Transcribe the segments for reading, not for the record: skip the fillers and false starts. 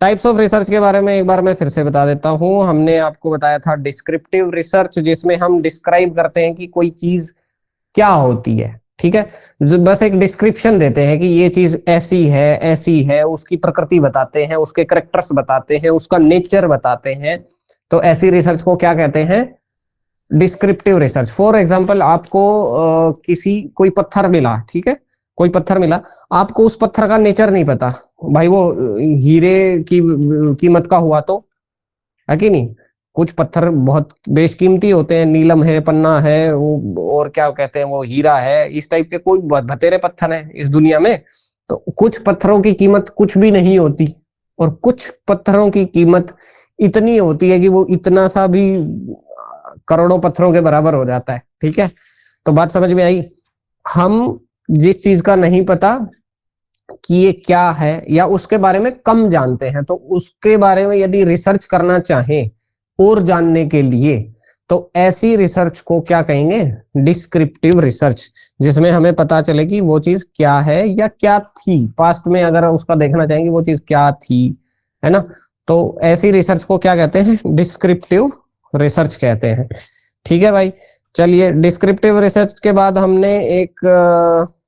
Types of research के बारे में एक बार मैं फिर से बता देता हूं। हमने आपको बताया था डिस्क्रिप्टिव रिसर्च, जिसमें हम डिस्क्राइब करते हैं कि कोई चीज क्या होती है, ठीक है। बस एक डिस्क्रिप्शन देते हैं कि ये चीज ऐसी है, उसकी प्रकृति बताते हैं, उसके करेक्टर्स बताते हैं, उसका नेचर बताते हैं। तो ऐसी रिसर्च को क्या कहते हैं? Descriptive research. फॉर एग्जाम्पल, आपको किसी कोई पत्थर मिला, ठीक है, कोई पत्थर मिला, आपको उस पत्थर का नेचर नहीं पता, भाई वो हीरे की कीमत का हुआ तो, है कि नहीं? कुछ पत्थर बहुत बेशकीमती होते हैं, नीलम है, पन्ना है, वो और क्या कहते हैं, वो हीरा है, इस टाइप के कोई बतेरे पत्थर हैं इस दुनिया में। तो कुछ पत्थरों की कीमत कुछ भी नहीं होती, और कुछ पत्थरों की कीमत इतनी होती है कि वो इतना सा भी करोड़ों पत्थरों के बराबर हो जाता है, ठीक है। तो बात समझ में आई? हम जिस चीज का नहीं पता कि ये क्या है या उसके बारे में कम जानते हैं, तो उसके बारे में यदि रिसर्च करना चाहें और जानने के लिए, तो ऐसी रिसर्च को क्या कहेंगे? डिस्क्रिप्टिव रिसर्च, जिसमें हमें पता चले कि वो चीज क्या है या क्या थी, पास्ट में अगर उसका देखना चाहेंगे वो चीज क्या थी, है ना। तो ऐसी रिसर्च को क्या कहते हैं? डिस्क्रिप्टिव रिसर्च कहते हैं, ठीक है भाई। चलिए, डिस्क्रिप्टिव रिसर्च के बाद हमने एक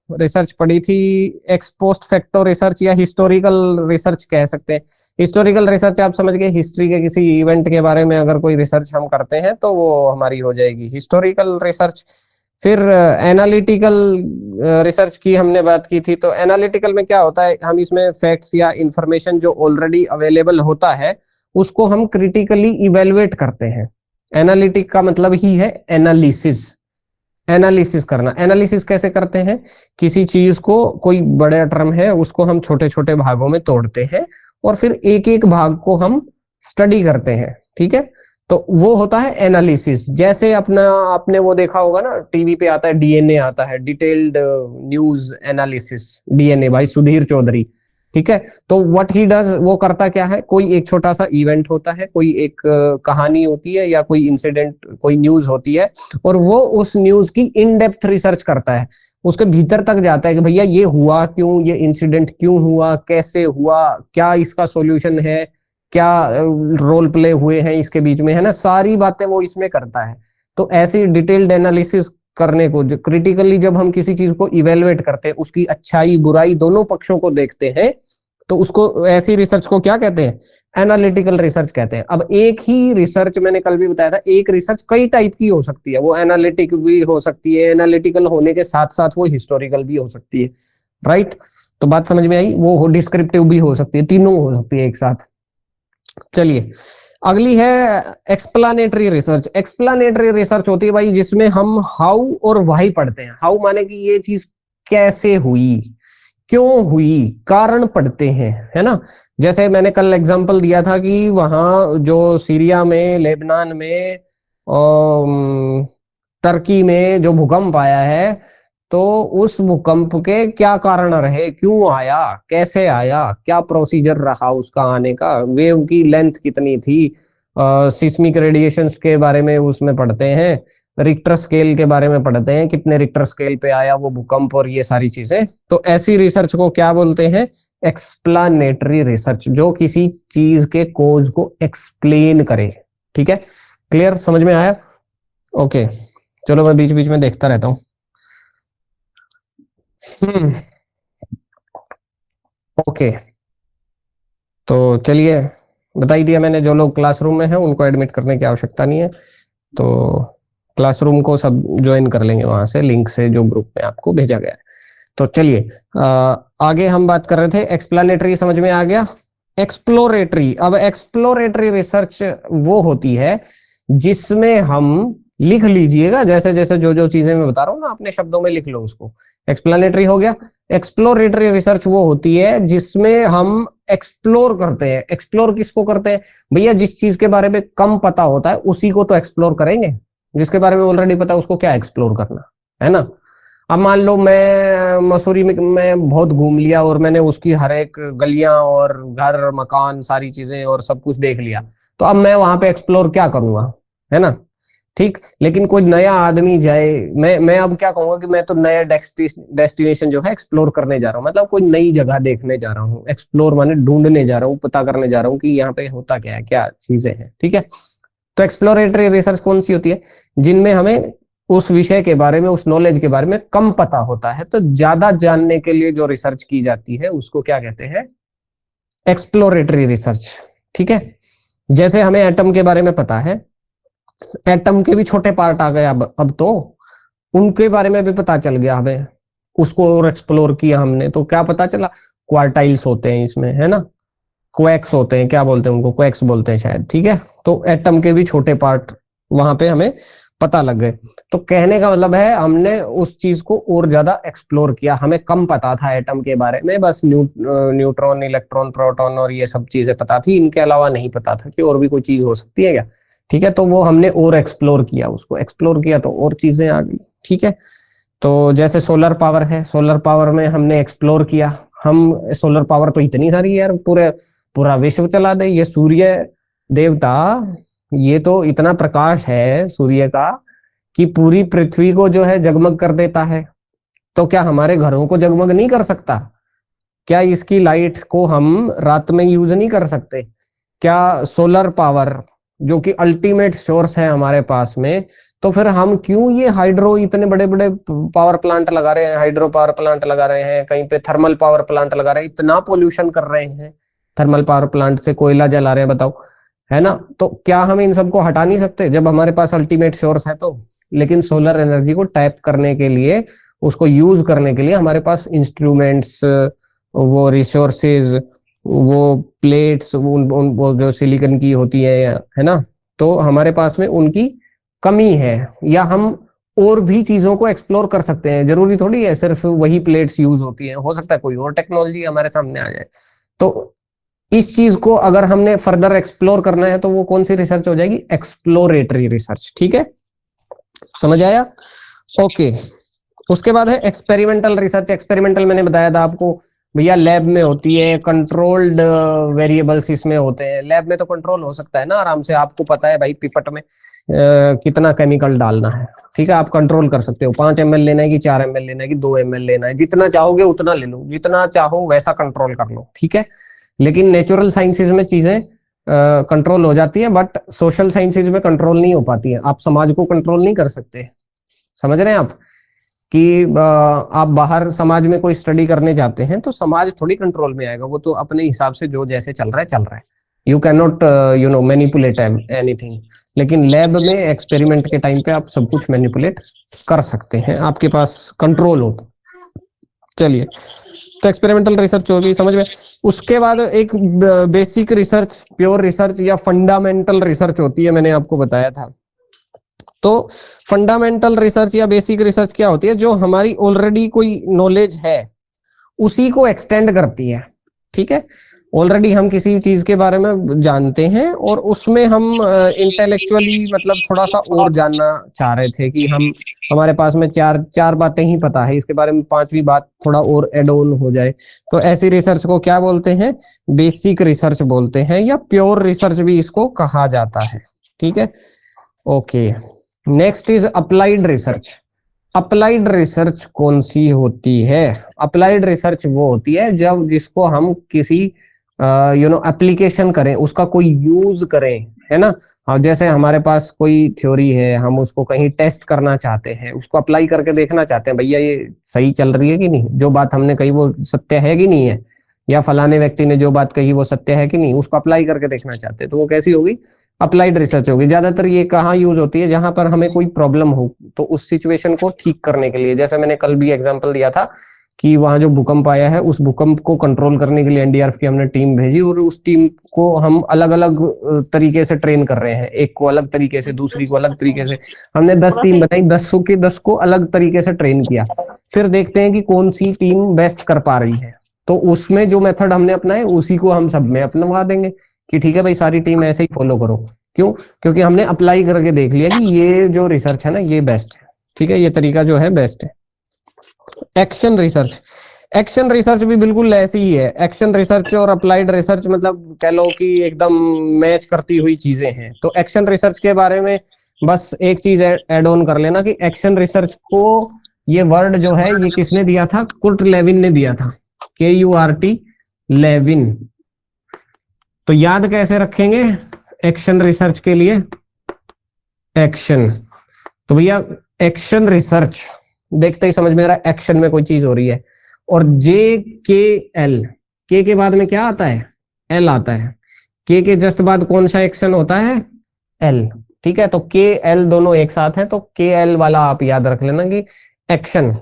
रिसर्च पढ़ी थी, एक्स पोस्ट फैक्टो रिसर्च या हिस्टोरिकल रिसर्च कह सकते हैं। हिस्टोरिकल रिसर्च आप समझ गए, हिस्ट्री के किसी इवेंट के बारे में अगर कोई रिसर्च हम करते हैं तो वो हमारी हो जाएगी हिस्टोरिकल रिसर्च। फिर एनालिटिकल रिसर्च की हमने बात की थी। तो एनालिटिकल में क्या होता है? हम इसमें फैक्ट्स या इंफॉर्मेशन जो ऑलरेडी अवेलेबल होता है उसको हम क्रिटिकली इवेलुएट करते हैं। एनालिटिक का मतलब ही है एनालिसिस, एनालिसिस करना। एनालिसिस कैसे करते हैं? किसी चीज को, कोई बड़ा टर्म है, उसको हम छोटे छोटे भागों में तोड़ते हैं और फिर एक एक भाग को हम स्टडी करते हैं, ठीक है। तो वो होता है एनालिसिस। जैसे अपना आपने वो देखा होगा ना, टीवी पे आता है डीएनए, आता है डिटेल्ड न्यूज एनालिसिस, डीएनए भाई सुधीर चौधरी, ठीक है। तो व्हाट ही डज, वो करता क्या है? कोई एक छोटा सा इवेंट होता है, कोई एक कहानी होती है या कोई इंसिडेंट, कोई न्यूज होती है, और वो उस न्यूज की इन डेप्थ रिसर्च करता है, उसके भीतर तक जाता है कि भैया ये हुआ क्यों, ये इंसिडेंट क्यों हुआ, कैसे हुआ, क्या इसका सॉल्यूशन है, क्या रोल प्ले हुए हैं इसके बीच में, है ना, सारी बातें वो इसमें करता है। तो ऐसी डिटेल्ड एनालिसिस करने को, जो क्रिटिकली जब हम किसी चीज को इवेलुएट करते हैं, उसकी अच्छाई बुराई दोनों पक्षों को देखते हैं, तो उसको, ऐसी रिसर्च को क्या कहते हैं? एनालिटिकल रिसर्च कहते हैं। अब एक ही रिसर्च, मैंने कल भी बताया था, एक रिसर्च कई टाइप की हो सकती है। वो एनालिटिक भी हो सकती है, एनालिटिकल होने के साथ साथ वो हिस्टोरिकल भी हो सकती है, राइट। तो बात समझ में आई? वो डिस्क्रिप्टिव भी हो सकती है, तीनों हो सकती है एक साथ। चलिए, अगली है एक्सप्लानेटरी रिसर्च। एक्सप्लानेटरी रिसर्च होती है भाई जिसमें हम हाउ और व्हाई पढ़ते हैं। हाउ माने कि ये चीज कैसे हुई, क्यों हुई, कारण पढ़ते हैं, है ना। जैसे मैंने कल एग्जांपल दिया था कि वहां जो सीरिया में, लेबनान में, टर्की में जो भूकंप आया है, तो उस भूकंप के क्या कारण रहे, क्यों आया, कैसे आया, क्या प्रोसीजर रहा उसका आने का, वेव की लेंथ कितनी थी, सिस्मिक रेडिएशंस के बारे में उसमें पढ़ते हैं, रिक्टर स्केल के बारे में पढ़ते हैं, कितने रिक्टर स्केल पे आया वो भूकंप, और ये सारी चीजें। तो ऐसी रिसर्च को क्या बोलते हैं? एक्सप्लानेटरी रिसर्च, जो किसी चीज के कोज को एक्सप्लेन करे, ठीक है। क्लियर, समझ में आया? ओके, चलो मैं बीच बीच में देखता रहता हूँ। ओके, तो चलिए, बता ही दिया मैंने, जो लोग क्लासरूम में हैं उनको एडमिट करने की आवश्यकता नहीं है, तो क्लासरूम को सब ज्वाइन कर लेंगे वहां से, लिंक से, जो ग्रुप में आपको भेजा गया है। तो चलिए, आगे हम बात कर रहे थे, एक्सप्लेनेटरी समझ में आ गया। एक्सप्लोरेटरी, अब एक्सप्लोरेटरी रिसर्च वो होती है जिसमें हम, लिख लीजिएगा जैसे जैसे जो जो चीजें मैं बता रहा हूँ ना, अपने शब्दों में लिख लो उसको। एक्सप्लेनेटरी हो गया। एक्सप्लोरेटरी रिसर्च वो होती है जिसमें हम एक्सप्लोर करते हैं। एक्सप्लोर किसको करते हैं भैया? जिस चीज के बारे में कम पता होता है उसी को तो एक्सप्लोर करेंगे, जिसके बारे में ऑलरेडी पता है उसको क्या एक्सप्लोर करना, है ना। अब मान लो मैं मसूरी में मैं बहुत घूम लिया और मैंने उसकी हर एक गलियां और घर मकान सारी चीजें और सब कुछ देख लिया, तो अब मैं वहां पे एक्सप्लोर क्या करूंगा, है ना। ठीक। लेकिन कोई नया आदमी जाए, मैं अब क्या कहूंगा कि मैं तो नया डेस्टिनेशन जो है एक्सप्लोर करने जा रहा हूँ, मतलब कोई नई जगह देखने जा रहा हूँ, एक्सप्लोर माने ढूंढने जा रहा हूँ, पता करने जा रहा हूँ कि यहाँ पे होता क्या है, क्या चीजें हैं, ठीक है। तो एक्सप्लोरेटरी रिसर्च कौन सी होती है? जिनमें हमें उस विषय के बारे में, उस नॉलेज के बारे में कम पता होता है, तो ज्यादा जानने के लिए जो रिसर्च की जाती है उसको क्या कहते हैं? एक्सप्लोरेटरी रिसर्च, ठीक है। जैसे हमें एटम के बारे में पता है, एटम के भी छोटे पार्ट आ गए अब तो उनके बारे में भी पता चल गया हमें, उसको और एक्सप्लोर किया हमने तो क्या पता चला? क्वार्टाइल्स होते हैं इसमें, है ना, क्वैक्स होते हैं, क्या बोलते हैं उनको, क्वैक्स बोलते हैं शायद, ठीक है। तो एटम के भी छोटे पार्ट वहां पे हमें पता लग गए। तो कहने का मतलब है हमने उस चीज को और ज्यादा एक्सप्लोर किया, हमें कम पता था एटम के बारे में, बस न्यूट्रॉन, इलेक्ट्रॉन, प्रोटॉन और ये सब चीजें पता थी, इनके अलावा नहीं पता था कि और भी कोई चीज हो सकती है क्या, ठीक है। तो वो हमने और एक्सप्लोर किया, उसको एक्सप्लोर किया तो और चीजें आ गई, ठीक है। तो जैसे सोलर पावर है, सोलर पावर में हमने एक्सप्लोर किया, हम सोलर पावर तो इतनी सारी है यार, पूरे पूरा विश्व चला दे, ये सूर्य देवता, ये तो इतना प्रकाश है सूर्य का कि पूरी पृथ्वी को जो है जगमग कर देता है। तो क्या हमारे घरों को जगमग नहीं कर सकता? क्या इसकी लाइट को हम रात में यूज नहीं कर सकते? क्या सोलर पावर जो कि अल्टीमेट सोर्स है हमारे पास में, तो फिर हम क्यों ये हाइड्रो इतने बड़े बड़े पावर प्लांट लगा रहे हैं, हाइड्रो पावर प्लांट लगा रहे हैं, कहीं पे थर्मल पावर प्लांट लगा रहे हैं, इतना पोल्यूशन कर रहे हैं, थर्मल पावर प्लांट से कोयला जला रहे हैं, बताओ, है ना। तो क्या हम इन सबको हटा नहीं सकते जब हमारे पास अल्टीमेट सोर्स है तो? लेकिन सोलर एनर्जी को टैप करने के लिए, उसको यूज करने के लिए हमारे पास इंस्ट्रूमेंट्स, वो रिसोर्सेज, वो प्लेट्स, वो जो सिलिकॉन की होती है ना, तो हमारे पास में उनकी कमी है। या हम और भी चीजों को एक्सप्लोर कर सकते हैं, जरूरी थोड़ी है सिर्फ वही प्लेट्स यूज होती है, हो सकता है कोई और टेक्नोलॉजी हमारे सामने आ जाए। तो इस चीज को अगर हमने फर्दर एक्सप्लोर करना है तो वो कौन सी रिसर्च हो जाएगी? एक्सप्लोरेटरी रिसर्च, ठीक है, समझ आया? ओके। उसके बाद है एक्सपेरिमेंटल रिसर्च। एक्सपेरिमेंटल मैंने बताया था आपको भैया, लैब में होती है, कंट्रोल्ड वेरिएबल्स इसमें होते हैं। लैब में तो कंट्रोल हो सकता है ना आराम से, आपको पता है भाई पिपट में कितना केमिकल डालना है, ठीक है, आप कंट्रोल कर सकते हो, 5 ml लेना है कि 4 ml लेना है कि 2 ml लेना है, जितना चाहोगे उतना ले लो, जितना चाहो वैसा कंट्रोल कर लो, ठीक है। लेकिन नेचुरल साइंसेज में चीजें कंट्रोल हो जाती है, बट सोशल साइंसेज में कंट्रोल नहीं हो पाती है। आप समाज को कंट्रोल नहीं कर सकते, समझ रहे हैं आप? कि आप बाहर समाज में कोई स्टडी करने जाते हैं तो समाज थोड़ी कंट्रोल में आएगा, वो तो अपने हिसाब से जो जैसे चल रहा है चल रहा है। You can not manipulate anything. लेकिन लैब में एक्सपेरिमेंट के टाइम पे आप सब कुछ मैनिपुलेट कर सकते हैं, आपके पास कंट्रोल हो तो। चलिए, तो एक्सपेरिमेंटल रिसर्च होगी, समझ में। उसके बाद एक बेसिक रिसर्च, प्योर रिसर्च या फंडामेंटल रिसर्च होती है, मैंने आपको बताया था। तो फंडामेंटल रिसर्च या बेसिक रिसर्च क्या होती है? जो हमारी ऑलरेडी कोई नॉलेज है उसी को एक्सटेंड करती है, ठीक है। ऑलरेडी हम किसी चीज के बारे में जानते हैं और उसमें हम इंटेलेक्चुअली मतलब थोड़ा सा और जानना चाह रहे थे कि हमारे पास में चार बातें ही पता है, इसके बारे में पांचवी बात थोड़ा और एड ऑन हो जाए, तो ऐसी रिसर्च को क्या बोलते हैं? बेसिक रिसर्च बोलते हैं, या प्योर रिसर्च भी इसको कहा जाता है, ठीक है। Okay, next is applied research. Applied research कौन सी होती है? अप्लाइड रिसर्च वो होती है जब जिसको हम किसी एप्लीकेशन करें, उसका कोई यूज करें, है ना। हाँ, जैसे हमारे पास कोई थ्योरी है, हम उसको कहीं टेस्ट करना चाहते हैं, उसको अप्लाई करके देखना चाहते हैं भैया ये सही चल रही है कि नहीं, जो बात हमने कही वो सत्य है कि नहीं है, या फलाने व्यक्ति ने जो बात कही वो सत्य है कि नहीं, उसको अप्लाई करके देखना चाहते हैं, तो वो कैसी होगी? अप्लाइड रिसर्च होगी। ज्यादातर ये कहाँ यूज होती है? जहां पर हमें कोई प्रॉब्लम हो तो उस सिचुएशन को ठीक करने के लिए। जैसे मैंने कल भी एग्जांपल दिया था कि वहां जो भूकंप आया है, उस भूकंप को कंट्रोल करने के लिए एनडीआरएफ की हमने टीम भेजी, और उस टीम को हम अलग अलग तरीके से ट्रेन कर रहे हैं, एक को अलग तरीके से, दूसरी को अलग तरीके से। हमने 10 टीम बनाई, 10 के 10 को अलग तरीके से ट्रेन किया, फिर देखते हैं कि कौन सी टीम बेस्ट कर पा रही है। तो उसमें जो मेथड हमने अपनाए उसी को हम सब में अपनवा देंगे कि ठीक है भाई सारी टीम ऐसे ही फॉलो करो। क्यों? क्योंकि हमने अप्लाई करके देख लिया कि ये जो रिसर्च है ना ये बेस्ट है, ठीक है, ये तरीका जो है बेस्ट है। Action research. एक्शन रिसर्च भी बिल्कुल ऐसी ही है। एक्शन रिसर्च और अप्लाइड रिसर्च मतलब कह लो कि एकदम मैच करती हुई चीजें हैं। तो एक्शन रिसर्च के बारे में बस एक चीज ऐड ऑन कर लेना कि एक्शन रिसर्च को ये वर्ड जो है ये किसने दिया था, कुर्ट लेविन ने दिया था, KURT लेविन। तो याद कैसे रखेंगे एक्शन रिसर्च के लिए, एक्शन, तो भैया एक्शन रिसर्च देखते ही समझ में आ रहा है एक्शन में कोई चीज हो रही है। और JKL, के बाद में क्या आता है, L आता है, के जस्ट बाद कौन सा एक्शन होता है, L। ठीक है, तो KL दोनों एक साथ हैं, तो KL वाला आप याद रख लेना कि एक्शन,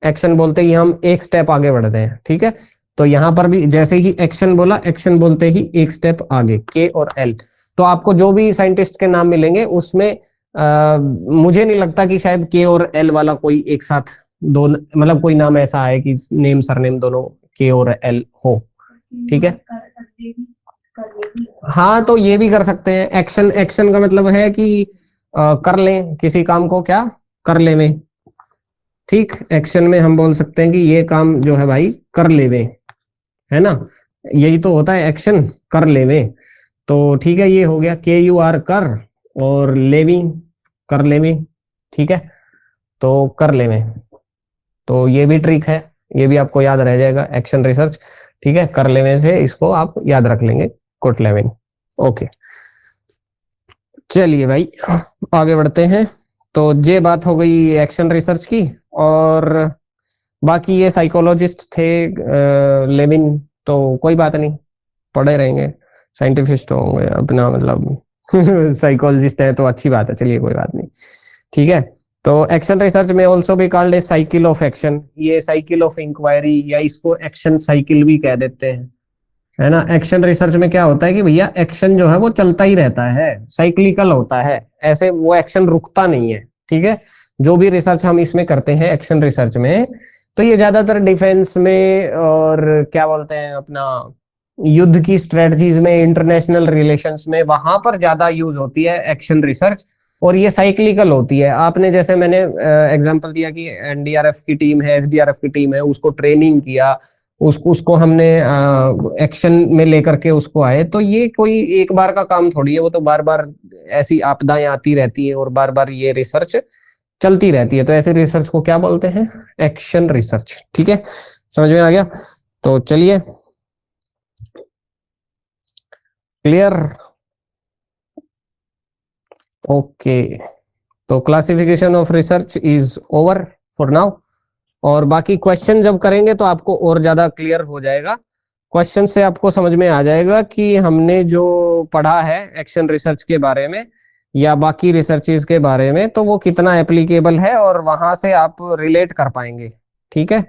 एक्शन बोलते ही हम एक स्टेप आगे बढ़ते हैं। ठीक है, तो यहां पर भी जैसे ही एक्शन बोला, एक्शन बोलते ही एक स्टेप आगे, K और L। तो आपको जो भी साइंटिस्ट के नाम मिलेंगे उसमें मुझे नहीं लगता कि शायद K और L वाला कोई एक साथ दो, मतलब कोई नाम ऐसा है कि नेम सरनेम दोनों K और L हो। ठीक है, हाँ तो ये भी कर सकते हैं। एक्शन, एक्शन का मतलब है कि कर लें किसी काम को, क्या कर ले में। ठीक, एक्शन में हम बोल सकते हैं कि ये काम जो है भाई कर ले में, है ना, यही तो होता है एक्शन, कर ले में। तो ठीक है, ये हो गया KUR कर, और लेविंग कर ले में। ठीक है, तो कर ले में, तो ये भी ट्रिक है, ये भी आपको याद रह जाएगा एक्शन रिसर्च। ठीक है, कर ले में से इसको आप याद रख लेंगे, कोट लेविन। ओके, चलिए भाई आगे बढ़ते हैं। तो ये बात हो गई एक्शन रिसर्च की, और बाकी ये साइकोलॉजिस्ट थे लेविन, तो कोई बात नहीं, पढ़े रहेंगे, साइंटिफिस्ट होंगे अपना, मतलब साइकोलॉजिस्ट है तो अच्छी बात है, चलिए कोई बात नहीं। ठीक है, तो एक्शन रिसर्च में ऑल्सो भी called a cycle of action, ये साइकिल ऑफ इंक्वायरी या इसको एक्शन साइकिल भी कह देते हैं, है ना। एक्शन रिसर्च में क्या होता है कि भैया एक्शन जो है वो चलता ही रहता है, साइक्लिकल होता है, ऐसे वो एक्शन रुकता नहीं है। ठीक है, जो भी रिसर्च हम इसमें करते हैं एक्शन रिसर्च में, तो ये ज्यादातर डिफेंस में और क्या बोलते हैं अपना युद्ध की स्ट्रेटजीज में, इंटरनेशनल रिलेशंस में, वहां पर ज्यादा यूज होती है एक्शन रिसर्च। और ये साइक्लिकल होती है। आपने जैसे मैंने एग्जांपल दिया कि NDRF की टीम है, SDRF की टीम है, उसको ट्रेनिंग किया, उसको हमने एक्शन में लेकर के उसको आए, तो ये कोई एक बार का काम थोड़ी है, वो तो बार बार ऐसी आपदाएं आती रहती है और बार बार ये रिसर्च चलती रहती है। तो ऐसे रिसर्च को क्या बोलते हैं, एक्शन रिसर्च। ठीक है, समझ में आ गया। तो चलिए, क्लियर, ओके। तो classification of research is over for now, और बाकी क्वेश्चन जब करेंगे तो आपको और ज्यादा क्लियर हो जाएगा। क्वेश्चन से आपको समझ में आ जाएगा कि हमने जो पढ़ा है एक्शन रिसर्च के बारे में या बाकी रिसर्चेस के बारे में, तो वो कितना एप्लीकेबल है, और वहां से आप रिलेट कर पाएंगे। ठीक है,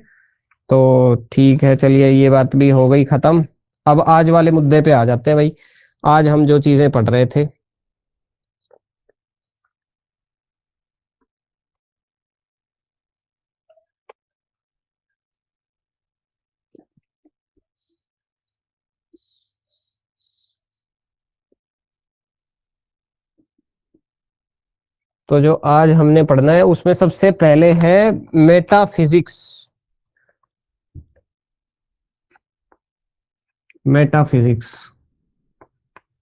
तो ठीक है, चलिए ये बात भी हो गई खत्म। अब आज वाले मुद्दे पे आ जाते हैं भाई, आज हम जो चीजें पढ़ रहे थे। तो जो आज हमने पढ़ना है उसमें सबसे पहले है मेटाफिजिक्स। मेटाफिजिक्स,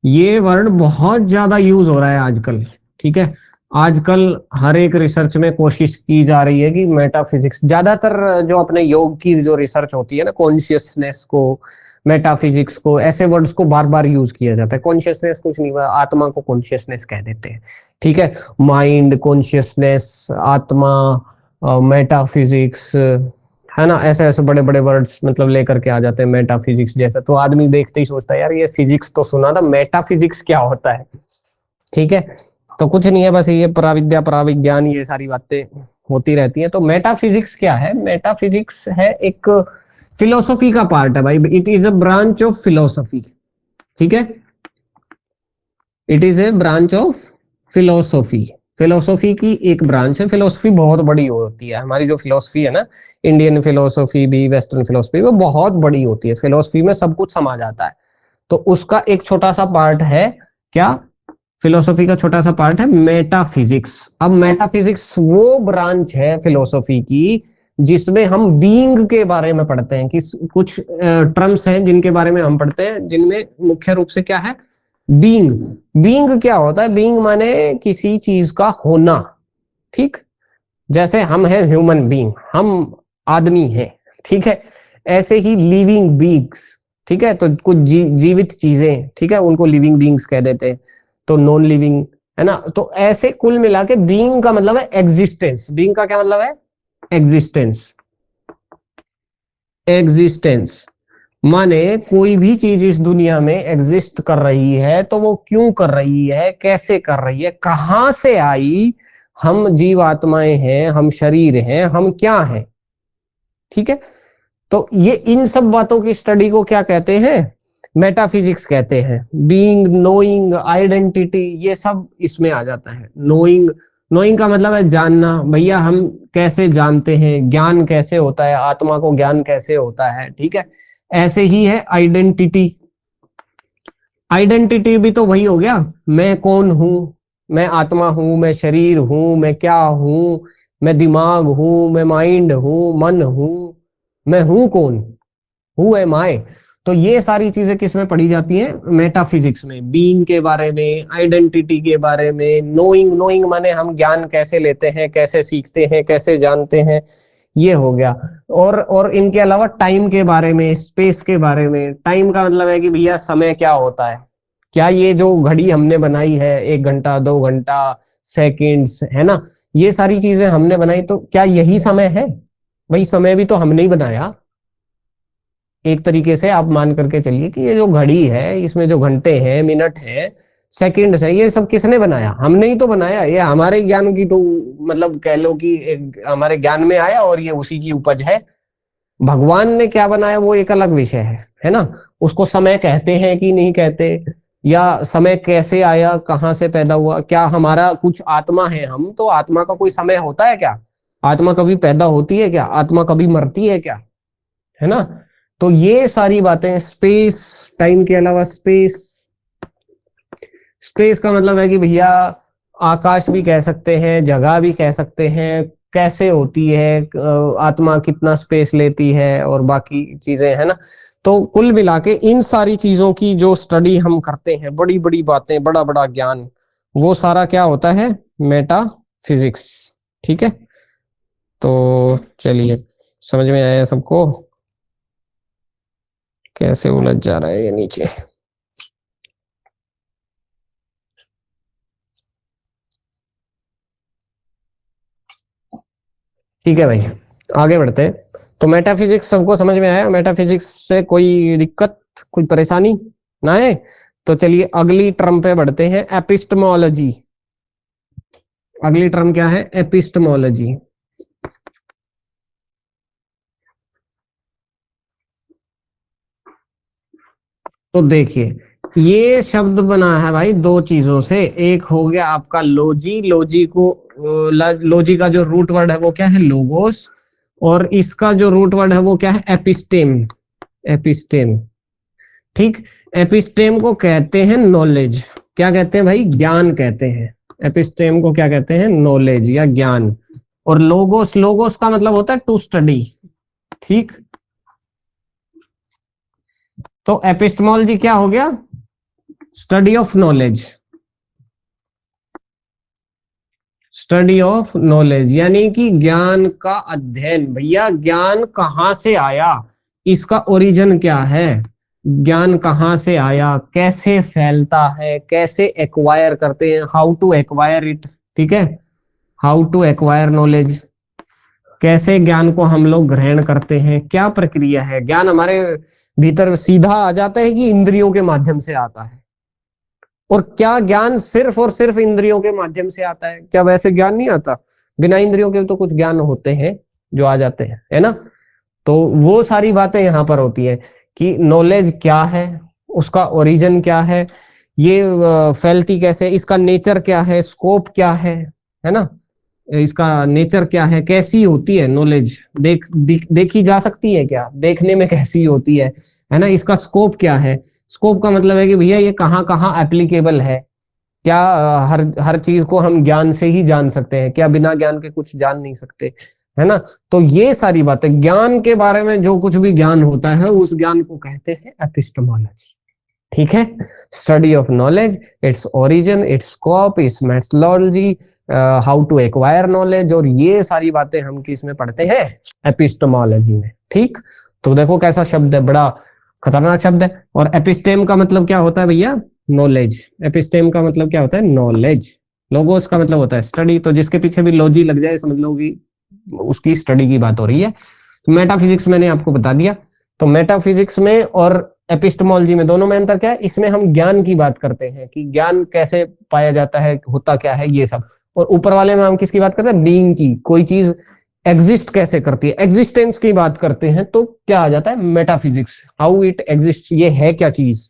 ये वर्ड बहुत ज्यादा यूज हो रहा है आजकल। ठीक है, आजकल हर एक रिसर्च में कोशिश की जा रही है कि मेटाफिजिक्स, ज्यादातर जो अपने योग की जो रिसर्च होती है ना, कॉन्शियसनेस को, मेटाफिजिक्स को, ऐसे वर्ड्स को बार बार यूज किया जाता है। कॉन्शियसनेस कुछ नहीं, आत्मा को कॉन्शियसनेस कह देते हैं। ठीक है, माइंड, कॉन्शियसनेस, आत्मा, मेटाफिजिक्स, है ना, ऐसे ऐसे बड़े बड़े वर्ड्स मतलब लेकर के आ जाते हैं मेटाफिजिक्स जैसा। तो आदमी देखते ही सोचता है यार ये फिजिक्स तो सुना था, मेटाफिजिक्स क्या होता है। ठीक है, तो कुछ नहीं है, बस ये पराविद्या, पराविज्ञान, ये सारी बातें होती रहती हैं। तो मेटाफिजिक्स क्या है, मेटाफिजिक्स है एक फिलोसफी का पार्ट है भाई, it is a branch of philosophy. ठीक है, it is a branch of philosophy, philosophy की एक ब्रांच है। फिलोसफी बहुत बड़ी होती है, हमारी जो फिलोसफी है ना, इंडियन फिलोसफी भी, वेस्टर्न फिलोसफी, वो बहुत बड़ी होती है। फिलोसफी में सब कुछ समा जाता है, तो उसका एक छोटा सा पार्ट है क्या, फिलोसफी का छोटा सा पार्ट है मेटाफिजिक्स। अब मेटाफिजिक्स वो ब्रांच है फिलोसफी की जिसमें हम बीइंग के बारे में पढ़ते हैं, कि कुछ टर्म्स हैं जिनके बारे में हम पढ़ते हैं, जिनमें मुख्य रूप से क्या है, बीइंग, बीइंग क्या होता है? बीइंग माने किसी चीज का होना, ठीक? जैसे हम हैं ह्यूमन बीइंग, हम आदमी हैं, ठीक है? ऐसे ही लिविंग बीइंग्स, ठीक है? तो कुछ जीवित चीजें, ठीक है, उनको लिविंग बीइंग्स कह देते हैं। तो नॉन लिविंग, है ना? तो ऐसे कुल मिला के बीइंग का मतलब है एग्जिस्टेंस। बीइंग का क्या मतलब है? एग्जिस्टेंस। एग्जिस्टेंस माने कोई भी चीज इस दुनिया में एग्जिस्ट कर रही है तो वो क्यों कर रही है, कैसे कर रही है, कहां से आई, हम जीव आत्माएं हैं, हम शरीर हैं, हम क्या हैं, ठीक है? तो ये इन सब बातों की स्टडी को क्या कहते हैं? मेटाफिजिक्स कहते हैं। बीइंग, नोइंग, आइडेंटिटी, ये सब इसमें आ जाता है। नोइंग, नोइंग का मतलब है जानना। भैया हम कैसे जानते हैं, ज्ञान कैसे होता है, आत्मा को ज्ञान कैसे होता है, ठीक है? ऐसे ही है आइडेंटिटी। आइडेंटिटी भी तो वही हो गया, मैं कौन हूं, मैं आत्मा हूं, मैं शरीर हूं, मैं क्या हूं, मैं दिमाग हूं, मैं माइंड हूं, मन हूं, मैं हूं कौन, हु एम आई। तो ये सारी चीजें किस में पढ़ी जाती हैं? मेटाफिजिक्स में। बीइंग के बारे में, आइडेंटिटी के बारे में, नोइंग, नोइंग माने हम ज्ञान कैसे लेते हैं, कैसे सीखते हैं, कैसे जानते हैं, ये हो गया। और इनके अलावा टाइम के बारे में, स्पेस के बारे में। टाइम का मतलब है कि भैया समय क्या होता है, क्या ये जो घड़ी हमने बनाई है, 1 घंटा, 2 घंटा, सेकेंड्स, है ना, ये सारी चीजें हमने बनाई, तो क्या यही समय है? भाई समय भी तो हमने ही बनाया। एक तरीके से आप मान करके चलिए कि ये जो घड़ी है, इसमें जो घंटे हैं, मिनट है, सेकंड्स है, ये सब किसने बनाया? हमने ही तो बनाया। ये हमारे ज्ञान की तो, मतलब कह लो कि हमारे ज्ञान में आया और ये उसी की उपज है। भगवान ने क्या बनाया वो एक अलग विषय है ना? उसको समय कहते हैं कि नहीं कहते, या समय कैसे आया, कहाँ से पैदा हुआ, क्या हमारा कुछ आत्मा है हम, तो आत्मा का कोई समय होता है क्या? आत्मा कभी पैदा होती है क्या? आत्मा कभी मरती है क्या? है ना? तो ये सारी बातें, स्पेस, टाइम के अलावा स्पेस। स्पेस का मतलब है कि भैया आकाश भी कह सकते हैं, जगह भी कह सकते हैं, कैसे होती है, आत्मा कितना स्पेस लेती है, और बाकी चीजें, है ना? तो कुल मिला के इन सारी चीजों की जो स्टडी हम करते हैं, बड़ी बड़ी बातें, बड़ा बड़ा ज्ञान, वो सारा क्या होता है? मेटा फिजिक्स, ठीक है? तो चलिए, समझ में आया सबको? कैसे उलझ जा रहा है ये नीचे। ठीक है भाई, आगे बढ़ते हैं। तो मेटाफिजिक्स सबको समझ में आया? मेटाफिजिक्स से कोई दिक्कत, कोई परेशानी ना है? तो चलिए अगली टर्म पे बढ़ते हैं, एपिस्टेमोलॉजी। अगली टर्म क्या है? एपिस्टेमोलॉजी। तो देखिए, ये शब्द बना है भाई दो चीजों से। एक हो गया आपका लॉजी, लॉजी को, लॉजी का जो रूट वर्ड है वो क्या है? लोगोस। और इसका जो रूट वर्ड है वो क्या है? एपिस्टेम। एपिस्टेम, ठीक। एपिस्टेम को कहते हैं नॉलेज। क्या कहते हैं भाई? ज्ञान कहते हैं। एपिस्टेम को क्या कहते हैं? नॉलेज या ज्ञान। और लोगोस, लोगोस का मतलब होता है टू स्टडी, ठीक। तो एपिस्टेमोलॉजी क्या हो गया? Study of knowledge. Study of knowledge यानी कि ज्ञान का अध्ययन। भैया ज्ञान कहां से आया, इसका ओरिजिन क्या है, ज्ञान कहां से आया, कैसे फैलता है, कैसे एक्वायर करते हैं, हाउ टू एक्वायर इट, ठीक है? हाउ टू एक्वायर नॉलेज, कैसे ज्ञान को हम लोग ग्रहण करते हैं, क्या प्रक्रिया है। ज्ञान हमारे भीतर सीधा आ जाता है कि इंद्रियों के माध्यम से आता है? और क्या ज्ञान सिर्फ और सिर्फ इंद्रियों के माध्यम से आता है? क्या वैसे ज्ञान नहीं आता? बिना इंद्रियों के तो कुछ ज्ञान होते हैं जो आ जाते हैं, है ना? तो वो सारी बातें यहाँ पर होती है कि नॉलेज क्या है, उसका ओरिजिन क्या है, ये फैलती कैसे, इसका नेचर क्या है, स्कोप क्या है ना? इसका नेचर क्या है, कैसी होती है नॉलेज, देखी जा सकती है क्या, देखने में कैसी होती है ना? इसका स्कोप क्या है? स्कोप का मतलब है कि भैया ये कहाँ कहाँ एप्लीकेबल है। क्या हर हर चीज को हम ज्ञान से ही जान सकते हैं क्या? बिना ज्ञान के कुछ जान नहीं सकते, है ना? तो ये सारी बातें, ज्ञान के बारे में जो कुछ भी ज्ञान होता है, उस ज्ञान को कहते हैं एपिस्टेमोलॉजी। ठीक है, study of knowledge, its origin, its scope, its methodology, how to acquire knowledge, और ये सारी बातें हम किस में पढ़ते हैं, एपिस्टेमोलॉजी में। ठीक, तो देखो कैसा शब्द है, बड़ा खतरनाक शब्द है। और एपिस्टेम का मतलब क्या होता है भैया, नॉलेज। एपिस्टेम का मतलब क्या होता है, नॉलेज। लोगोस का मतलब होता है स्टडी, तो जिसके पीछे भी लॉजी लग जाए समझ लो कि उसकी स्टडी की बात हो रही है। तो मेटाफिजिक्स मैंने आपको बता दिया। तो मेटाफिजिक्स में और एपिस्टेमोलॉजी में दोनों में अंतर क्या है, इसमें हम ज्ञान की बात करते हैं कि ज्ञान कैसे पाया जाता है, होता क्या है, ये सब। और ऊपर वाले में हम किसकी बात करते हैं, बीइंग की, कोई चीज एग्जिस्ट कैसे करती है, एग्जिस्टेंस की बात करते हैं। तो क्या आ जाता है, मेटाफिजिक्स, हाउ इट एग्जिस्ट, ये है क्या चीज,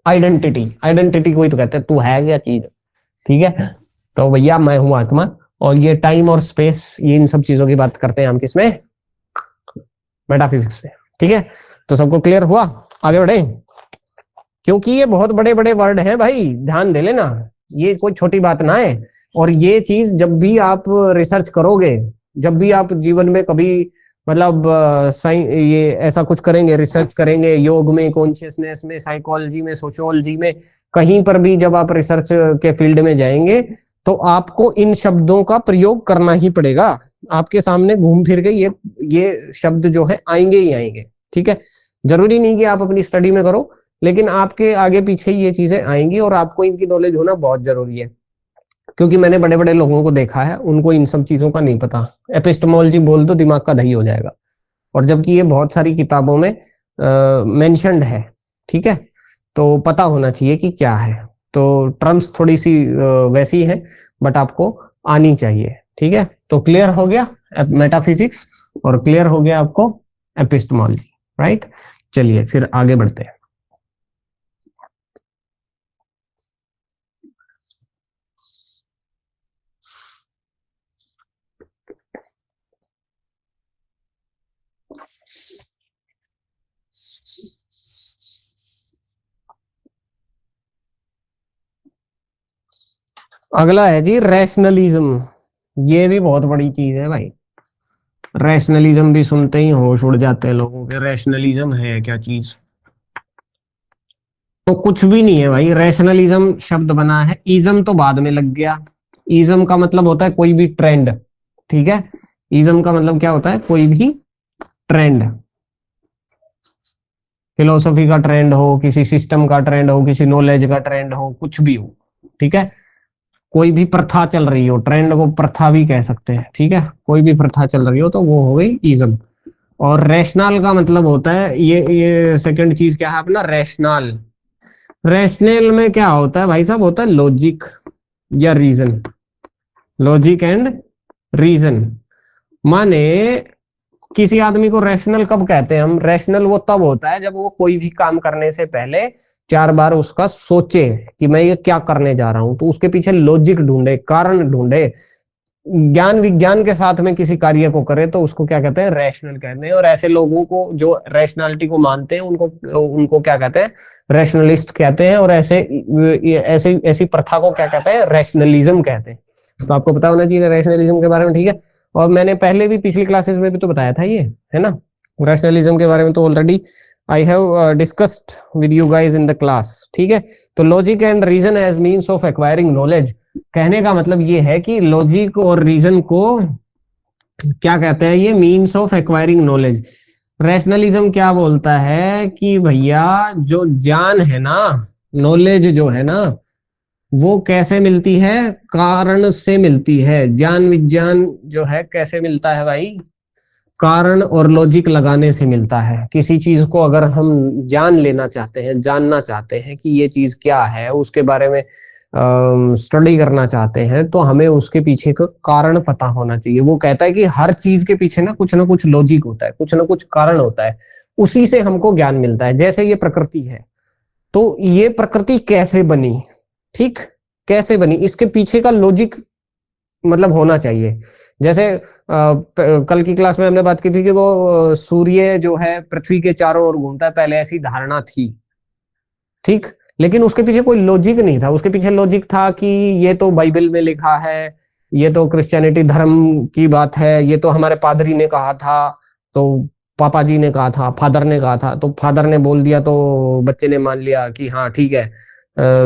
आइडेंटिटी। आइडेंटिटी को ही तो कहते हैं तू है क्या चीज, ठीक है। तो भैया मैं हूं आत्मा, और ये टाइम और स्पेस, ये इन सब चीजों की बात करते हैं हम किसमें, मेटाफिजिक्स में। ठीक है, तो सबको क्लियर हुआ, आगे बढ़े, क्योंकि ये बहुत बड़े बड़े वर्ड हैं भाई, ध्यान दे लेना, ये कोई छोटी बात ना है। और ये चीज जब भी आप रिसर्च करोगे, जब भी आप जीवन में कभी मतलब ये ऐसा कुछ करेंगे, रिसर्च करेंगे योग में, कॉन्शियसनेस में, साइकोलॉजी में, सोशियोलॉजी में, कहीं पर भी जब आप रिसर्च के फील्ड में जाएंगे तो आपको इन शब्दों का प्रयोग करना ही पड़ेगा। आपके सामने घूम फिर के ये शब्द जो है आएंगे ही आएंगे। ठीक है, जरूरी नहीं कि आप अपनी स्टडी में करो, लेकिन आपके आगे पीछे ये चीजें आएंगी और आपको इनकी नॉलेज होना बहुत जरूरी है। क्योंकि मैंने बड़े बड़े लोगों को देखा है, उनको इन सब चीजों का नहीं पता, एपिस्टेमोलॉजी बोल दो दिमाग का दही हो जाएगा, और जबकि ये बहुत सारी किताबों में मेंशन्ड है। ठीक है, तो पता होना चाहिए कि क्या है। तो टर्म्स थोड़ी सी वैसी है, बट आपको आनी चाहिए। ठीक है, तो क्लियर हो गया मेटाफिजिक्स, और क्लियर हो गया आपको एपिस्टेमोलॉजी, राइट। चलिए फिर आगे बढ़ते हैं। अगला है जी रैशनलिज्म। ये भी बहुत बड़ी चीज है भाई, रैशनलिज्म भी सुनते ही होश उड़ जाते हैं लोगों के। रैशनलिज्म है क्या चीज, तो कुछ भी नहीं है भाई। रैशनलिज्म शब्द बना है, इज्म तो बाद में लग गया। इज्म का मतलब होता है कोई भी ट्रेंड। ठीक है, इज्म का मतलब क्या होता है, कोई भी ट्रेंड, फिलोसफी का ट्रेंड हो, किसी सिस्टम का ट्रेंड हो, किसी नॉलेज का ट्रेंड हो, कुछ भी हो। ठीक है, कोई भी प्रथा चल रही हो, ट्रेंड को प्रथा भी कह सकते हैं। ठीक है, कोई भी प्रथा चल रही हो तो वो हो गई इज्म। और रैशनल का मतलब होता है, ये सेकंड चीज क्या है अपना, रैशनल। रैशनल में क्या होता है भाई साहब, होता है लॉजिक या रीजन, लॉजिक एंड रीजन। माने किसी आदमी को रैशनल कब कहते हैं हम, रैशनल वो तब होता है जब वो कोई भी काम करने से पहले 4 बार उसका सोचे कि मैं ये क्या करने जा रहा हूं, तो उसके पीछे लॉजिक ढूंढे, कारण ढूंढे, ज्ञान विज्ञान के साथ में किसी कार्य को करे, तो उसको क्या कहते हैं, रैशनल कहते हैं। और ऐसे लोगों को जो रैशनैलिटी को मानते हैं उनको उनको क्या कहते हैं, रैशनलिस्ट कहते हैं। और ऐसे ऐसी ऐसी प्रथा को क्या कहते हैं, रैशनलिज्म कहते हैं। तो आपको पता होना चाहिए रैशनलिज्म के बारे में। ठीक है, और मैंने पहले भी पिछली क्लासेस में भी तो बताया था ये, है ना, रैशनलिज्म के बारे में तो already I have discussed with you guys in the class. ठीक है, तो logic and reason as means of acquiring knowledge, कहने का मतलब ये है कि लॉजिक और रीजन को क्या कहते हैं, ये means of acquiring knowledge. Rationalism क्या बोलता है कि भैया जो ज्ञान है ना, नॉलेज जो है ना, वो कैसे मिलती है, कारण से मिलती है। ज्ञान विज्ञान जो है कैसे मिलता है भाई, कारण और लॉजिक लगाने से मिलता है। किसी चीज को अगर हम जान लेना चाहते हैं, जानना चाहते हैं कि ये चीज क्या है, उसके बारे में स्टडी करना चाहते हैं, तो हमें उसके पीछे का कारण पता होना चाहिए। वो कहता है कि हर चीज के पीछे ना कुछ लॉजिक होता है, कुछ ना कुछ कारण होता है, उसी से हमको ज्ञान मिलता है। जैसे ये प्रकृति है, तो ये प्रकृति कैसे बनी, ठीक, कैसे बनी, इसके पीछे का लॉजिक मतलब होना चाहिए। जैसे कल की क्लास में हमने बात की थी कि वो सूर्य जो है पृथ्वी के चारों ओर घूमता है, पहले ऐसी धारणा थी, ठीक, लेकिन उसके पीछे कोई लॉजिक नहीं था। उसके पीछे लॉजिक था कि ये तो बाइबल में लिखा है, ये तो क्रिश्चियनिटी धर्म की बात है, ये तो हमारे पादरी ने कहा था, तो पापा जी ने कहा था, फादर ने कहा था, तो फादर ने बोल दिया तो बच्चे ने मान लिया कि हाँ ठीक है,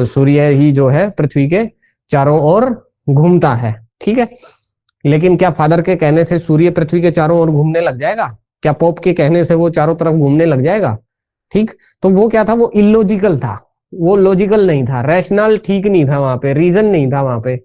सूर्य ही जो है पृथ्वी के चारों ओर घूमता है, ठीक है। लेकिन क्या फादर के कहने से सूर्य पृथ्वी के चारों ओर घूमने लग जाएगा? क्या पोप के कहने से वो चारों तरफ घूमने लग जाएगा? ठीक, तो वो क्या था, वो इलॉजिकल था, वो लॉजिकल नहीं था, रैशनल ठीक नहीं था, वहां पे रीजन नहीं था वहां पे,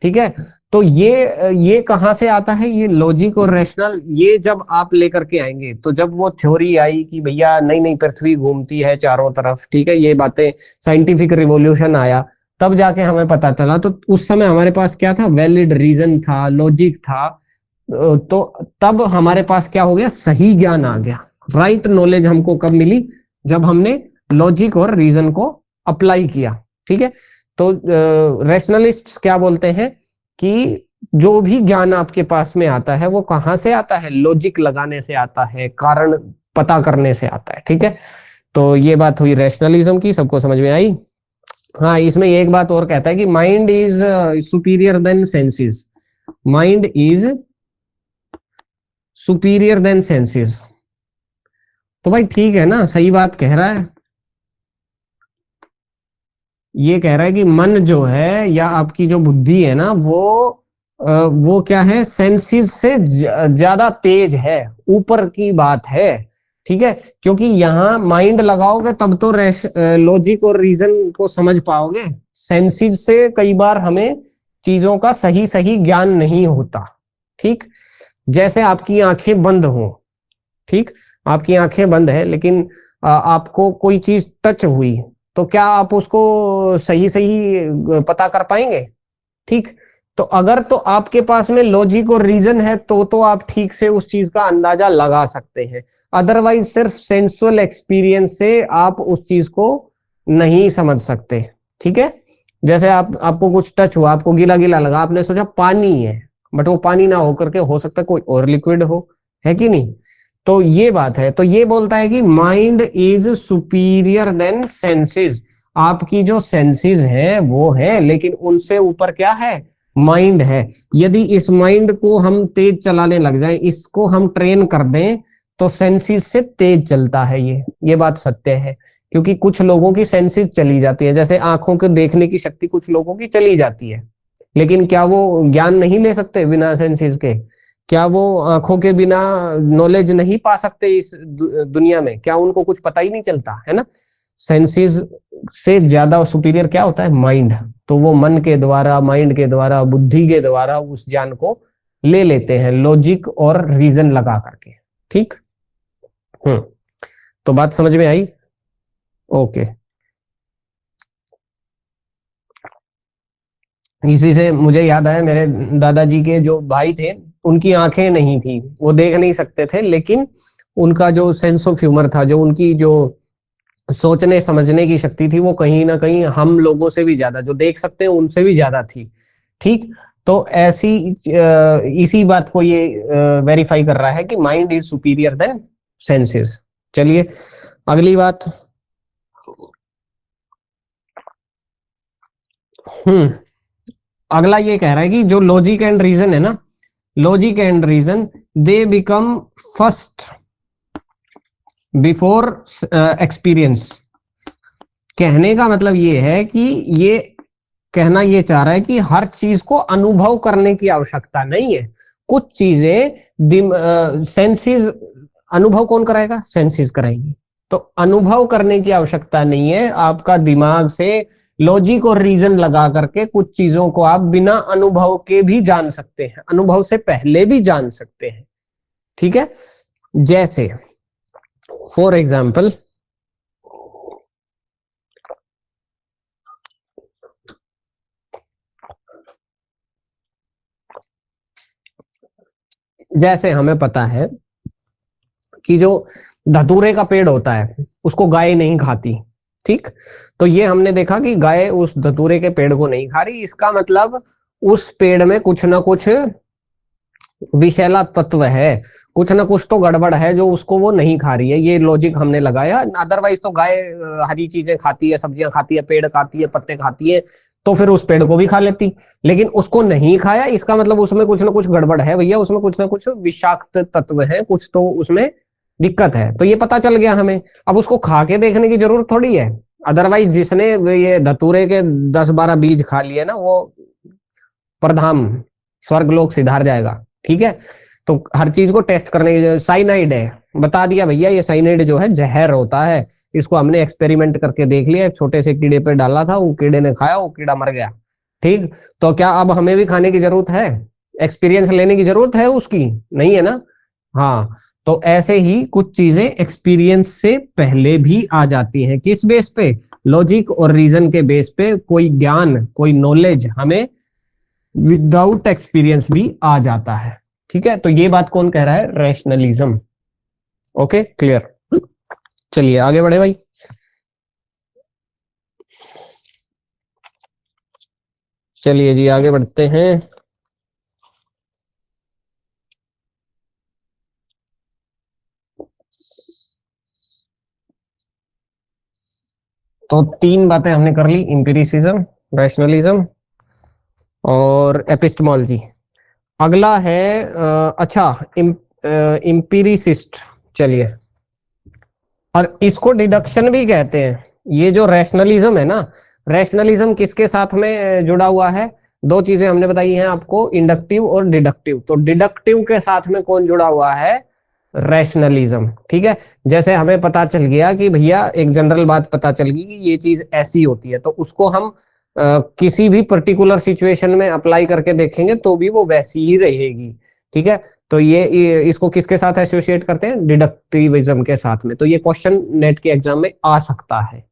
ठीक है। तो ये कहां से आता है, ये लॉजिक और रैशनल, ये जब आप लेकर के आएंगे, तो जब वो थ्योरी आई कि भैया नहीं नहीं पृथ्वी घूमती है चारों तरफ, ठीक है, ये बातें, साइंटिफिक रिवॉल्यूशन आया, तब जाके हमें पता चला। तो उस समय हमारे पास क्या था, वैलिड रीजन था, लॉजिक था, तो तब हमारे पास क्या हो गया, सही ज्ञान आ गया। राइट नॉलेज हमको कब मिली, जब हमने लॉजिक और रीजन को अप्लाई किया, ठीक है। तो रैशनलिस्ट क्या बोलते हैं कि जो भी ज्ञान आपके पास में आता है वो कहां से आता है, लॉजिक लगाने से आता है, कारण पता करने से आता है, ठीक है। तो ये बात हुई रैशनलिज्म की, सबको समझ में आई। हाँ, इसमें एक बात और कहता है कि mind is superior than senses, mind is superior than senses. तो भाई ठीक है ना, सही बात कह रहा है। ये कह रहा है कि मन जो है या आपकी जो बुद्धि है ना, वो क्या है, सेंसेस से ज्यादा तेज है, ऊपर की बात है, ठीक है। क्योंकि यहाँ माइंड लगाओगे तब तो लॉजिक और रीजन को समझ पाओगे, सेंसेस से कई बार हमें चीजों का सही सही ज्ञान नहीं होता, ठीक। जैसे आपकी आंखें बंद हो, ठीक, आपकी आंखें बंद है, लेकिन आपको कोई चीज टच हुई, तो क्या आप उसको सही सही पता कर पाएंगे? ठीक, तो अगर तो आपके पास में लॉजिक और रीजन है तो आप ठीक से उस चीज का अंदाजा लगा सकते हैं, अदरवाइज सिर्फ सेंसुअल एक्सपीरियंस से आप उस चीज को नहीं समझ सकते, ठीक है। जैसे आपको कुछ टच हुआ, आपको गीला गीला लगा, आपने सोचा पानी है, बट वो पानी ना होकर के हो सकता है कोई और लिक्विड हो, है कि नहीं। तो ये बात है, तो ये बोलता है कि mind is superior than senses. आपकी जो सेंसेस है वो है, लेकिन उनसे ऊपर क्या है, माइंड है। यदि इस माइंड को हम तेज चलाने लग जाएं, इसको हम ट्रेन कर दें, तो सेंसेस से तेज चलता है ये बात सत्य है। क्योंकि कुछ लोगों की सेंसेस चली जाती है, जैसे आंखों के देखने की शक्ति कुछ लोगों की चली जाती है, लेकिन क्या वो ज्ञान नहीं ले सकते बिना सेंसेस के? क्या वो आंखों के बिना नॉलेज नहीं पा सकते इस दुनिया में? क्या उनको कुछ पता ही नहीं चलता है ना? सेंसेस से ज्यादा सुपीरियर क्या होता है, माइंड। तो वो मन के द्वारा, माइंड के द्वारा, बुद्धि के द्वारा उस ज्ञान को ले लेते हैं, लॉजिक और रीजन लगा करके, ठीक। तो बात समझ में आई? ओके। इसी से मुझे याद आया, मेरे दादाजी के जो भाई थे, उनकी आंखें नहीं थी, वो देख नहीं सकते थे, लेकिन उनका जो सेंस ऑफ ह्यूमर था, जो उनकी जो सोचने समझने की शक्ति थी, वो कहीं ना कहीं हम लोगों से भी ज्यादा, जो देख सकते हैं उनसे भी ज्यादा थी, ठीक। तो ऐसी इसी बात को ये वेरीफाई कर रहा है कि mind is superior than senses. चलिए अगली बात। अगला ये कह रहा है कि जो लॉजिक एंड रीजन है ना, logic and reason they become first before experience. कहने का मतलब ये है कि ये कहना ये चाह रहा है कि हर चीज को अनुभव करने की आवश्यकता नहीं है। कुछ चीजें सेंसेस, अनुभव कौन कराएगा, सेंसेस कराएंगी, तो अनुभव करने की आवश्यकता नहीं है। आपका दिमाग से लॉजिक और रीजन लगा करके कुछ चीजों को आप बिना अनुभव के भी जान सकते हैं, अनुभव से पहले भी जान सकते हैं, ठीक है। जैसे फॉर एग्जाम्पल, जैसे हमें पता है कि जो धतूरे का पेड़ होता है उसको गाय नहीं खाती, ठीक। तो ये हमने देखा कि गाय उस धतूरे के पेड़ को नहीं खा रही, इसका मतलब उस पेड़ में कुछ ना कुछ विषैला तत्व है, कुछ ना कुछ तो गड़बड़ है जो उसको वो नहीं खा रही है, ये लॉजिक हमने लगाया। अदरवाइज तो गाय हरी चीजें खाती है, सब्जियां खाती है, पेड़ खाती है, पत्ते खाती है, तो फिर उस पेड़ को भी खा लेती, लेकिन उसको नहीं खाया, इसका मतलब उसमें कुछ ना कुछ गड़बड़ है भैया, उसमें कुछ ना कुछ विषाक्त तत्व है, कुछ तो उसमें दिक्कत है, तो ये पता चल गया हमें। अब उसको खा के देखने की जरूरत थोड़ी है, अदरवाइज जिसने ये धतूरे के 10-12 बीज खा लिए ना, वो परधाम स्वर्ग लोक सिधार जाएगा। ठीक है, तो हर चीज को टेस्ट करने की, साइनाइड है, बता दिया भैया ये साइनाइड जो है जहर होता है, इसको हमने एक्सपेरिमेंट करके देख लिया, एक छोटे से कीड़े पे डाला था, वो कीड़े ने खाया, वो कीड़ा मर गया। ठीक, तो क्या अब हमें भी खाने की जरूरत है, एक्सपीरियंस लेने की जरूरत है उसकी? नहीं है ना। हाँ, तो ऐसे ही कुछ चीजें एक्सपीरियंस से पहले भी आ जाती हैं। किस बेस पे? लॉजिक और रीजन के बेस पे कोई ज्ञान, कोई नॉलेज हमें विदाउट एक्सपीरियंस भी आ जाता है। ठीक है, तो ये बात कौन कह रहा है? रैशनलिज्म। Okay, clear. चलिए आगे बढ़े भाई। चलिए जी आगे बढ़ते हैं। तो तीन बातें हमने कर ली, इंपीरिसिज्म, रैशनलिज्म और एपिस्टेमोलॉजी। अगला है अच्छा, इंपीरिसिस्ट। चलिए, और इसको डिडक्शन भी कहते हैं। ये जो रैशनलिज्म है ना, रैशनलिज्म किसके साथ में जुड़ा हुआ है? दो चीजें हमने बताई हैं आपको, इंडक्टिव और डिडक्टिव। तो डिडक्टिव के साथ में कौन जुड़ा हुआ है? रैशनलिज्म। ठीक है, जैसे हमें पता चल गया कि भैया एक जनरल बात पता चल गई कि ये चीज ऐसी होती है, तो उसको हम किसी भी पर्टिकुलर सिचुएशन में अप्लाई करके देखेंगे तो भी वो वैसी ही रहेगी। ठीक है, तो ये इसको किसके साथ एसोसिएट करते हैं? डिडक्टिविज्म के साथ में। तो ये क्वेश्चन नेट के एग्जाम में आ सकता है।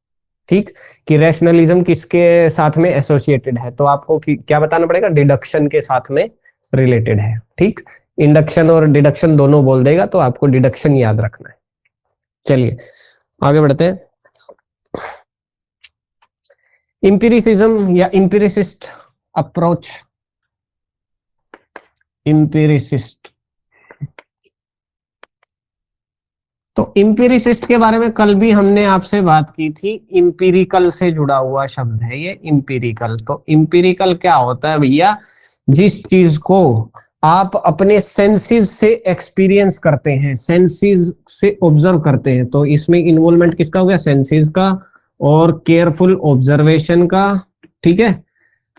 ठीक, कि रैशनलिज्म किसके साथ में एसोसिएटेड है, तो आपको क्या बताना पड़ेगा? डिडक्शन के साथ में रिलेटेड है। ठीक, इंडक्शन और डिडक्शन दोनों बोल देगा तो आपको डिडक्शन याद रखना है। चलिए आगे बढ़ते हैं। इंपीरिसिज्म या इंपीरिसिस्ट अप्रोच। इंपीरिसिस्ट, तो इंपीरिसिस्ट के बारे में कल भी हमने आपसे बात की थी। इंपीरिकल से जुड़ा हुआ शब्द है ये इंपीरिकल। तो इंपीरिकल क्या होता है भैया? जिस चीज को आप अपने सेंसेस से एक्सपीरियंस करते हैं, सेंसेस से ऑब्जर्व करते हैं, तो इसमें इन्वॉल्वमेंट किसका हो गया? सेंसेस का और केयरफुल ऑब्जर्वेशन का। ठीक है,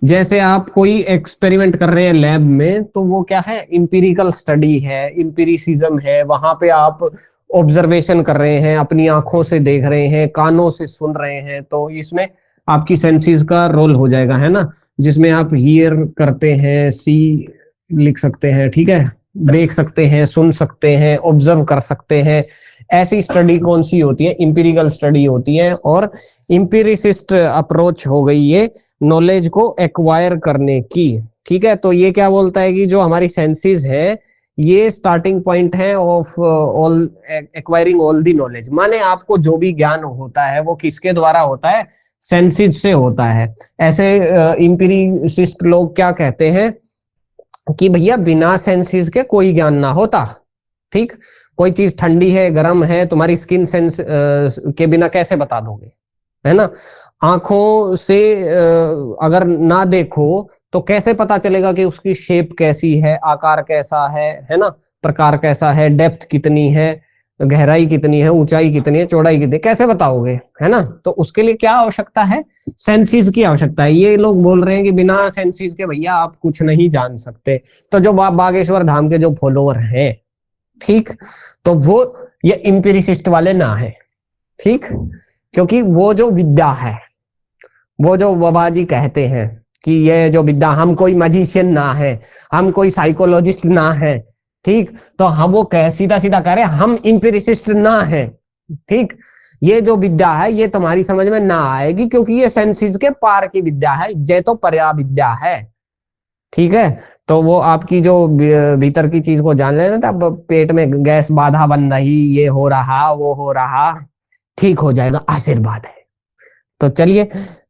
जैसे आप कोई एक्सपेरिमेंट कर रहे हैं लैब में, तो वो क्या है? इंपीरिकल स्टडी है, इंपीरिसिज्म है। वहां पे आप ऑब्जर्वेशन कर रहे हैं, अपनी आंखों से देख रहे हैं, कानों से सुन रहे हैं, तो इसमें आपकी सेंसेस का रोल हो जाएगा, है ना। जिसमें आप हियर करते हैं, सी लिख सकते हैं, ठीक है, देख सकते हैं, सुन सकते हैं, ऑब्जर्व कर सकते हैं। ऐसी स्टडी कौन सी होती है? इंपीरिकल स्टडी होती है। और इंपीरिसिस्ट अप्रोच हो गई ये नॉलेज को एक्वायर करने की। ठीक है, तो ये क्या बोलता है कि जो हमारी सेंसेस है, ये स्टार्टिंग पॉइंट है of all acquiring all the knowledge. माने आपको जो भी ज्ञान होता है वो किसके द्वारा होता है? सेंसेस से होता है। ऐसे इंपीरिसिस्ट लोग क्या कहते हैं कि भैया बिना सेंसेस के कोई ज्ञान ना होता। ठीक, कोई चीज ठंडी है, गर्म है, तुम्हारी स्किन सेंस के बिना कैसे बता दोगे, है ना। आंखों से अगर ना देखो तो कैसे पता चलेगा कि उसकी शेप कैसी है, आकार कैसा है ना, प्रकार कैसा है, डेप्थ कितनी है, गहराई कितनी है, ऊंचाई कितनी है, चौड़ाई कितनी है, कैसे बताओगे, है ना। तो उसके लिए क्या आवश्यकता है? सेंसेस की आवश्यकता है। ये लोग बोल रहे हैं कि बिना सेंसेस के भैया आप कुछ नहीं जान सकते। तो जो बागेश्वर धाम के जो फॉलोअर हैं, ठीक, तो वो ये इंपीरिसिस्ट वाले ना है। ठीक, क्योंकि वो जो विद्या है, वो जो बाबा जी कहते हैं कि ये जो विद्या, हम कोई मैजिशियन ना है, हम कोई साइकोलॉजिस्ट ना है। ठीक, तो हम वो कह सीधा सीधा कह रहे हैं हम इंपीरिसिस्ट ना है। ठीक, ये जो विद्या है ये तुम्हारी समझ में ना आएगी, क्योंकि ये सेंसेस के पार की विद्या है, ये तो पर्या विद्या है। ठीक है, तो वो आपकी जो भीतर की चीज को जान लेना, तब पेट में गैस बाधा बन रही, ये हो रहा, वो हो रहा, ठीक हो जाएगा, आशीर्वाद है। तो चलिए,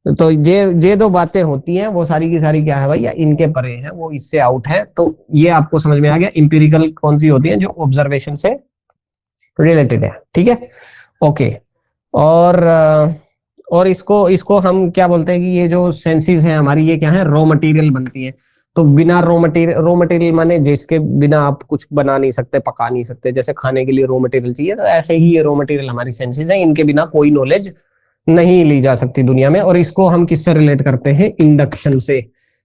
तो ये दो बातें होती हैं, वो सारी की सारी क्या है भैया? इनके परे हैं, वो इससे आउट है। तो ये आपको समझ में आ गया इंपीरिकल कौन सी होती है? जो ऑब्जर्वेशन से रिलेटेड है। ठीक है, ओके। और इसको इसको हम क्या बोलते हैं कि ये जो सेंसेस हैं हमारी, ये क्या है? रॉ मटेरियल बनती है। तो बिना रॉ मटेरियल माने जिसके बिना आप कुछ बना नहीं सकते, पका नहीं सकते, जैसे खाने के लिए रॉ मटेरियल चाहिए, तो ऐसे ही ये रॉ मटेरियल हमारी सेंसेस है, इनके बिना कोई नॉलेज नहीं ली जा सकती दुनिया में। और इसको हम किससे रिलेट करते हैं? इंडक्शन से।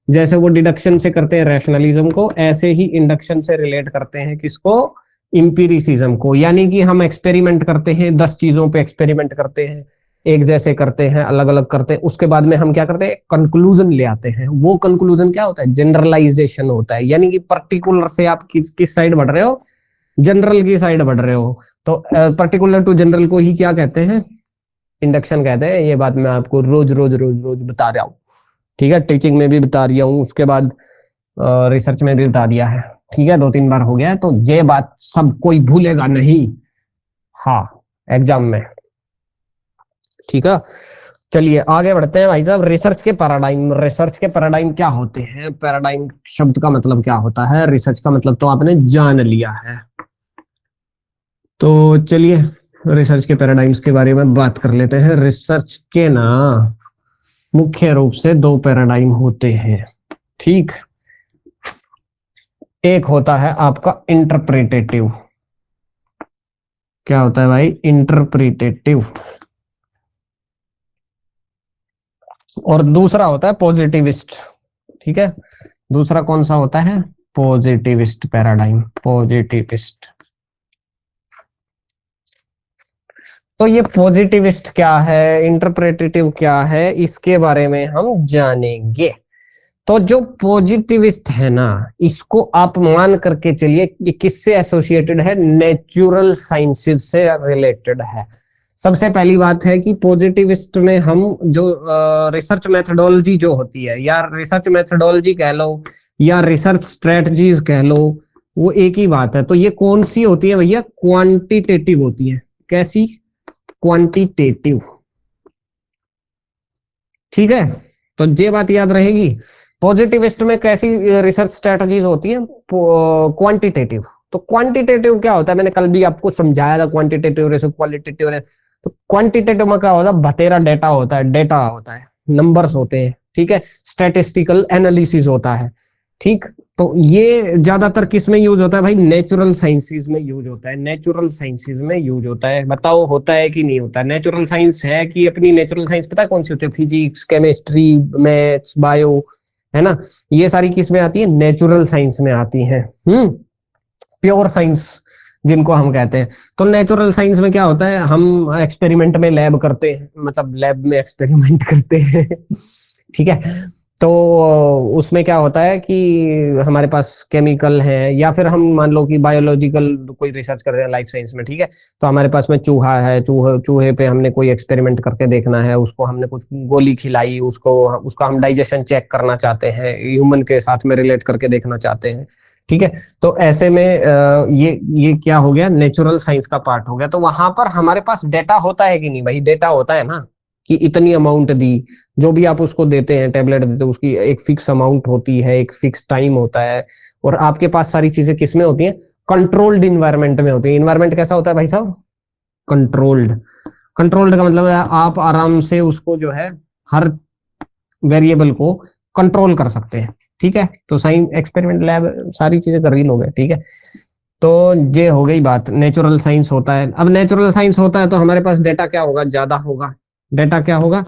जैसे वो डिडक्शन से करते हैं रैशनलिज्म को, ऐसे ही इंडक्शन से रिलेट करते हैं किसको? इंपीरिसिज्म को। यानी कि हम एक्सपेरिमेंट करते हैं, 10 चीजों पे एक्सपेरिमेंट करते हैं, एक जैसे करते हैं, अलग अलग करते हैं, उसके बाद में हम क्या करते हैं? कंक्लूजन ले आते हैं। वो कंक्लूजन क्या होता है? जनरलाइजेशन होता है। यानी कि पर्टिकुलर से आप किस साइड बढ़ रहे हो? जनरल की साइड बढ़ रहे हो। तो पर्टिकुलर टू जनरल को ही क्या कहते हैं? इंडक्शन कहते हैं। ये बात मैं आपको रोज रोज रोज रोज बता रहा हूँ, ठीक है? टीचिंग में भी बता रहा हूँ, उसके बाद रिसर्च में भी बता दिया है, ठीक है? 2-3 बार हो गया है, तो ये बात सब कोई भूलेगा नहीं, हाँ, एग्जाम में, ठीक है? चलिए आगे बढ़ते हैं भाई साहब। रिसर्च के पैराडाइम। रिसर्च के पैराडाइम क्या होते हैं? पैराडाइम शब्द का मतलब क्या होता है? रिसर्च का मतलब तो आपने जान लिया है। तो चलिए रिसर्च के पैराडाइम्स के बारे में बात कर लेते हैं। रिसर्च के ना मुख्य रूप से 2 पैराडाइम होते हैं, ठीक? एक होता है आपका इंटरप्रिटेटिव। क्या होता है भाई? इंटरप्रिटेटिव। और दूसरा होता है पॉजिटिविस्ट, ठीक है? दूसरा कौन सा होता है? Positivist paradigm. पॉजिटिविस्ट। तो ये पॉजिटिविस्ट क्या है, इंटरप्रेटेटिव क्या है, इसके बारे में हम जानेंगे। तो जो पॉजिटिविस्ट है ना, इसको आप मान करके चलिए कि किससे एसोसिएटेड है? नेचुरल साइंसेस से रिलेटेड है। सबसे पहली बात है कि पॉजिटिविस्ट में हम जो रिसर्च मेथोडोलॉजी जो होती है, या रिसर्च मेथोडोलॉजी कह लो या रिसर्च स्ट्रेटजीज कह लो, वो एक ही बात है। तो ये कौन सी होती है भैया? क्वांटिटेटिव होती है। कैसी? क्वांटिटेटिव, ठीक है? तो ये बात याद रहेगी। पॉजिटिविस्ट में कैसी रिसर्च स्ट्रेटजीज होती है? क्वांटिटेटिव। तो क्वांटिटेटिव क्या होता है? मैंने कल भी आपको समझाया था, क्वांटिटेटिव रिसर्च, क्वालिटेटिव रिसर्च। तो क्वांटिटेटिव में क्या होता है? बतेरा डेटा होता है, डेटा होता है, नंबर्स होते हैं, ठीक है? स्टैटिस्टिकल एनालिसिस होता है, ठीक? तो ये ज्यादातर किस में यूज होता है भाई? नेचुरल साइंसेज में यूज होता है। नेचुरल साइंसेज में यूज होता है। बताओ होता है कि नहीं होता? नेचुरल साइंस है कि अपनी नेचुरल साइंस पता है कौन सी होती है? फिजिक्स, केमिस्ट्री, मैथ्स, बायो, है ना? ये सारी किस में आती है? नेचुरल साइंस में आती है। प्योर साइंस जिनको हम कहते हैं। तो नेचुरल साइंस में क्या होता है? हम एक्सपेरिमेंट में लैब करते हैं, मतलब लैब में एक्सपेरिमेंट करते हैं ठीक है? तो उसमें क्या होता है कि हमारे पास केमिकल है, या फिर हम मान लो कि बायोलॉजिकल कोई रिसर्च कर रहे हैं लाइफ साइंस में, ठीक है? तो हमारे पास में चूहा है, चूहे पे हमने कोई एक्सपेरिमेंट करके देखना है, उसको हमने कुछ गोली खिलाई, उसका हम डाइजेशन चेक करना चाहते हैं, ह्यूमन के साथ में रिलेट करके देखना चाहते हैं, ठीक है? तो ऐसे में ये क्या हो गया? नेचुरल साइंस का पार्ट हो गया। तो वहां पर हमारे पास डेटा होता है कि नहीं भाई? डेटा होता है ना, कि इतनी अमाउंट दी, जो भी आप उसको देते हैं, टेबलेट देते हैं, उसकी एक फिक्स अमाउंट होती है, एक फिक्स टाइम होता है। और आपके पास सारी चीजें किस में होती हैं? कंट्रोल्ड इन्वायरमेंट में होती है। इन्वायरमेंट कैसा होता है भाई साहब? कंट्रोल्ड। कंट्रोल्ड का मतलब है आप आराम से उसको जो है हर वेरिएबल को कंट्रोल कर सकते हैं, ठीक है? तो साइंस एक्सपेरिमेंट लैब सारी चीजें कर रही लोग हैं, ठीक है? तो ये हो गई बात, नेचुरल साइंस होता है। अब नेचुरल साइंस होता है तो हमारे पास डेटा क्या होगा? ज्यादा होगा। डेटा क्या होगा?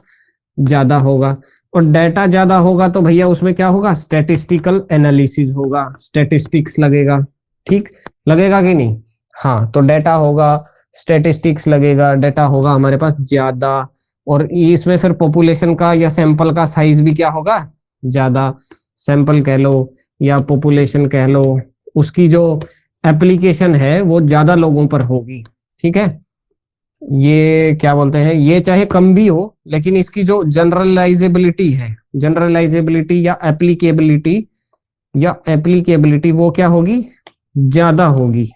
ज्यादा होगा। और डेटा ज्यादा होगा तो भैया उसमें क्या होगा? स्टैटिस्टिकल एनालिसिस होगा, स्टैटिस्टिक्स लगेगा, ठीक? लगेगा कि नहीं? हाँ, तो डेटा होगा, स्टैटिस्टिक्स लगेगा, डेटा होगा हमारे पास ज्यादा। और इसमें फिर पॉपुलेशन का या सैंपल का साइज भी क्या होगा? ज्यादा। सैंपल कह लो या पॉपुलेशन कह लो, उसकी जो एप्लीकेशन है वो ज्यादा लोगों पर होगी, ठीक है? ये क्या बोलते हैं, ये चाहे कम भी हो, लेकिन इसकी जो जनरलाइजेबिलिटी है, जनरलाइजेबिलिटी या एप्लीकेबिलिटी वो क्या होगी? ज्यादा होगी।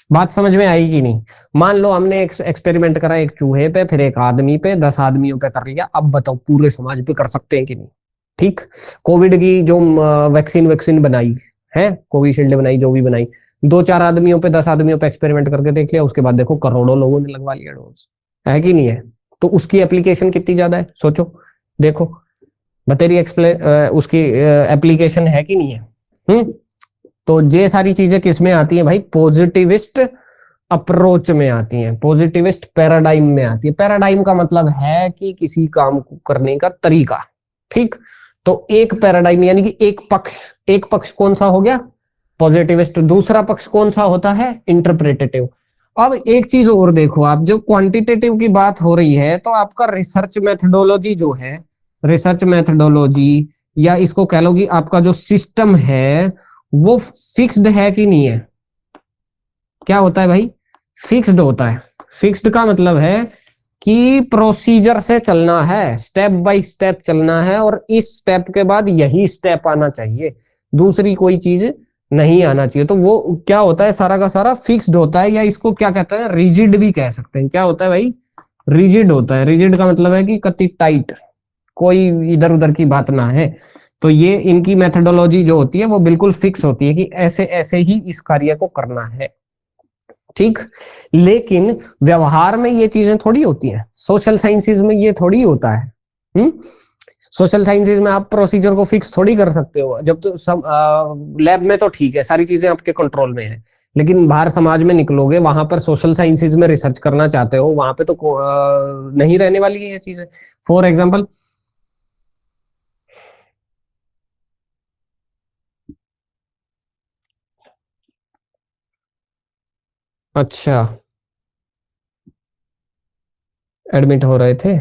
बात समझ में आई कि नहीं? मान लो हमने एक एक्सपेरिमेंट करा एक चूहे पे, फिर एक आदमी पे, 10 आदमियों पे कर लिया। अब बताओ पूरे समाज पे कर सकते हैं कि नहीं? ठीक। कोविड की जो वैक्सीन वैक्सीन बनाई है, कोविशील्ड बनाई, जो भी बनाई, 2-4 आदमियों पे, 10 आदमियों पे एक्सपेरिमेंट करके देख लिया, उसके बाद देखो करोड़ों लोगों ने लगवा लिया डोज, है कि नहीं है? तो उसकी एप्लीकेशन कितनी ज्यादा है, सोचो, देखो। बतेरी उसकी एप्लीकेशन है कि नहीं है। तो ये सारी चीजें किस में आती हैं भाई, पॉजिटिविस्ट अप्रोच में आती हैं, पॉजिटिविस्ट पैराडाइम में आती है। पैराडाइम का मतलब है कि किसी काम को करने का तरीका, ठीक। तो एक पैराडाइम यानी कि एक पक्ष कौन सा हो गया, पॉजिटिविस्ट। दूसरा पक्ष कौन सा होता है, इंटरप्रेटेटिव। अब एक चीज और देखो आप, जो क्वांटिटेटिव की बात हो रही है तो आपका रिसर्च मेथडोलॉजी जो है, रिसर्च मेथडोलॉजी या इसको कह लो कि आपका जो सिस्टम है वो फिक्स्ड है कि नहीं है। क्या होता है भाई, फिक्स्ड होता है। फिक्स्ड का मतलब है कि प्रोसीजर से चलना है, स्टेप बाय स्टेप चलना है, और इस स्टेप के बाद यही स्टेप आना चाहिए, दूसरी कोई चीज नहीं आना चाहिए। तो वो क्या होता है, सारा का सारा फिक्स्ड होता है, या इसको क्या कहते हैं, रिजिड भी कह सकते हैं। क्या होता है भाई, रिजिड होता है। रिजिड का मतलब है कि कति टाइट, कोई इधर उधर की बात ना है। तो ये इनकी मेथडोलॉजी जो होती है वो बिल्कुल फिक्स होती है कि ऐसे ऐसे ही इस कार्य को करना है, ठीक। लेकिन व्यवहार में ये चीजें थोड़ी होती हैं, सोशल साइंसेज में ये थोड़ी होता है। सोशल साइंसेज में आप प्रोसीजर को फिक्स थोड़ी कर सकते हो। जब तो सब लैब में तो ठीक है, सारी चीजें आपके कंट्रोल में है, लेकिन बाहर समाज में निकलोगे, वहां पर सोशल साइंसेज में रिसर्च करना चाहते हो, वहां पे तो नहीं रहने वाली है ये चीजें। फॉर एग्जाम्पल, अच्छा, एडमिट हो रहे थे,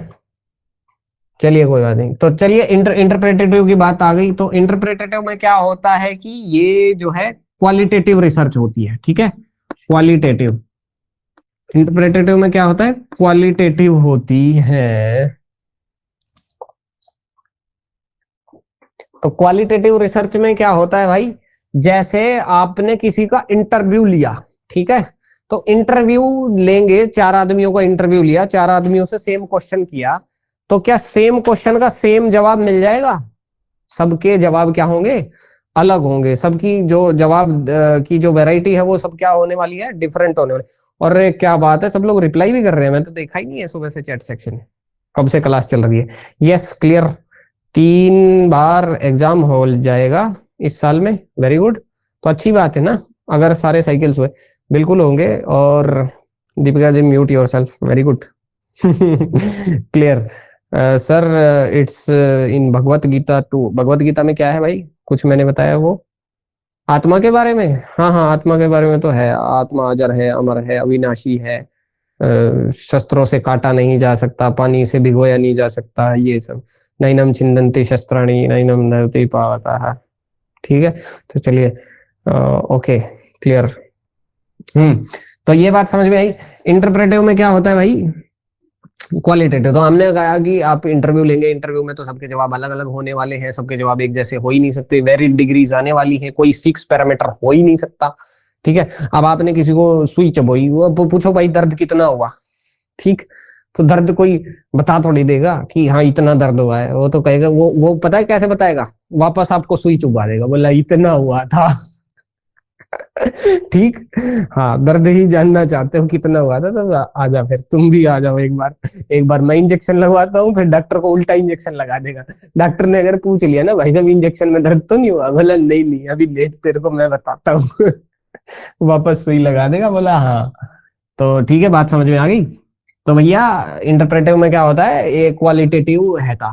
चलिए कोई बात नहीं। तो चलिए इंटरप्रेटेटिव की बात आ गई। तो इंटरप्रेटेटिव में क्या होता है कि ये जो है क्वालिटेटिव रिसर्च होती है, ठीक है। क्वालिटेटिव, इंटरप्रेटेटिव में क्या होता है, क्वालिटेटिव होती है। तो क्वालिटेटिव रिसर्च में क्या होता है भाई, जैसे आपने किसी का इंटरव्यू लिया, ठीक है। तो इंटरव्यू लेंगे, 4 आदमियों का इंटरव्यू लिया, 4 आदमियों से सेम क्वेश्चन किया, तो क्या सेम क्वेश्चन का सेम जवाब मिल जाएगा, सबके जवाब क्या होंगे, अलग होंगे। सबकी जो जवाब की जो वैरायटी है वो सब क्या होने वाली है, डिफरेंट होने वाली। और क्या बात है, सब लोग रिप्लाई भी कर रहे हैं, मैं तो देखा ही नहीं है सुबह से चैट सेक्शन, कब से क्लास चल रही है। यस, क्लियर, 3 बार एग्जाम हो जाएगा इस साल में, वेरी गुड। तो अच्छी बात है ना, अगर सारे साइकिल्स हुए, बिल्कुल होंगे। और Deepika ji, mute yourself, very good. Clear sir, it's in Bhagavad Gita 2। Bhagavad Gita में क्या है भाई, कुछ मैंने बताया वो आत्मा के बारे में। हाँ हाँ, आत्मा के बारे में तो है, आत्मा अजर है, अमर है, अविनाशी है, शस्त्रों से काटा नहीं जा सकता, पानी से भिगोया नहीं जा सकता, ये सब। नैनम छिन्दन्ति शस्त्राणि नैनम नरति पावतः, ठीक है। तो चलिए, ओके, क्लियर। तो ये बात समझ में आई। इंटरप्रेटिव में क्या होता है भाई, क्वालिटेटिव। तो हमने कहा कि आप इंटरव्यू लेंगे, इंटरव्यू में तो सबके जवाब अलग अलग होने वाले हैं, सबके जवाब एक जैसे हो ही नहीं सकते, वेरिड डिग्रीज आने वाली है, कोई फिक्स पैरामीटर हो ही नहीं सकता, ठीक है। अब आपने किसी को सुई चबोई, वो पूछो भाई दर्द कितना हुआ, ठीक। तो दर्द कोई बता थोड़ी देगा कि हाँ इतना दर्द हुआ है, वो तो कहेगा, वो पता है कैसे बताएगा, वापस आपको सुई चुबा देगा, बोला इतना हुआ था। ठीक। हाँ, दर्द ही जानना चाहते हो कितना हुआ था, तो आजा, फिर तुम भी आ जाओ एक बार। एक बार मैं इंजेक्शन लगवाता हूँ, फिर डॉक्टर को उल्टा इंजेक्शन लगा देगा। डॉक्टर ने अगर पूछ लिया ना, भाई साहब इंजेक्शन में दर्द तो नहीं हुआ, बोला नहीं नहीं अभी लेट, तेरे को मैं बताता हूँ। वापस सुई लगा देगा, बोला हाँ। तो ठीक है, बात समझ में आ गई। तो भैया इंटरप्रेटिव में क्या होता है, ये क्वालिटेटिव है था,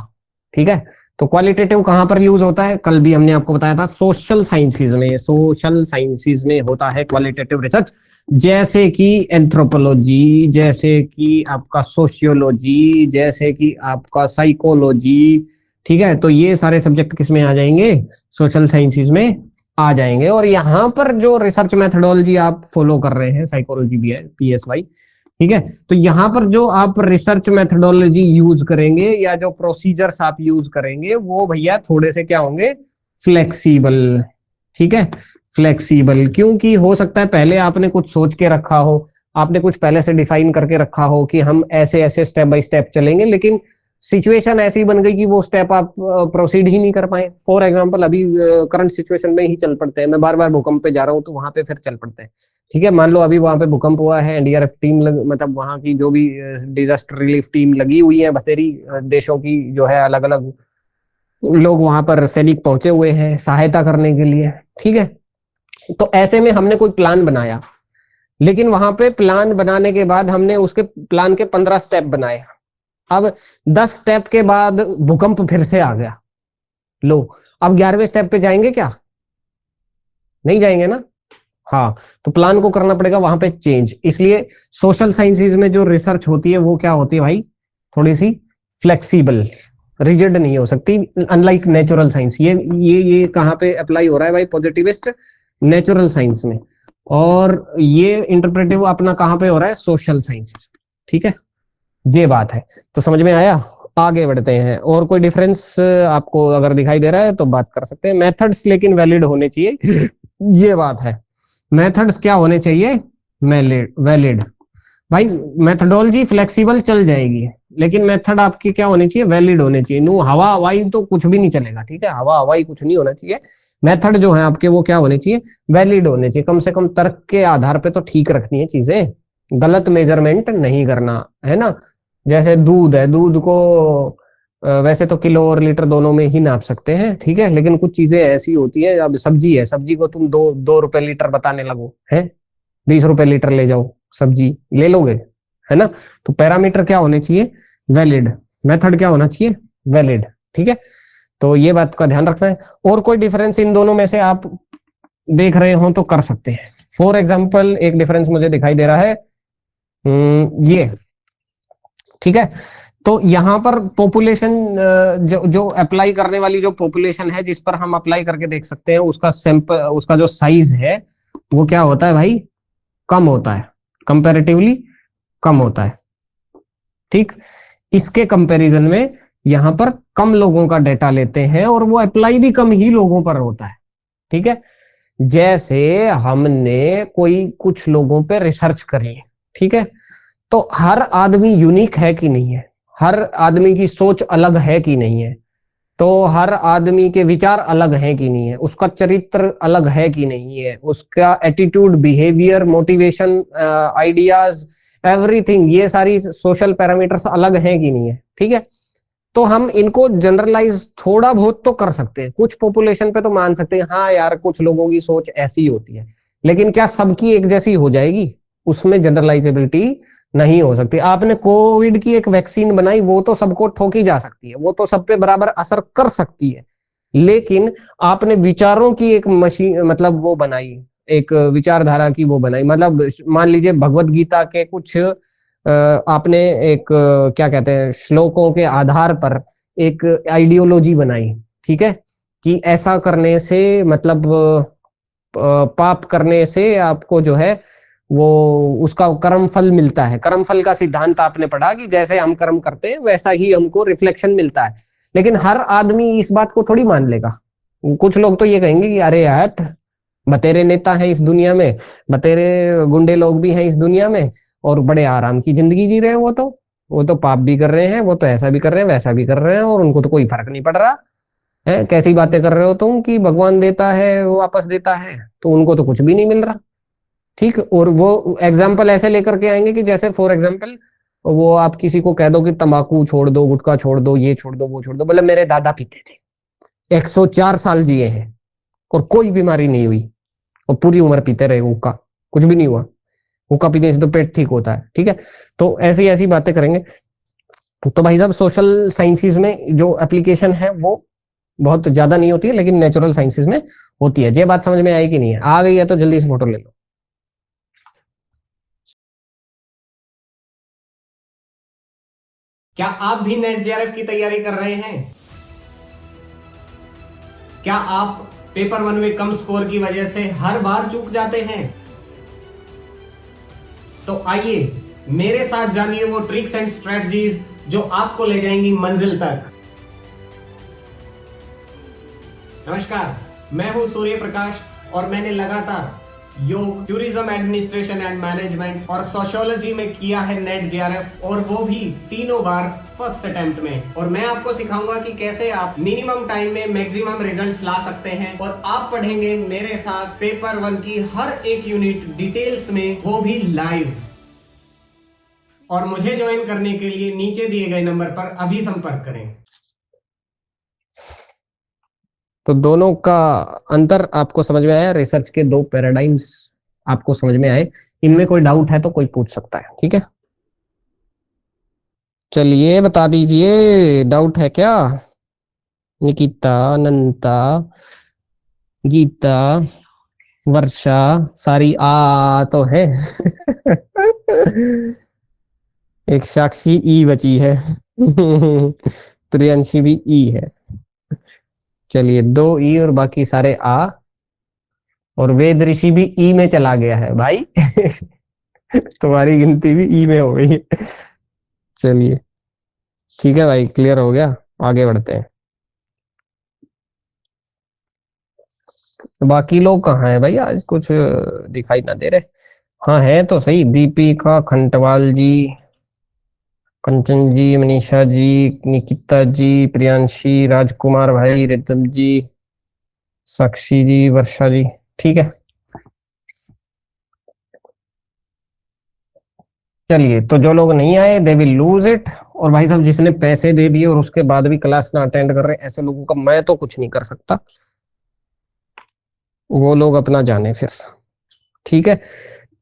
ठीक है। तो क्वालिटेटिव कहां पर यूज होता है, कल भी हमने आपको बताया था, सोशल साइंसेज में। सोशल साइंसेज में होता है क्वालिटेटिव रिसर्च, जैसे कि एंथ्रोपोलॉजी, जैसे कि आपका सोशियोलॉजी, जैसे कि आपका साइकोलॉजी, ठीक है। तो ये सारे सब्जेक्ट किस में आ जाएंगे, सोशल साइंसेज में आ जाएंगे। और यहाँ पर जो रिसर्च मेथडोलॉजी आप फॉलो कर रहे हैं, साइकोलॉजी भी है, PSY, ठीक है। तो यहाँ पर जो आप रिसर्च मेथडोलॉजी यूज करेंगे या जो प्रोसीजर्स आप यूज करेंगे, वो भैया थोड़े से क्या होंगे, फ्लेक्सिबल, ठीक है। फ्लेक्सिबल क्योंकि हो सकता है पहले आपने कुछ सोच के रखा हो, आपने कुछ पहले से डिफाइन करके रखा हो कि हम ऐसे ऐसे स्टेप बाय स्टेप चलेंगे, लेकिन सिचुएशन ऐसी बन गई कि वो स्टेप आप प्रोसीड ही नहीं कर पाए। फॉर एग्जांपल, अभी करंट सिचुएशन में ही चल पड़ते हैं, मैं बार बार भूकंप पे जा रहा हूँ तो वहां पे फिर चल पड़ते हैं, ठीक है। मान लो अभी वहां पे भूकंप हुआ है, NDRF टीम मतलब वहां की जो भी डिजास्टर रिलीफ टीम लगी हुई है, बतेरी देशों की जो है अलग अलग लोग वहां पर सैनिक पहुंचे हुए हैं सहायता करने के लिए, ठीक है। तो ऐसे में हमने कोई प्लान बनाया, लेकिन वहां पे प्लान बनाने के बाद हमने उसके प्लान के 15 स्टेप बनाए। अब 10 स्टेप के बाद भूकंप फिर से आ गया। लो, अब 11वें स्टेप पे जाएंगे क्या? नहीं जाएंगे ना। हाँ, तो प्लान को करना पड़ेगा वहां पे चेंज। इसलिए सोशल साइंसेज में जो रिसर्च होती है वो क्या होती है भाई, थोड़ी सी फ्लेक्सिबल, रिजिड नहीं हो सकती, अनलाइक नेचुरल साइंस। ये कहाँ पे अप्लाई हो रहा है भाई, पॉजिटिविस्ट नेचुरल साइंस में। और ये इंटरप्रेटिव अपना कहाँ पे हो रहा है, सोशल साइंसेस, ठीक है। ये बात है, तो समझ में आया। आगे बढ़ते हैं, और कोई डिफरेंस आपको अगर दिखाई दे रहा है तो बात कर सकते हैं। मेथड्स लेकिन वैलिड होने चाहिए, ये बात है। मेथड्स क्या होने चाहिए, वैलिड। भाई मेथडोलॉजी फ्लेक्सिबल चल जाएगी, लेकिन मेथड आपकी क्या होनी चाहिए, वैलिड होने चाहिए। नो हवा हवाई तो कुछ भी नहीं चलेगा, ठीक है, हवा हवाई कुछ नहीं होना चाहिए। मेथड जो है आपके वो क्या होने चाहिए, वैलिड होने चाहिए। कम से कम तर्क के आधार पे तो ठीक रखनी है चीजें, गलत मेजरमेंट नहीं करना है ना। जैसे दूध है, दूध को वैसे तो किलो और लीटर दोनों में ही नाप सकते हैं, ठीक है, लेकिन कुछ चीजें ऐसी होती है। अब सब्जी है, सब्जी को तुम 2 रुपए लीटर बताने लगो है, 20 रुपए लीटर ले जाओ, सब्जी ले लोगे, है ना। तो पैरामीटर क्या होने चाहिए, वैलिड। मेथड क्या होना चाहिए, वैलिड, ठीक है। तो ये बात का ध्यान रखना है। और कोई डिफरेंस इन दोनों में से आप देख रहे हो तो कर सकते हैं। फॉर एग्जाम्पल एक डिफरेंस मुझे दिखाई दे रहा है, ये, ठीक है। तो यहाँ पर पॉपुलेशन, जो अप्लाई करने वाली जो पॉपुलेशन है जिस पर हम अप्लाई करके देख सकते हैं, उसका सैंपल, उसका जो साइज है वो क्या होता है भाई, कम होता है, कंपैरेटिवली कम होता है, ठीक। इसके कंपैरिजन में यहां पर कम लोगों का डेटा लेते हैं और वो अप्लाई भी कम ही लोगों पर होता है, ठीक है। जैसे हमने कोई कुछ लोगों पे रिसर्च करी, ठीक है, तो हर आदमी यूनिक है कि नहीं है, हर आदमी की सोच अलग है कि नहीं है, तो हर आदमी के विचार अलग हैं कि नहीं है, उसका चरित्र अलग है कि नहीं है, उसका attitude, behaviour, motivation, ideas, everything, ये सारी सोशल पैरामीटर्स अलग हैं कि नहीं है, ठीक है। तो हम इनको जनरलाइज थोड़ा बहुत तो कर सकते हैं, कुछ पॉपुलेशन पे तो मान सकते हैं, हाँ यार कुछ लोगों की सोच ऐसी होती है, लेकिन क्या सबकी एक जैसी हो जाएगी, उसमें जनरलाइजेबिलिटी नहीं हो सकती। आपने कोविड की एक वैक्सीन बनाई, वो तो सबको ठोकी जा सकती है, वो तो सब पे बराबर असर कर सकती है, लेकिन आपने विचारों की एक मशीन, मतलब वो बनाई, एक विचारधारा की वो बनाई, मतलब मान लीजिए भगवत गीता के कुछ आपने एक क्या कहते हैं, श्लोकों के आधार पर एक आइडियोलॉजी बनाई, ठीक है, कि ऐसा करने से मतलब पाप करने से आपको जो है वो उसका कर्म फल मिलता है। कर्म फल का सिद्धांत आपने पढ़ा कि जैसे हम कर्म करते हैं वैसा ही हमको रिफ्लेक्शन मिलता है, लेकिन हर आदमी इस बात को थोड़ी मान लेगा। कुछ लोग तो ये कहेंगे कि अरे यार बतेरे नेता हैं इस दुनिया में, बतेरे गुंडे लोग भी हैं इस दुनिया में, और बड़े आराम की जिंदगी जी रहे हैं, वो तो पाप भी कर रहे हैं, वो तो ऐसा भी कर रहे हैं, वैसा भी कर रहे हैं, और उनको तो कोई फर्क नहीं पड़ रहा है। कैसी बातें कर रहे हो तुम कि भगवान देता है वो वापस देता है, तो उनको तो कुछ भी नहीं मिल रहा, ठीक। और वो एग्जाम्पल ऐसे लेकर के आएंगे कि जैसे फॉर एग्जाम्पल वो आप किसी को कह दो कि तंबाकू छोड़ दो, गुटखा छोड़ दो, ये छोड़ दो, वो छोड़ दो, बोले मेरे दादा पीते थे, 104 साल जिए हैं और कोई बीमारी नहीं हुई, और पूरी उम्र पीते रहे हुक्का, कुछ भी नहीं हुआ, हुक्का पीने से तो पेट ठीक होता है, ठीक है। तो ऐसी ऐसी बातें करेंगे। तो भाई साहब सोशल साइंसेज में जो एप्लीकेशन है वो बहुत ज्यादा नहीं होती है, लेकिन नेचुरल साइंसेज में होती है। ये बात समझ में आई कि नहीं है? आ गई है तो जल्दी से फोटो ले लो। क्या आप भी नेट जेआरएफ की तैयारी कर रहे हैं? क्या आप पेपर 1 में कम स्कोर की वजह से हर बार चूक जाते हैं? तो आइए मेरे साथ जानिए वो ट्रिक्स एंड स्ट्रेटजीज जो आपको ले जाएंगी मंजिल तक। नमस्कार, मैं हूं सूर्य प्रकाश और मैंने लगातार योग, टूरिज्म एडमिनिस्ट्रेशन एंड मैनेजमेंट और सोशियोलॉजी में किया है नेट जेआरएफ, और वो भी तीनों बार फर्स्ट अटेम्प्ट में। और मैं आपको सिखाऊंगा कि कैसे आप मिनिमम टाइम में मैक्सिमम रिजल्ट्स ला सकते हैं। और आप पढ़ेंगे मेरे साथ पेपर 1 की हर एक यूनिट डिटेल्स में, वो भी लाइव। और मुझे ज्वाइन करने के लिए नीचे दिए गए नंबर पर अभी संपर्क करें। तो दोनों का अंतर आपको समझ में आया, रिसर्च के दो पैराडाइम्स आपको समझ में आए। इनमें कोई डाउट है तो कोई पूछ सकता है, ठीक है। चलिए बता दीजिए, डाउट है क्या? निकिता, अनंता, गीता, वर्षा, सारी आ तो है। एक साक्षी ई बची है। प्रियंशी भी ई है। चलिए, दो ई और बाकी सारे आ, और वेद ऋषि भी ई में चला गया है भाई। तुम्हारी गिनती भी ई में हो गई है। चलिए ठीक है भाई, क्लियर हो गया, आगे बढ़ते हैं। बाकी लोग कहाँ है भाई, आज कुछ दिखाई ना दे रहे। हाँ है तो सही, दीपिका खंटवाल जी, कंचन जी, मनीषा जी, निकिता जी, प्रियांशी, राजकुमार भाई, रितम जी, साक्षी जी, वर्षा जी, ठीक है। चलिए, तो जो लोग नहीं आए दे विल लूज इट। और भाई साहब, जिसने पैसे दे दिए और उसके बाद भी क्लास ना अटेंड कर रहे, ऐसे लोगों का मैं तो कुछ नहीं कर सकता, वो लोग अपना जाने फिर, ठीक है।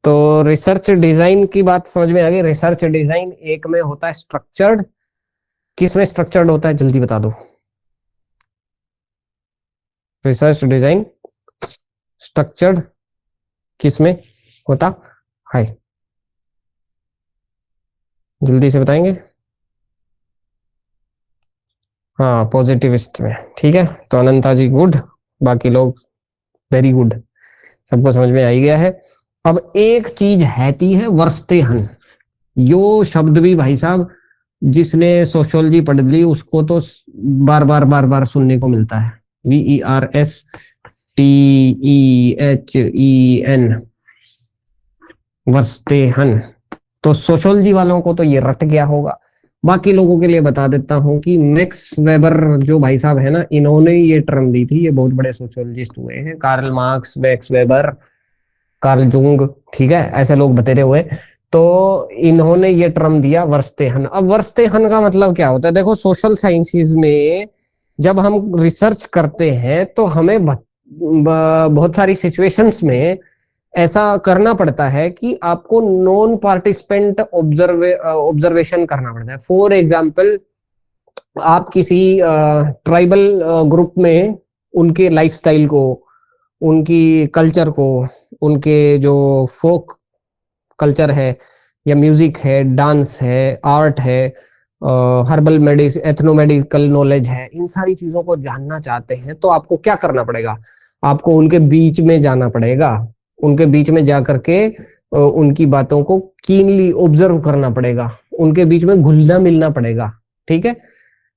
तो रिसर्च डिजाइन की बात समझ में आ गई। रिसर्च डिजाइन एक में होता है स्ट्रक्चर्ड, किस में स्ट्रक्चर्ड होता है जल्दी बता दो। रिसर्च डिजाइन स्ट्रक्चर्ड किस में होता है, जल्दी से बताएंगे। हाँ, पॉजिटिविस्ट में, ठीक है। तो अनंता जी गुड, बाकी लोग वेरी गुड, सबको समझ में आ ही गया है। अब एक चीज हैती है वर्स्तेहन, यो शब्द भी भाई साहब जिसने सोशियोलॉजी पढ़ ली उसको तो बार बार बार बार सुनने को मिलता है। VERSTEHEN, वर्स्तेहन। तो सोशियोलॉजी वालों को तो ये रट गया होगा, बाकी लोगों के लिए बता देता हूं कि मैक्स वेबर जो भाई साहब है ना, इन्होंने ये टर्म दी थी। ये बहुत बड़े सोशियोलॉजिस्ट हुए हैं, Karl Marx, Max Weber, Karl Jung, ठीक है, ऐसे लोग बतेरे हुए। तो इन्होंने ये टर्म दिया वर्स्तेहन। अब वर्स्तेहन का मतलब क्या होता है? देखो, सोशल साइंसेज में जब हम रिसर्च करते हैं तो हमें बहुत सारी सिचुएशंस में ऐसा करना पड़ता है कि आपको नॉन पार्टिसिपेंट ऑब्जर्वेशन करना पड़ता है। फॉर एग्जाम्पल, आप किसी ट्राइबल ग्रुप में उनके लाइफस्टाइल को, उनकी कल्चर को, उनके जो फोक कल्चर है या म्यूजिक है, डांस है, आर्ट है, herbal medicine, ethno medical knowledge है, इन सारी चीजों को जानना चाहते हैं तो आपको क्या करना पड़ेगा? आपको उनके बीच में जाना पड़ेगा, उनके बीच में जा करके उनकी बातों को कीनली ऑब्जर्व करना पड़ेगा, उनके बीच में घुलना मिलना पड़ेगा, ठीक है।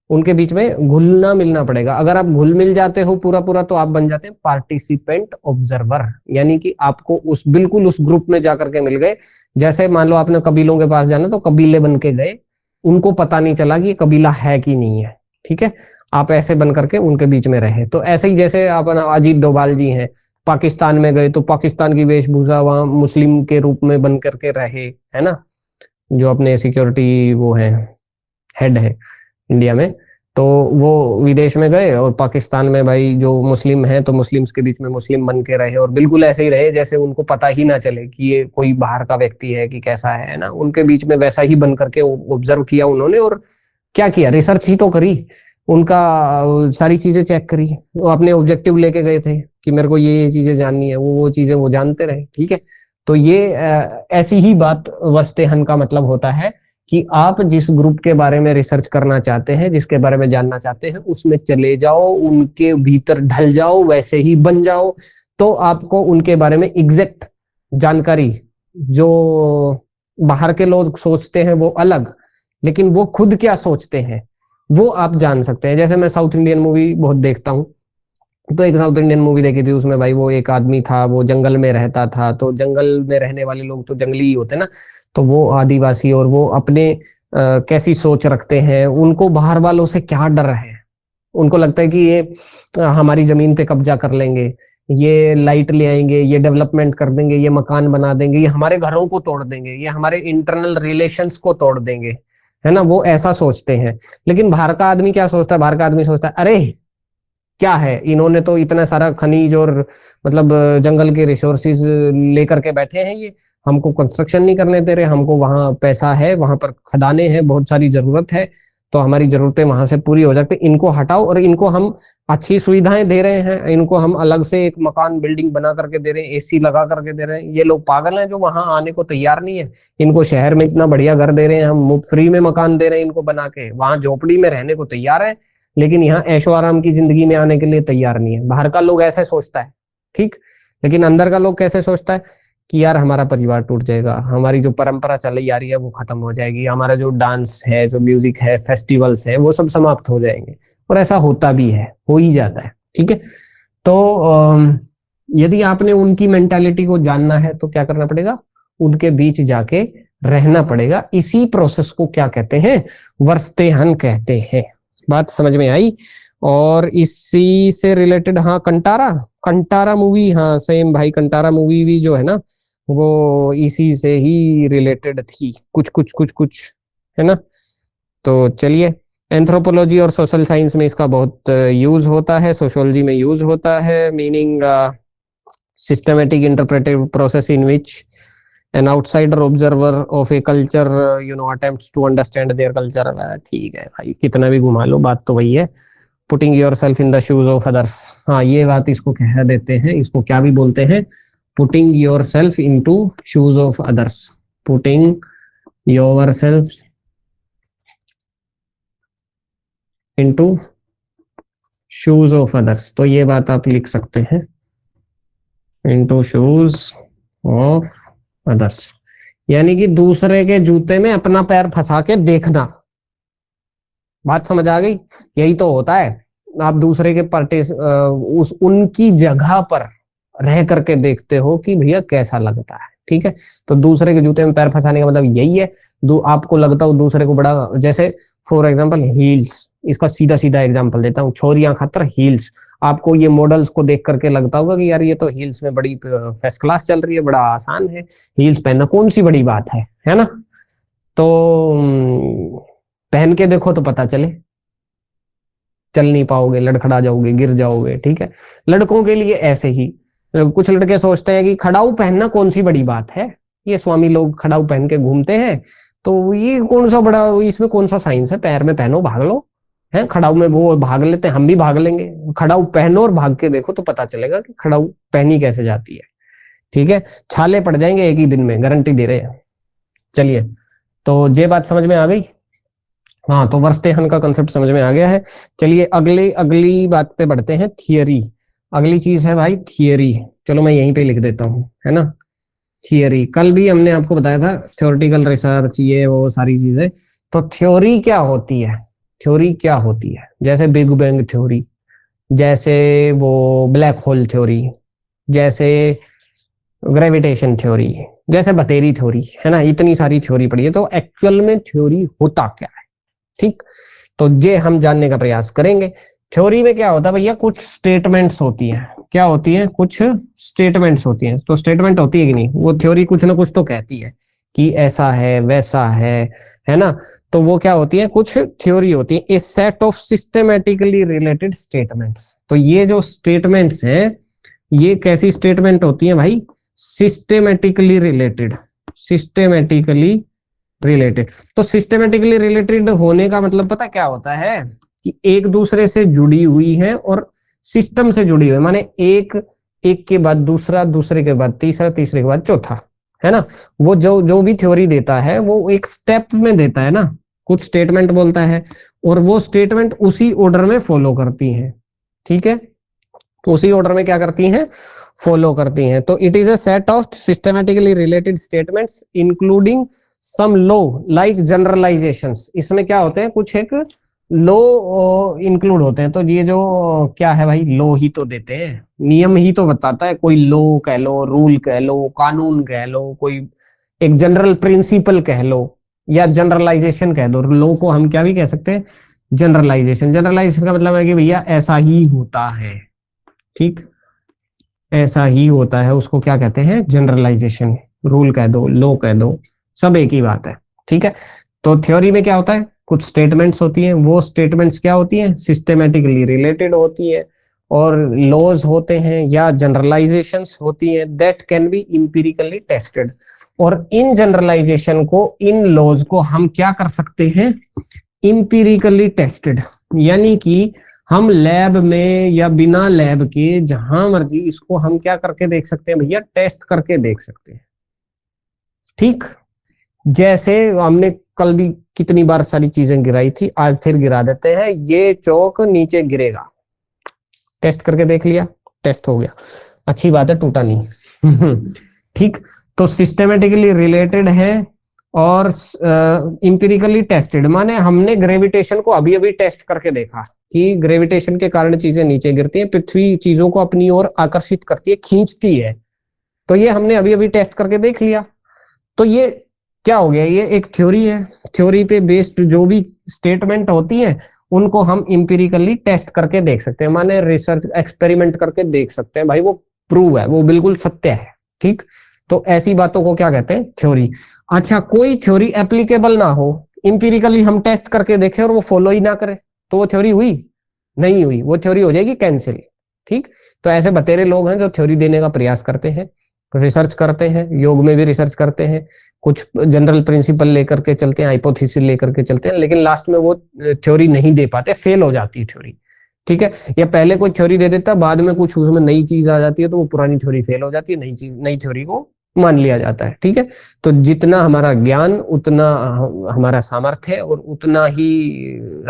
उनके बीच में घुलना मिलना पड़ेगा। अगर आप घुल मिल जाते हो पूरा पूरा तो आप बन जाते हैं पार्टिसिपेंट ऑब्जर्वर, यानी कि आपको उस बिल्कुल उस ग्रुप में जाकर के मिल गए। जैसे मान लो आपने कबीलों के पास जाना तो कबीले बन के गए, उनको पता नहीं चला कि ये कबीला है कि नहीं है, ठीक है। आप ऐसे बन करके उनके बीच में रहे। तो ऐसे ही जैसे आप अजीत डोभाल जी हैं, पाकिस्तान में गए तो पाकिस्तान की वेशभूषा वहां मुस्लिम के रूप में बन करके रहे, है ना, जो अपने सिक्योरिटी वो है, हेड है इंडिया में। तो वो विदेश में गए और पाकिस्तान में भाई जो मुस्लिम है तो मुस्लिम्स के बीच में मुस्लिम बन के रहे, और बिल्कुल ऐसे ही रहे जैसे उनको पता ही ना चले कि ये कोई बाहर का व्यक्ति है कि कैसा है ना। उनके बीच में वैसा ही बन करके ऑब्जर्व किया उन्होंने, और क्या किया, रिसर्च ही तो करी, उनका सारी चीजें चेक करी। वो अपने ऑब्जेक्टिव लेके गए थे कि मेरे को ये चीजें जाननी है, वो चीजें वो जानते रहे, ठीक है। तो ये ऐसी ही बात वस्तेहन का मतलब होता है कि आप जिस ग्रुप के बारे में रिसर्च करना चाहते हैं, जिसके बारे में जानना चाहते हैं, उसमें चले जाओ, उनके भीतर ढल जाओ, वैसे ही बन जाओ। तो आपको उनके बारे में एग्जैक्ट जानकारी, जो बाहर के लोग सोचते हैं वो अलग, लेकिन वो खुद क्या सोचते हैं वो आप जान सकते हैं। जैसे मैं साउथ इंडियन मूवी बहुत देखता हूँ, तो एक साउथ इंडियन मूवी देखी थी, उसमें भाई वो एक आदमी था, वो जंगल में रहता था। तो जंगल में रहने वाले लोग तो जंगली ही होते ना, तो वो आदिवासी, और वो अपने कैसी सोच रखते हैं, उनको बाहर वालों से क्या डर है। उनको लगता है कि ये हमारी जमीन पे कब्जा कर लेंगे, ये लाइट ले आएंगे, ये डेवलपमेंट कर देंगे, ये मकान बना देंगे, ये हमारे घरों को तोड़ देंगे, ये हमारे इंटरनल रिलेशंस को तोड़ देंगे, है ना। वो ऐसा सोचते हैं। लेकिन बाहर का आदमी क्या सोचता है? बाहर का आदमी सोचता है, अरे क्या है, इन्होंने तो इतना सारा खनिज और मतलब जंगल के रिसोर्सेज लेकर के बैठे हैं, ये हमको कंस्ट्रक्शन नहीं करने दे रहे, हमको वहां पैसा है, वहां पर खदानें हैं, बहुत सारी जरूरत है, तो हमारी जरूरतें वहां से पूरी हो जाती, इनको हटाओ, और इनको हम अच्छी सुविधाएं दे रहे हैं, इनको हम अलग से एक मकान बिल्डिंग बना करके दे रहे हैं, एसी लगा करके दे रहे हैं। ये लोग पागल हैं जो वहां आने को तैयार नहीं है। इनको शहर में इतना बढ़िया घर दे रहे हैं हम, मुफ्त फ्री में मकान दे रहे हैं इनको बना के, वहां झोपड़ी में रहने को तैयार है, लेकिन यहाँ ऐशो आराम की जिंदगी में आने के लिए तैयार नहीं है। बाहर का लोग ऐसे सोचता है, ठीक, लेकिन अंदर का लोग कैसे सोचता है कि यार हमारा परिवार टूट जाएगा, हमारी जो परंपरा चली आ रही है वो खत्म हो जाएगी, हमारा जो डांस है, जो म्यूजिक है, फेस्टिवल्स है, वो सब समाप्त हो जाएंगे। और ऐसा होता भी है, हो ही जाता है, ठीक है। तो यदि आपने उनकी मेंटालिटी को जानना है तो क्या करना पड़ेगा, उनके बीच जाके रहना पड़ेगा। इसी प्रोसेस को क्या कहते हैं, वर्स्तेहन कहते हैं। बात समझ में आई। और इसी से रिलेटेड, हाँ, कंटारा, कंटारा मूवी, हाँ सेम भाई, कंटारा मूवी भी जो है ना वो इसी से ही रिलेटेड थी, कुछ कुछ कुछ कुछ, है ना। तो चलिए, एंथ्रोपोलॉजी और सोशल साइंस में इसका बहुत यूज होता है, सोशियोलॉजी में यूज होता है। Meaning systematic interpretive process in which an outsider observer of a culture attempts to understand their culture. ठीक है भाई, कितना भी घुमा लो, बात तो वही है। Putting yourself in the shoes of others, हाँ ये बात इसको कह देते हैं, इसको क्या भी बोलते हैं, putting yourself into shoes of others, putting yourself into shoes of others. तो ये बात आप लिख सकते हैं, इनटू शूज ऑफ अदर्स, यानी कि दूसरे के जूते में अपना पैर फंसा के देखना। बात समझ आ गई, यही तो होता है। आप दूसरे के उस उनकी जगह पर रह करके देखते हो कि भैया कैसा लगता है, ठीक है। तो दूसरे के जूते में पैर फंसाने का मतलब यही है। आपको लगता हो दूसरे को बड़ा, जैसे फॉर एग्जांपल हील्स, इसका सीधा सीधा एग्जांपल देता हूँ, छोरियां खातर हील्स। आपको ये मॉडल्स को देख करके लगता होगा कि यार ये तो हील्स में बड़ी फर्स्ट क्लास चल रही है, बड़ा आसान है हील्स पहनना, कौन सी बड़ी बात है ना। तो पहन के देखो तो पता चले, चल नहीं पाओगे, लड़खड़ा जाओगे, गिर जाओगे, ठीक है। लड़कों के लिए ऐसे ही, कुछ लड़के सोचते हैं कि खड़ाऊ पहनना कौन सी बड़ी बात है, ये स्वामी लोग खड़ाऊ पहन के घूमते हैं, तो ये कौन सा बड़ा, इसमें कौन सा साइंस है, पैर में पहनो भाग लो, है खड़ाऊ में वो भाग लेते हैं, हम भी भाग लेंगे। खड़ाऊ पहनो और भाग के देखो तो पता चलेगा कि खड़ाऊ पहनी कैसे जाती है, ठीक है। छाले पड़ जाएंगे एक ही दिन में, गारंटी दे रहे हैं। चलिए, तो ये बात समझ में आ गई, हाँ। तो वर्स्तेहन का कंसेप्ट समझ में आ गया है। चलिए अगली बात पे बढ़ते हैं, थियरी। अगली चीज है भाई थियरी, चलो मैं यहीं पे लिख देता हूँ, है ना। थियरी, कल भी हमने आपको बताया था थ्योरेटिकल रिसर्च, ये वो सारी चीजें। तो थ्योरी क्या होती है, थ्योरी क्या होती है, जैसे बिग बैंग थ्योरी, जैसे वो ब्लैक होल थ्योरी, जैसे ग्रेविटेशन थ्योरी, जैसे बतेरी थ्योरी, है ना। इतनी सारी थ्योरी पढ़ी है, तो एक्चुअल में थ्योरी होता क्या है, ठीक। तो ये हम जानने का प्रयास करेंगे। थ्योरी में क्या होता है भैया, कुछ स्टेटमेंट्स होती हैं। क्या होती है, कुछ स्टेटमेंट्स होती हैं। तो स्टेटमेंट होती है कि नहीं, वो थ्योरी कुछ ना कुछ तो कहती है कि ऐसा है वैसा है ना। तो वो क्या होती है, कुछ थ्योरी होती है, a set of systematically related statements. तो ये जो स्टेटमेंट्स हैं, ये कैसी स्टेटमेंट होती है भाई, सिस्टेमेटिकली रिलेटेड, सिस्टेमेटिकली रिलेटेड। तो सिस्टेमेटिकली रिलेटेड होने का मतलब पता क्या होता है, कि एक दूसरे से जुड़ी हुई है और सिस्टम से जुड़ी हुई है, माने एक के बाद दूसरा, दूसरे के बाद तीसरा, तीसरे के बाद चौथा, है ना। वो जो भी थ्योरी देता है वो एक स्टेप में देता है ना, कुछ स्टेटमेंट बोलता है और वो स्टेटमेंट उसी ऑर्डर में फॉलो करती है, ठीक है। उसी ऑर्डर में क्या करती हैं, फॉलो करती हैं। तो it is a set of systematically related statements including some law like generalizations. इसमें क्या होते हैं, कुछ एक लॉ इंक्लूड होते हैं। तो ये जो क्या है भाई, लॉ ही तो देते हैं, नियम ही तो बताता है। कोई लॉ कह लो, रूल कह लो, कानून कह लो, कोई एक जनरल प्रिंसिपल कह लो, या जनरलाइजेशन कह दो। लॉ को हम क्या भी कह सकते हैं, जनरलाइजेशन। जनरलाइजेशन का मतलब है कि भैया ऐसा ही होता है, ठीक, ऐसा ही होता है, उसको क्या कहते हैं, जनरलाइजेशन। रूल कह दो, लॉ कह दो, सब एक ही बात है, ठीक है। तो थ्योरी में क्या होता है, कुछ स्टेटमेंट्स होती हैं, वो स्टेटमेंट्स क्या होती हैं, सिस्टेमेटिकली रिलेटेड होती है। और लॉज होते हैं या जनरलाइजेशंस होती हैं, दैट कैन बी इंपिरिकली टेस्टेड। और इन जनरलाइजेशन को, इन लॉज को हम क्या कर सकते हैं, इंपिरिकली टेस्टेड, यानी कि हम लैब में या बिना लैब के जहां मर्जी इसको हम क्या करके देख सकते हैं भैया, टेस्ट करके देख सकते हैं। ठीक, जैसे हमने कल भी कितनी बार सारी चीजें गिराई थी, आज फिर गिरा देते हैं। ये चौक नीचे गिरेगा, टेस्ट करके देख लिया, टेस्ट हो गया, अच्छी बात है, टूटा नहीं। ठीक, तो सिस्टमेटिकली रिलेटेड है और इंपिरिकली टेस्टेड, माने हमने ग्रेविटेशन को अभी अभी टेस्ट करके देखा कि ग्रेविटेशन के कारण चीजें नीचे गिरती हैं, पृथ्वी चीजों को अपनी ओर आकर्षित करती है, खींचती है। तो ये हमने अभी अभी टेस्ट करके देख लिया। तो ये क्या हो गया, ये एक थ्योरी है। थ्योरी पे बेस्ड जो भी स्टेटमेंट होती है उनको हम इंपिरिकली टेस्ट करके देख सकते हैं, माने रिसर्च एक्सपेरिमेंट करके देख सकते हैं, भाई वो प्रूव है, वो बिल्कुल सत्य है। ठीक, तो ऐसी बातों को क्या कहते हैं, थ्योरी। अच्छा, कोई थ्योरी एप्लीकेबल ना हो, इंपिरिकली हम टेस्ट करके देखें और वो फॉलो ही ना करे, तो वो थ्योरी हुई नहीं हुई, वो थ्योरी हो जाएगी कैंसिल। ठीक, तो ऐसे बतेरे लोग हैं जो थ्योरी देने का प्रयास करते हैं, रिसर्च करते हैं, योग में भी रिसर्च करते हैं, कुछ जनरल प्रिंसिपल लेकर के चलते हैं, हाइपोथेसिस लेकर के चलते हैं, लेकिन लास्ट में वो थ्योरी नहीं दे पाते, फेल हो जाती है थ्योरी। ठीक है, या पहले कोई थ्योरी दे देता, बाद में कुछ उसमें नई चीज आ जाती है तो वो पुरानी थ्योरी फेल हो जाती है, नई चीज, नई थ्योरी को मान लिया जाता है। ठीक है, तो जितना हमारा ज्ञान उतना हमारा सामर्थ्य है और उतना ही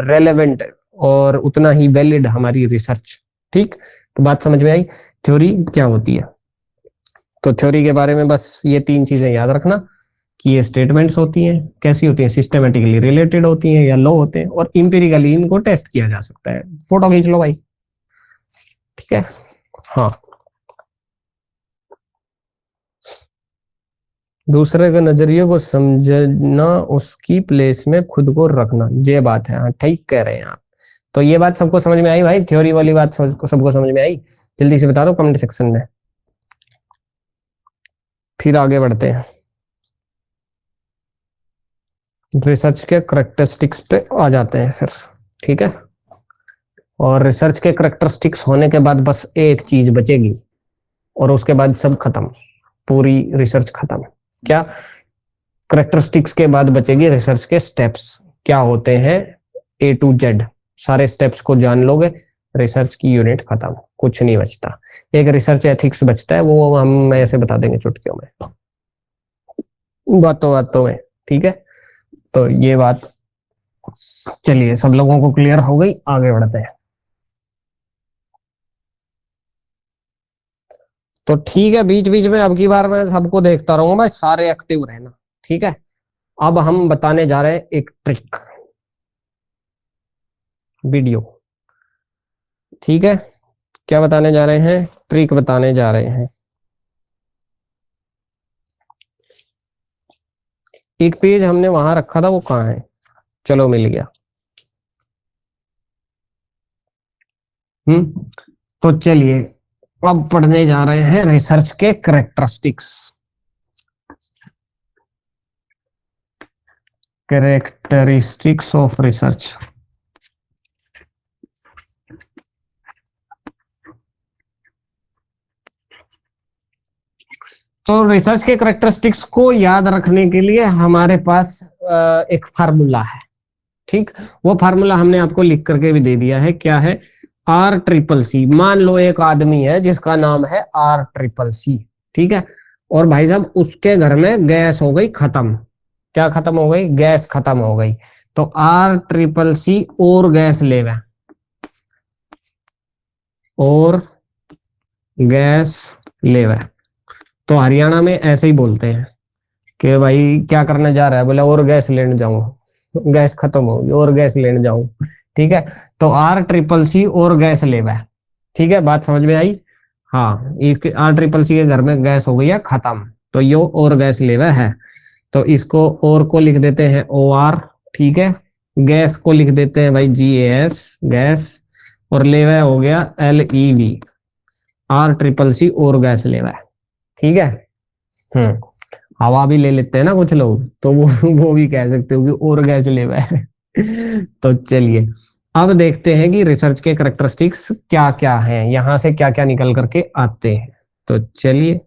रेलेवेंट और उतना ही वैलिड हमारी रिसर्च। ठीक, तो बात समझ में आई, थ्योरी क्या होती है। तो थ्योरी के बारे में बस ये तीन चीजें याद रखना कि ये स्टेटमेंट्स होती हैं, कैसी होती हैं, सिस्टमेटिकली रिलेटेड होती हैं या लो होते हैं, और इंपिरिकली इनको टेस्ट किया जा सकता है। फोटो खींच लो भाई, ठीक है। हाँ, दूसरे के नजरिए को समझना, उसकी प्लेस में खुद को रखना, ये बात है। हाँ, ठीक कह रहे हैं आप। तो ये बात सबको समझ में आई भाई, थ्योरी वाली बात सबको समझ में आई? जल्दी से बता दो कमेंट सेक्शन में, फिर आगे बढ़ते हैं, रिसर्च के करेक्टरिस्टिक्स पे आ जाते हैं फिर। ठीक है, और रिसर्च के करेक्टरिस्टिक्स होने के बाद बस एक चीज बचेगी और उसके बाद सब खत्म, पूरी रिसर्च खत्म। क्या? करेक्टरिस्टिक्स के बाद बचेगी रिसर्च के स्टेप्स, क्या होते हैं A to Z, सारे स्टेप्स को जान लोगे, रिसर्च की यूनिट खत्म, कुछ नहीं बचता। एक रिसर्च एथिक्स बचता है, वो हम ऐसे बता देंगे चुटकियों में, बातों बातों में। ठीक है, तो ये बात चलिए सब लोगों को क्लियर हो गई, आगे बढ़ते हैं। तो ठीक है, बीच बीच में अब की बार मैं सबको देखता रहूंगा, मैं सारे एक्टिव रहना। ठीक है, अब हम बताने जा रहे हैं एक ट्रिक वीडियो। ठीक है, क्या बताने जा रहे हैं, ट्रिक बताने जा रहे हैं। एक पेज हमने वहां रखा था, वो कहाँ है, चलो मिल गया। तो चलिए अब पढ़ने जा रहे हैं रिसर्च के करेक्टरिस्टिक्स। Characteristics of research. तो रिसर्च के करेक्टरिस्टिक्स को याद रखने के लिए हमारे पास एक फार्मूला है। ठीक, वो फार्मूला हमने आपको लिख करके भी दे दिया है, क्या है, R CCC। मान लो एक आदमी है जिसका नाम है R CCC। ठीक है, और भाई साहब उसके घर में गैस हो गई खत्म। क्या खत्म हो गई? गैस खत्म हो गई। तो R CCC और गैस लेगा, और गैस लेवा। तो हरियाणा में ऐसे ही बोलते हैं कि भाई क्या करने जा रहा है, बोला और गैस लेने जाऊं, गैस खत्म होगी और गैस लेने जाऊं। ठीक है, तो R CCC और गैस लेवा है। ठीक है, बात समझ में आई? हाँ, इसके R CCC के घर में गैस हो गई है खत्म, तो यो और गैस लेवा है, तो इसको और को लिख देते हैं OR। ठीक है, गैस को लिख देते हैं भाई GAS, गैस, और लेवा हो गया LEV। R CCC और गैस लेवा है। ठीक है, हवा भी ले लेते हैं ना कुछ लोग, तो वो भी कह सकते हो कि और गैस लेवा है। तो चलिए अब देखते हैं कि रिसर्च के कैरेक्टरिस्टिक्स क्या क्या हैं, यहां से क्या क्या निकल करके आते हैं। तो चलिए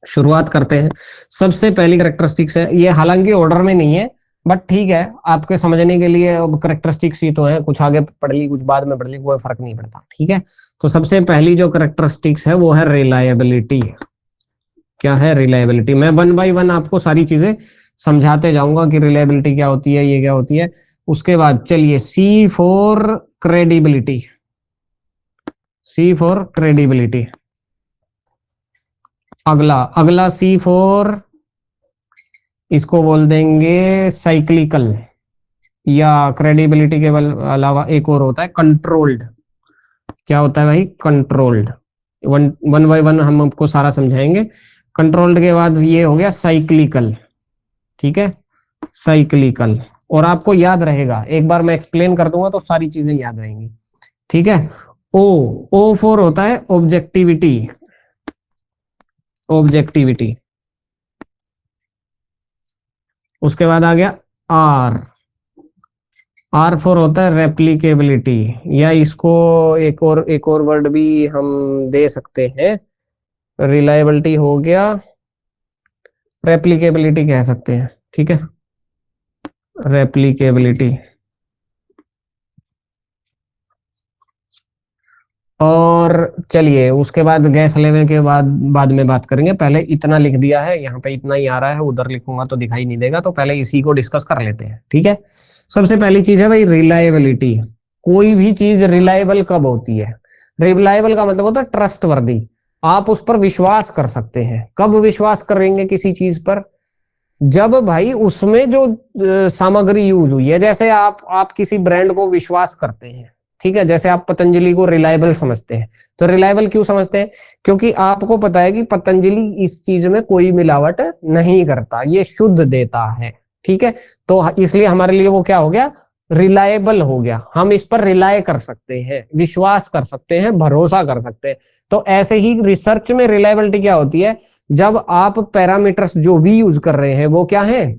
शुरुआत करते हैं। सबसे पहली कैरेक्टरिस्टिक्स है, ये हालांकि ऑर्डर में नहीं है बट ठीक है आपके समझने के लिए, अब कैरेक्टरिस्टिक्स ही तो है, कुछ आगे पढ़ ली कुछ बाद में पढ़ ली कोई फर्क नहीं पड़ता, ठीक है। तो सबसे पहली जो कैरेक्टरिस्टिक्स है वो है रिलायबिलिटी। क्या है रिलायबिलिटी? मैं वन बाय वन आपको सारी चीजें समझाते जाऊंगा कि रिलायबिलिटी क्या होती है, ये क्या होती है। उसके बाद चलिए C for credibility. C for credibility. अगला अगला सी फॉर, इसको बोल देंगे साइक्लिकल, या क्रेडिबिलिटी के अलावा एक और होता है कंट्रोल्ड। क्या होता है भाई? Controlled. One one by one हम आपको सारा समझाएंगे। कंट्रोल्ड के बाद ये हो गया साइक्लिकल, ठीक है, साइक्लिकल। और आपको याद रहेगा, एक बार मैं एक्सप्लेन कर दूंगा तो सारी चीजें याद रहेंगी, ठीक है। ओ, ओ फॉर होता है ऑब्जेक्टिविटी। ऑब्जेक्टिविटी। उसके बाद आ गया आर। आर फोर होता है रेप्लिकेबिलिटी, या इसको एक और वर्ड भी हम दे सकते हैं। रिलायबिलिटी हो गया, रेप्लिकेबिलिटी कह सकते हैं, ठीक है, रेप्लिकेबिलिटी। और चलिए उसके बाद गैस लेवल के बाद में बात करेंगे, पहले इतना लिख दिया है, यहाँ पे इतना ही आ रहा है, उधर लिखूंगा तो दिखाई नहीं देगा, तो पहले इसी को डिस्कस कर लेते हैं, ठीक है। सबसे पहली चीज है भाई रिलायबिलिटी। कोई भी चीज रिलायबल कब होती है? रिलायबल का मतलब होता है ट्रस्टवर्दी, आप उस पर विश्वास कर सकते हैं। कब विश्वास करेंगे किसी चीज पर? जब भाई उसमें जो सामग्री यूज हुई है, जैसे आप किसी ब्रांड को विश्वास करते हैं, ठीक है, जैसे आप पतंजलि को रिलायबल समझते हैं। तो रिलायबल क्यों समझते हैं? क्योंकि आपको पता है कि पतंजलि इस चीज में कोई मिलावट नहीं करता, ये शुद्ध देता है, ठीक है। तो इसलिए हमारे लिए वो क्या हो गया? रिलायबल हो गया, हम इस पर रिलाय कर सकते हैं, विश्वास कर सकते हैं, भरोसा कर सकते हैं। तो ऐसे ही रिसर्च में रिलायबिलिटी क्या होती है? जब आप पैरामीटर्स जो भी यूज कर रहे हैं वो क्या है?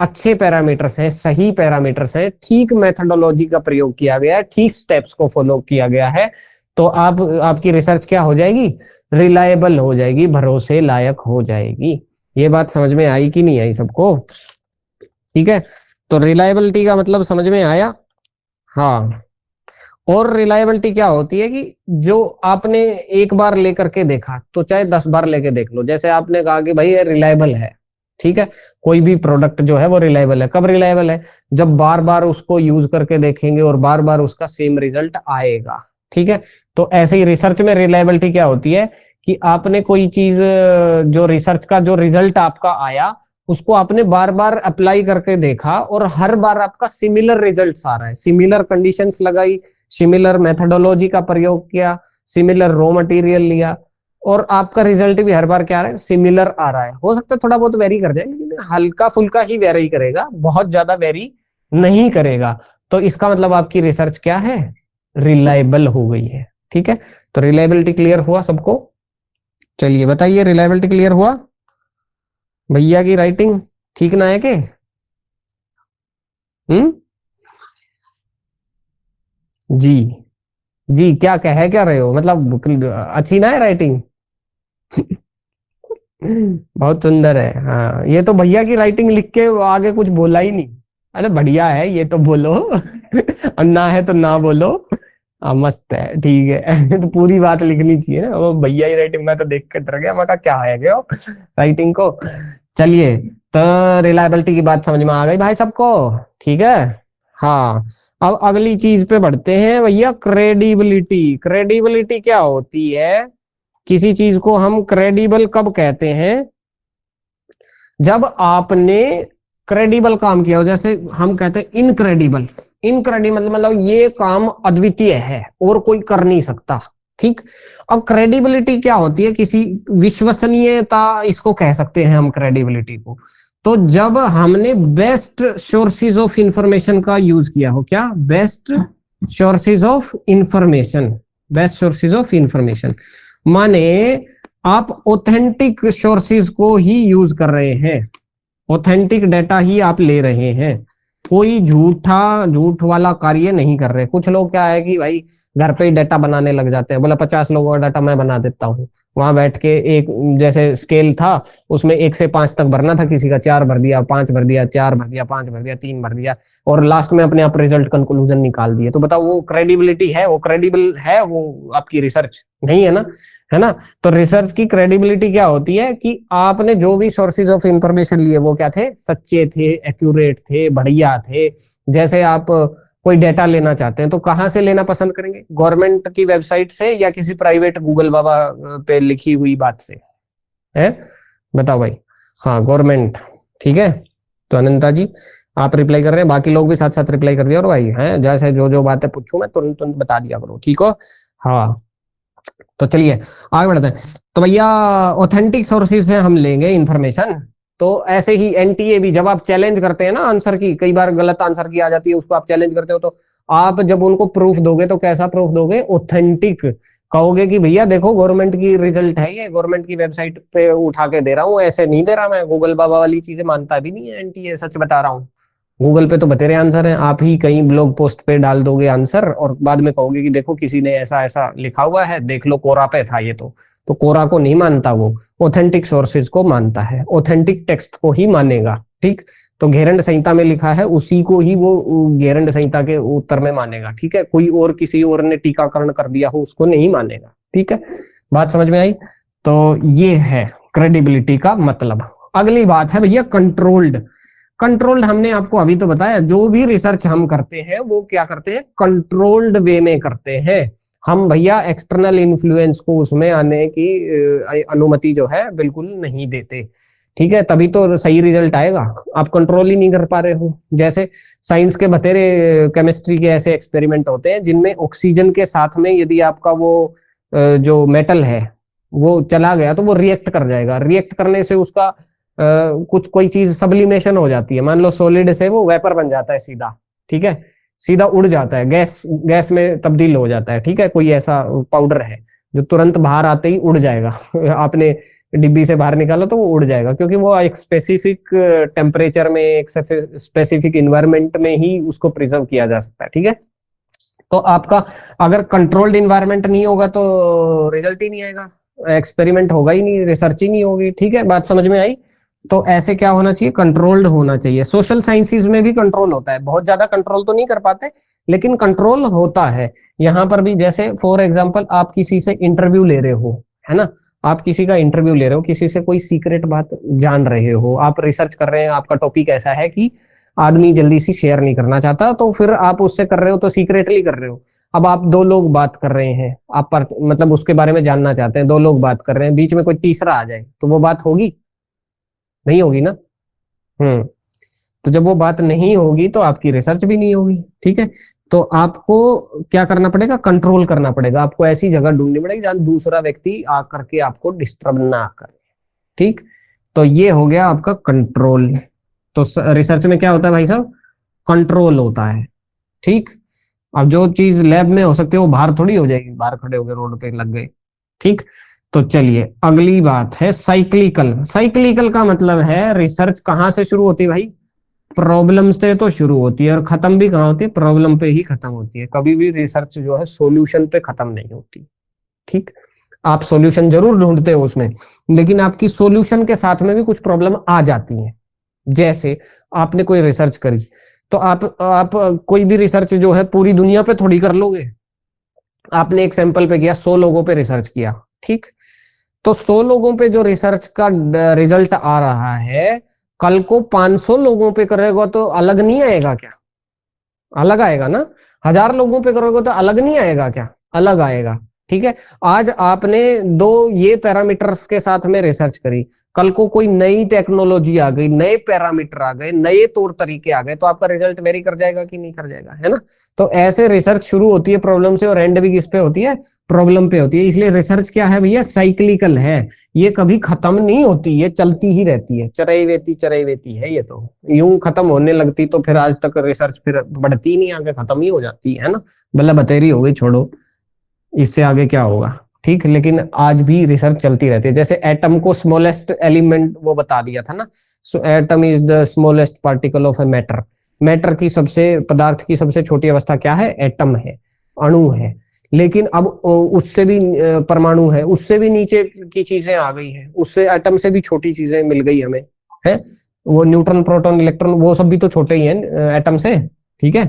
अच्छे पैरामीटर्स हैं, सही पैरामीटर्स हैं, ठीक मेथोडोलॉजी का प्रयोग किया गया है, ठीक स्टेप्स को फॉलो किया गया है, तो आपकी रिसर्च क्या हो जाएगी? रिलायबल हो जाएगी, भरोसे लायक हो जाएगी। ये बात समझ में आई कि नहीं आई सबको? ठीक है, तो रिलायबिलिटी का मतलब समझ में आया। हाँ, और रिलायबिलिटी क्या होती है कि जो आपने एक बार लेकर के देखा तो चाहे 10 बार लेके देख लो, जैसे आपने कहा कि भाई ये रिलायबल है, ठीक है, कोई भी प्रोडक्ट जो है वो रिलायबल है। कब रिलायबल है? जब बार बार उसको यूज करके देखेंगे और बार बार उसका सेम रिजल्ट आएगा, ठीक है। तो ऐसे ही रिसर्च में रिलायबिलिटी क्या होती है कि आपने कोई चीज, जो रिसर्च का जो रिजल्ट आपका आया उसको आपने बार बार अप्लाई करके देखा और हर बार आपका सिमिलर रिजल्ट आ रहा है, सिमिलर कंडीशंस लगाई, सिमिलर मेथोडोलॉजी का प्रयोग किया, सिमिलर रॉ मटेरियल लिया, और आपका रिजल्ट भी हर बार क्या आ रहा है? सिमिलर आ रहा है। हो सकता है थोड़ा बहुत वेरी कर जाए, लेकिन हल्का फुल्का ही वेरी करेगा, बहुत ज्यादा वेरी नहीं करेगा। तो इसका मतलब आपकी रिसर्च क्या है? रिलायबल हो गई है, ठीक है। तो रिलायबिलिटी क्लियर हुआ सबको? चलिए बताइए, रिलायबिलिटी क्लियर हुआ? भैया की राइटिंग ठीक ना है के? जी जी, क्या कह क्या रहे हो, मतलब अच्छी ना है राइटिंग? बहुत सुंदर है, हाँ। ये तो भैया की राइटिंग लिख के आगे कुछ बोला ही नहीं। अरे बढ़िया है ये तो, बोलो। और ना है तो ना बोलो। मस्त है, ठीक है। तो पूरी बात लिखनी चाहिए ना, वो भैया की राइटिंग मैं तो देख के डर गया, मैं कहा क्या है क्या राइटिंग को। चलिए, तो रिलायबिलिटी की बात समझ में आ गई भाई सबको, ठीक है। हाँ, अब अगली चीज पे बढ़ते हैं भैया, क्रेडिबिलिटी। क्रेडिबिलिटी क्या होती है? किसी चीज को हम क्रेडिबल कब कहते हैं? जब आपने क्रेडिबल काम किया हो, जैसे हम कहते हैं इनक्रेडिबल। इनक्रेडिबल मतलब ये काम अद्वितीय है और कोई कर नहीं सकता, ठीक। अब क्रेडिबिलिटी क्या होती है? किसी विश्वसनीयता, इसको कह सकते हैं हम क्रेडिबिलिटी को। तो जब हमने बेस्ट सोर्सेज ऑफ इंफॉर्मेशन का यूज किया हो, क्या? Best sources of information, best sources of information माने आप ऑथेंटिक सोर्सेज को ही यूज कर रहे हैं, ऑथेंटिक डेटा ही आप ले रहे हैं। कोई झूठ वाला कार्य नहीं कर रहे। कुछ लोग क्या है कि भाई घर पे ही डाटा बनाने लग जाते हैं, बोला 50 लोगों का डाटा मैं बना देता हूँ, वहां बैठ के एक जैसे स्केल था उसमें 1 से 5 तक भरना था, किसी का 4 भर दिया, 5 भर दिया, 4 भर दिया, 5 भर दिया, 3 भर दिया, और लास्ट में अपने आप रिजल्ट कंक्लूजन निकाल दिए। तो बताओ वो क्रेडिबिलिटी है? वो क्रेडिबल है वो आपकी रिसर्च? नहीं है ना, है ना। तो रिसर्च की क्रेडिबिलिटी क्या होती है कि आपने जो भी सोर्सेज ऑफ इंफॉर्मेशन लिए वो क्या थे, सच्चे थे, एक्यूरेट थे, बढ़िया थे। जैसे आप कोई डेटा लेना चाहते हैं तो कहाँ से लेना पसंद करेंगे? गवर्नमेंट की वेबसाइट से या किसी प्राइवेट गूगल बाबा पे लिखी हुई बात से? है, बताओ भाई। हाँ, गवर्नमेंट। ठीक है, तो अनंता जी आप रिप्लाई कर रहे हैं, बाकी लोग भी साथ साथ रिप्लाई कर दिया। और भाई हैं जैसे जो जो बातें पूछूं मैं तुरंत तुरंत बता दिया करो, ठीक हो? हाँ, तो चलिए आगे बढ़ते हैं। तो भैया ऑथेंटिक सोर्सेज से हम लेंगे इंफॉर्मेशन। तो ऐसे ही एनटीए भी, जब आप चैलेंज करते हैं ना आंसर की, कई बार गलत आंसर की आ जाती है, उसको आप चैलेंज करते हो, तो आप जब उनको प्रूफ दोगे तो कैसा प्रूफ दोगे? ऑथेंटिक। कहोगे कि भैया देखो गवर्नमेंट की रिजल्ट है ये, गवर्नमेंट की वेबसाइट पे उठा के दे रहा हूँ, ऐसे नहीं दे रहा मैं, गूगल बाबा वाली चीजें मानता भी नहीं है एनटीए, सच बता रहा हूँ। गूगल पे तो बतेरे आंसर हैं, आप ही कहीं ब्लॉग पोस्ट पे डाल दोगे आंसर और बाद में कहोगे कि देखो किसी ने ऐसा ऐसा लिखा हुआ है, देख लो कोरा पे था ये। तो कोरा को नहीं मानता वो, ऑथेंटिक सोर्सेज को मानता है, ऑथेंटिक टेक्स्ट को ही मानेगा। ठीक, तो घेरंड संहिता में लिखा है उसी को ही वो घेरंड संहिता के उत्तर में मानेगा। ठीक है, कोई और किसी और ने टीकाकरण कर दिया हो उसको नहीं मानेगा। ठीक है, बात समझ में आई? तो ये है क्रेडिबिलिटी का मतलब। अगली बात है भैया कंट्रोल्ड। कंट्रोल्ड हमने आपको अभी तो बताया, जो भी रिसर्च हम करते हैं वो क्या करते हैं, कंट्रोल्ड वे में करते हैं। हम भैया एक्सटर्नल इन्फ्लुएंस को उसमें आने की अनुमति जो है बिल्कुल नहीं देते। ठीक है, तभी तो सही रिजल्ट आएगा। आप कंट्रोल ही नहीं कर पा रहे हो। जैसे साइंस के बतेरे केमिस्ट्री के ऐसे एक्सपेरिमेंट होते हैं जिनमें ऑक्सीजन के साथ में यदि आपका वो जो मेटल है वो चला गया तो वो रिएक्ट कर जाएगा। रिएक्ट करने से उसका कुछ कोई चीज सब्लिमेशन हो जाती है, मान लो सॉलिड से वो वेपर बन जाता है सीधा। ठीक है, सीधा उड़ जाता है, गैस गैस में तब्दील हो जाता है। ठीक है, कोई ऐसा पाउडर है जो तुरंत बाहर आते ही उड़ जाएगा आपने डिब्बी से बाहर निकाला तो वो उड़ जाएगा, क्योंकि वो एक स्पेसिफिक टेम्परेचर में, एक स्पेसिफिक इन्वायरमेंट में ही उसको प्रिजर्व किया जा सकता है। ठीक है, तो आपका अगर कंट्रोल्ड इन्वायरमेंट नहीं होगा तो रिजल्ट ही नहीं आएगा, एक्सपेरिमेंट होगा ही नहीं, रिसर्च ही नहीं होगी। ठीक है, बात समझ में आई? तो ऐसे क्या होना चाहिए, कंट्रोल्ड होना चाहिए। सोशल साइंसेज में भी कंट्रोल होता है, बहुत ज्यादा कंट्रोल तो नहीं कर पाते लेकिन कंट्रोल होता है। यहाँ पर भी जैसे फॉर एग्जांपल आप किसी से इंटरव्यू ले रहे हो, है ना, आप किसी का इंटरव्यू ले रहे हो, किसी से कोई सीक्रेट बात जान रहे हो, आप रिसर्च कर रहे हैं, आपका टॉपिक ऐसा है कि आदमी जल्दी से शेयर नहीं करना चाहता, तो फिर आप उससे कर रहे हो तो सीक्रेटली कर रहे हो। अब आप दो लोग बात कर रहे हैं, आप पर मतलब उसके बारे में जानना चाहते हैं, दो लोग बात कर रहे हैं, बीच में कोई तीसरा आ जाए तो वो बात होगी? नहीं होगी ना। तो जब वो बात नहीं होगी तो आपकी रिसर्च भी नहीं होगी। ठीक है, तो आपको क्या करना पड़ेगा, कंट्रोल करना पड़ेगा। आपको ऐसी जगह ढूंढनी पड़ेगी जहां दूसरा व्यक्ति आकर के आपको डिस्टर्ब ना करे। ठीक, तो ये हो गया आपका कंट्रोल। तो रिसर्च में क्या होता है भाई साहब, कंट्रोल होता है। ठीक, अब जो चीज लैब में हो सकती है वो बाहर थोड़ी हो जाएगी, बाहर खड़े हो गए रोड पे लग गए। ठीक, तो चलिए अगली बात है साइक्लिकल। साइक्लिकल का मतलब है रिसर्च कहाँ से शुरू होती है भाई, प्रॉब्लम से तो शुरू होती है और खत्म भी कहाँ होती है, प्रॉब्लम पे ही खत्म होती है। कभी भी रिसर्च जो है सॉल्यूशन पे खत्म नहीं होती। ठीक, आप सॉल्यूशन जरूर ढूंढते हो उसमें, लेकिन आपकी सॉल्यूशन के साथ में भी कुछ प्रॉब्लम आ जाती है। जैसे आपने कोई रिसर्च करी तो आप कोई भी रिसर्च जो है पूरी दुनिया पे थोड़ी कर लोगे। आपने एक सैंपल पे किया, 100 लोगों पे रिसर्च किया। ठीक, तो 100 लोगों पे जो रिसर्च का रिजल्ट आ रहा है, कल को 500 लोगों पे करेगा तो अलग नहीं आएगा क्या? अलग आएगा ना। 1000 लोगों पे करोगे तो अलग नहीं आएगा क्या? अलग आएगा। ठीक है, आज आपने दो ये पैरामीटर्स के साथ में रिसर्च करी, कल को कोई नई टेक्नोलॉजी आ गई, नए पैरामीटर आ गए, नए तौर तरीके आ गए, तो आपका रिजल्ट वेरी कर जाएगा कि नहीं कर जाएगा, है ना। तो ऐसे रिसर्च शुरू होती है प्रॉब्लम से और एंड भी किस पे होती है, प्रॉब्लम पे होती है। इसलिए रिसर्च क्या है भैया, साइक्लिकल है, ये कभी खत्म नहीं होती, ये चलती ही रहती है, चरई वेती है ये। तो यूं खत्म होने लगती तो फिर आज तक रिसर्च फिर बढ़ती नहीं, आगे खत्म ही हो जाती है ना। बल्ला बतेरी हो गई, छोड़ो, इससे आगे क्या होगा। ठीक, लेकिन आज भी रिसर्च चलती रहती है। जैसे एटम को स्मॉलेस्ट एलिमेंट वो बता दिया था ना, so atom is the smallest particle of a matter. Matter की पदार्थ की सबसे छोटी अवस्था क्या है? एटम है, अणु है। लेकिन अब उससे भी परमाणु है, उससे भी नीचे की चीजें आ गई हैं, उससे एटम से भी छोटी चीजें मिल गई हमें, है वो न्यूट्रॉन, प्रोटॉन, इलेक्ट्रॉन, वो सब भी तो छोटे ही हैं एटम से, ठीक है।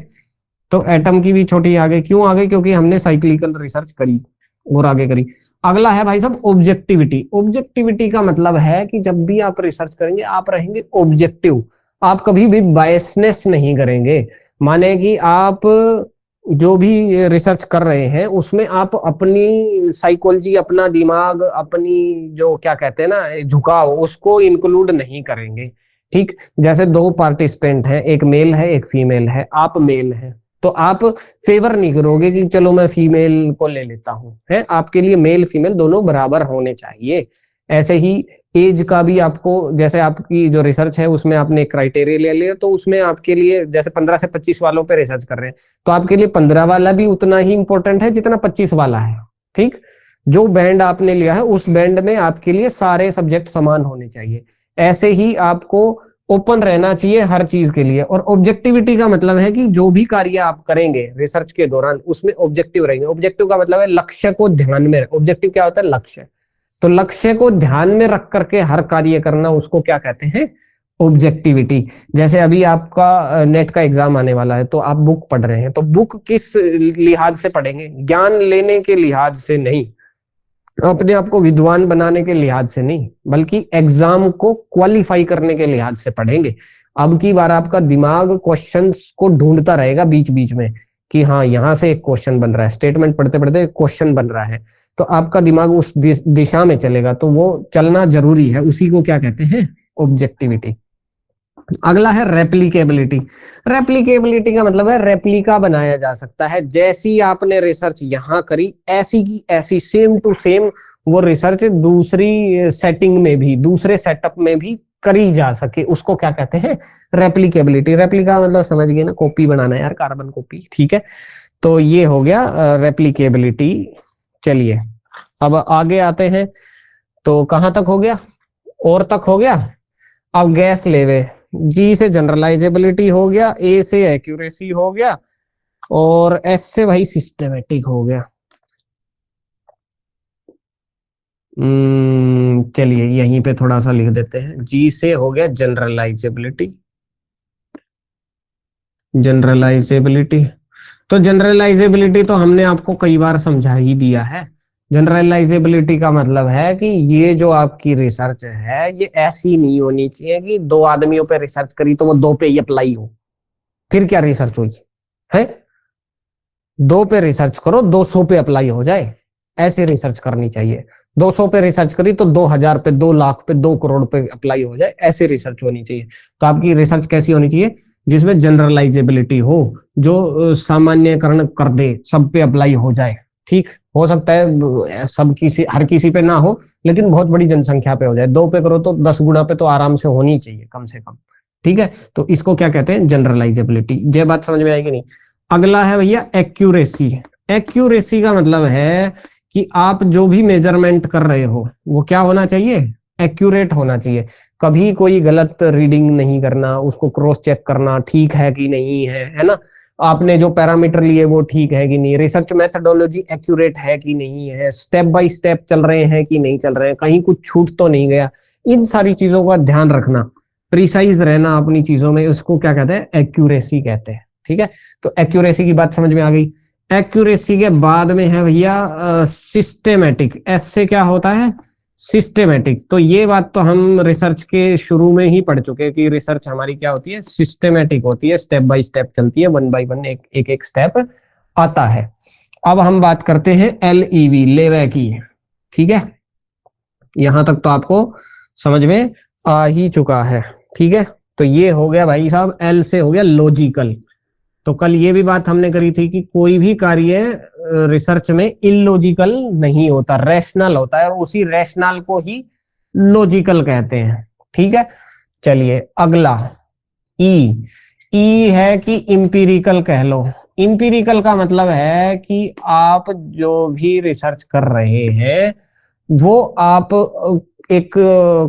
तो एटम की भी छोटी आ गई, क्यों आ गई? क्योंकि हमने साइक्लिकल रिसर्च करी और आगे करी। अगला है भाई साहब ऑब्जेक्टिविटी। ऑब्जेक्टिविटी का मतलब है कि जब भी आप रिसर्च करेंगे आप रहेंगे ऑब्जेक्टिव, आप कभी भी बायसनेस नहीं करेंगे। माने कि आप जो भी रिसर्च कर रहे हैं उसमें आप अपनी साइकोलॉजी, अपना दिमाग, अपनी जो क्या कहते हैं ना झुकाव, उसको इंक्लूड नहीं करेंगे, ठीक। जैसे दो पार्टिसिपेंट हैं, एक मेल है एक फीमेल है, आप मेल हैं तो आप फेवर नहीं करोगे कि चलो मैं फीमेल को ले लेता हूं, है आपके लिए मेल फीमेल दोनों बराबर होने चाहिए। ऐसे ही एज का भी आपको, जैसे आपकी जो रिसर्च है उसमें आपने क्राइटेरिया ले लिया, तो उसमें आपके लिए जैसे 15 से 25 वालों पे रिसर्च कर रहे हैं तो आपके लिए 15 वाला भी उतना ही इंपॉर्टेंट है जितना 25 वाला है, ठीक। जो बैंड आपने लिया है उस बैंड में आपके लिए सारे सब्जेक्ट समान होने चाहिए। ऐसे ही आपको ओपन रहना चाहिए हर चीज के लिए। और ऑब्जेक्टिविटी का मतलब है कि जो भी कार्य आप करेंगे रिसर्च के दौरान उसमें ऑब्जेक्टिव रहेंगे। ऑब्जेक्टिव का मतलब है लक्ष्य को ध्यान में, ऑब्जेक्टिव क्या होता है? लक्ष्य। तो लक्ष्य को ध्यान में रख करके हर कार्य करना, उसको क्या कहते हैं? ऑब्जेक्टिविटी। जैसे अभी आपका नेट का एग्जाम आने वाला है तो आप बुक पढ़ रहे हैं, तो बुक किस लिहाज से पढ़ेंगे? ज्ञान लेने के लिहाज से नहीं, अपने आप को विद्वान बनाने के लिहाज से नहीं, बल्कि एग्जाम को क्वालिफाई करने के लिहाज से पढ़ेंगे। अब की बार आपका दिमाग क्वेश्चंस को ढूंढता रहेगा बीच बीच में कि हाँ यहां से एक क्वेश्चन बन रहा है, स्टेटमेंट पढ़ते पढ़ते क्वेश्चन बन रहा है, तो आपका दिमाग उस दिशा में चलेगा, तो वो चलना जरूरी है, उसी को क्या कहते हैं? ऑब्जेक्टिविटी। अगला है रेप्लिकेबिलिटी। रेप्लिकेबिलिटी का मतलब है रेप्लिका बनाया जा सकता है। जैसी आपने रिसर्च यहां करी ऐसी की ऐसी सेम टू सेम वो रिसर्च दूसरी सेटिंग में भी, दूसरे सेटअप में भी करी जा सके, उसको क्या कहते हैं? रेप्लिकेबिलिटी। रेप्लिका मतलब समझ गए ना, कॉपी बनाना यार, कार्बन कॉपी, ठीक है। तो ये हो गया रेप्लिकेबिलिटी। चलिए अब आगे आते हैं, तो कहां तक हो गया? और तक हो गया। अब गैस लेवे। जी से जनरलाइजेबिलिटी हो गया, ए से एक्यूरेसी हो गया, और एस से भाई सिस्टमेटिक हो गया। चलिए यहीं पे थोड़ा सा लिख देते हैं। जी से हो गया जनरलाइजेबिलिटी। जनरलाइजेबिलिटी, तो जनरलाइजेबिलिटी तो हमने आपको कई बार समझा ही दिया है। जनरलाइजेबिलिटी का मतलब है कि ये जो आपकी रिसर्च है ये ऐसी नहीं होनी चाहिए कि दो आदमियों पे रिसर्च करी तो वो दो पे ही अप्लाई हो, फिर क्या रिसर्च हुई है? दो पे रिसर्च करो 200 पे अप्लाई हो जाए, ऐसी रिसर्च करनी चाहिए। 200 पे रिसर्च करी तो 2000 पे, 2 लाख पे, 2 करोड़ पे अप्लाई हो जाए, ऐसी रिसर्च होनी चाहिए। तो आपकी रिसर्च कैसी होनी चाहिए? जिसमें जनरलाइजेबिलिटी हो, जो सामान्यकरण कर दे, सब पे अप्लाई हो जाए, ठीक। हो सकता है सब किसी, हर किसी पे ना हो, लेकिन बहुत बड़ी जनसंख्या पे हो जाए। 2 पे करो तो 10 गुना पे तो आराम से होनी चाहिए कम से कम, ठीक है। तो इसको क्या कहते हैं? जनरलाइजेबिलिटी। ये बात समझ में आएगी नहीं? अगला है भैया एक्यूरेसी। एक्यूरेसी का मतलब है कि आप जो भी मेजरमेंट कर रहे हो वो क्या होना चाहिए? एक्यूरेट होना चाहिए। कभी कोई गलत रीडिंग नहीं करना, उसको क्रॉस चेक करना ठीक है कि नहीं है ना। आपने जो पैरामीटर लिए वो ठीक है कि नहीं, रिसर्च मेथडोलॉजी एक्यूरेट है कि नहीं है, स्टेप बाय स्टेप चल रहे हैं कि नहीं चल रहे हैं, कहीं कुछ छूट तो नहीं गया। इन सारी चीजों का ध्यान रखना, प्रिसाइज रहना अपनी चीजों में, उसको क्या कहते हैं? एक्यूरेसी कहते हैं, ठीक है। तो एक्यूरेसी की बात समझ में आ गई। एक्यूरेसी के बाद में है भैया सिस्टेमेटिक। एस से क्या होता है? सिस्टेमेटिक। तो ये बात तो हम रिसर्च के शुरू में ही पढ़ चुके हैं कि रिसर्च हमारी क्या होती है? सिस्टेमेटिक होती है, स्टेप बाय स्टेप चलती है, 1 बाय 1 एक एक स्टेप आता है। अब हम बात करते हैं LEV, लेवे की, ठीक है। यहां तक तो आपको समझ में आ ही चुका है, ठीक है। तो ये हो गया भाई साहब, L से हो गया लॉजिकल। तो कल ये भी बात हमने करी थी कि कोई भी कार्य रिसर्च में इलॉजिकल नहीं होता, रैशनल होता है, और उसी रैशनल को ही लॉजिकल कहते हैं, ठीक है। चलिए अगला ई। ई है कि इंपीरिकल कह लो। इंपीरिकल का मतलब है कि आप जो भी रिसर्च कर रहे हैं वो आप एक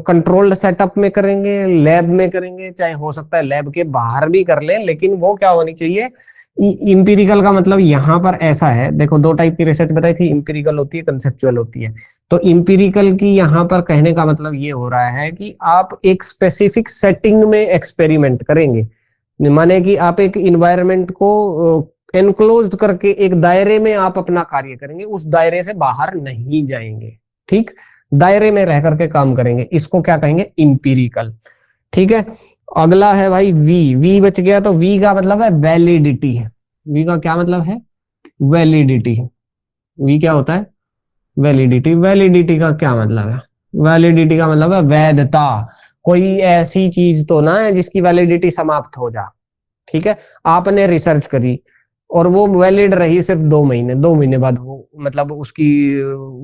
कंट्रोल्ड सेटअप में करेंगे, लैब में करेंगे, चाहे हो सकता है लैब के बाहर भी कर लें, लेकिन वो क्या होनी चाहिए, इंपिरिकल का मतलब यहाँ पर ऐसा है, देखो दो टाइप की रिसर्च बताई थी, इंपिरिकल होती है, कंसेप्चुअल होती है। तो इंपिरिकल की यहाँ पर कहने का मतलब ये हो रहा है कि आप एक स्पेसिफिक सेटिंग में एक्सपेरिमेंट करेंगे, माने कि आप एक इन्वायरमेंट को एनक्लोज्ड करके एक दायरे में आप अपना कार्य करेंगे, उस दायरे से बाहर नहीं जाएंगे, ठीक, दायरे में रह करके काम करेंगे, इसको क्या कहेंगे, इंपिरिकल। ठीक है, अगला है भाई वी, वी बच गया, तो वी का मतलब है वैलिडिटी। वी का क्या मतलब है, वैलिडिटी। वी क्या होता है, वैलिडिटी। वैलिडिटी का क्या मतलब है, वैलिडिटी का मतलब है वैधता, कोई ऐसी चीज तो ना है जिसकी वैलिडिटी समाप्त हो जा। ठीक है, आपने रिसर्च करी और वो वैलिड रही सिर्फ 2 महीने, 2 महीने बाद वो मतलब उसकी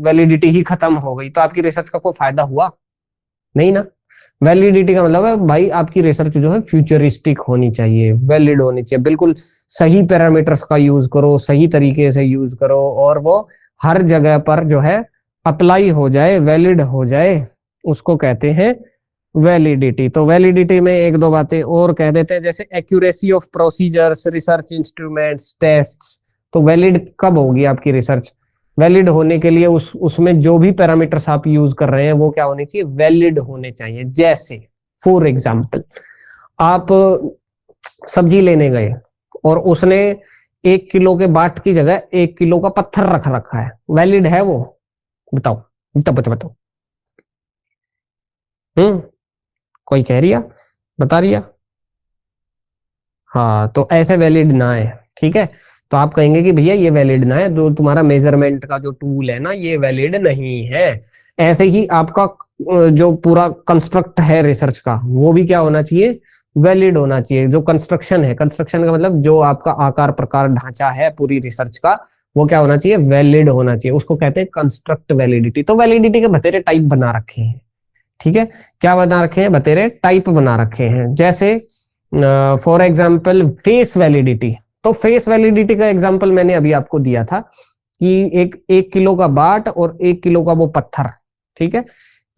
वैलिडिटी ही खत्म हो गई, तो आपकी रिसर्च का कोई फायदा हुआ नहीं ना। वैलिडिटी का मतलब है भाई आपकी रिसर्च जो है फ्यूचरिस्टिक होनी चाहिए, वैलिड होनी चाहिए, बिल्कुल सही पैरामीटर्स का यूज करो, सही तरीके से यूज करो, और वो हर जगह पर जो है अप्लाई हो जाए, वैलिड हो जाए, उसको कहते हैं वैलिडिटी। तो वैलिडिटी में एक दो बातें और कह देते हैं, जैसे accuracy of procedures, research instruments, tests. तो वैलिड कब होगी आपकी रिसर्च, वैलिड होने के लिए उसमें जो भी पैरामीटर्स आप यूज कर रहे हैं वो क्या होने चाहिए, वैलिड होने चाहिए। जैसे फॉर एग्जाम्पल आप सब्जी लेने गए और उसने 1 किलो के बाट की जगह 1 किलो का पत्थर रख रखा है, वैलिड है वो, बताओ, बताओ। कोई कह रिया, बता रिया, हाँ, तो ऐसे वैलिड ना है। ठीक है, तो आप कहेंगे कि भैया ये वैलिड ना है, तो तुम्हारा मेजरमेंट का जो टूल है ना ये वैलिड नहीं है। ऐसे ही आपका जो पूरा कंस्ट्रक्ट है रिसर्च का वो भी क्या होना चाहिए, वैलिड होना चाहिए। जो कंस्ट्रक्शन है, कंस्ट्रक्शन का मतलब जो आपका आकार प्रकार ढांचा है पूरी रिसर्च का, वो क्या होना चाहिए, वैलिड होना चाहिए, उसको कहते हैं कंस्ट्रक्ट वैलिडिटी। तो वैलिडिटी के बतेरे टाइप बना रखे हैं। ठीक है, क्या बना रखे हैं, बतेरे टाइप बना रखे हैं। जैसे फॉर एग्जाम्पल फेस वैलिडिटी। तो फेस वैलिडिटी का एग्जाम्पल मैंने अभी आपको दिया था कि एक किलो का बाट और 1 किलो का वो पत्थर, ठीक है,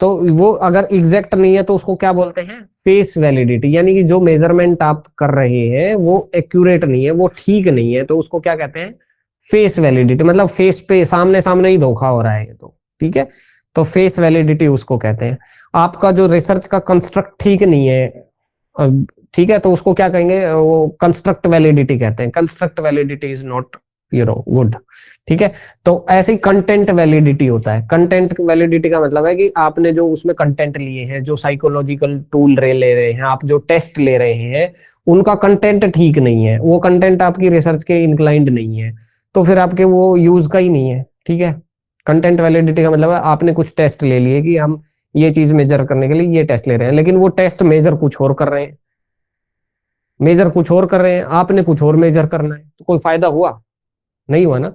तो वो अगर एग्जैक्ट नहीं है तो उसको क्या बोलते हैं, फेस वैलिडिटी, यानी कि जो मेजरमेंट आप कर रहे हैं वो एक्यूरेट नहीं है, वो ठीक नहीं है, तो उसको क्या कहते हैं, फेस वैलिडिटी। मतलब फेस पे सामने सामने ही धोखा हो रहा है ये तो, ठीक है, तो फेस वैलिडिटी उसको कहते हैं। आपका जो रिसर्च का कंस्ट्रक्ट ठीक नहीं है, ठीक है, तो उसको क्या कहेंगे, वो कंस्ट्रक्ट वैलिडिटी कहते हैं, construct validity is not good. ठीक है, तो ऐसे ही कंटेंट वैलिडिटी होता है। कंटेंट वैलिडिटी का मतलब है कि आपने जो उसमें कंटेंट लिए हैं, जो साइकोलॉजिकल टूल ले रहे हैं, आप जो टेस्ट ले रहे हैं, उनका कंटेंट ठीक नहीं है, वो कंटेंट आपकी रिसर्च के इंक्लाइंड नहीं है, तो फिर आपके वो यूज का ही नहीं है। ठीक है, कंटेंट वैलिडिटी का मतलब है आपने कुछ टेस्ट ले लिए कि हम ये चीज मेजर करने के लिए ये टेस्ट ले रहे हैं, लेकिन वो टेस्ट मेजर कुछ और कर रहे हैं, मेजर कुछ और कर रहे हैं, आपने कुछ और मेजर करना है, तो कोई फायदा हुआ नहीं हुआ ना।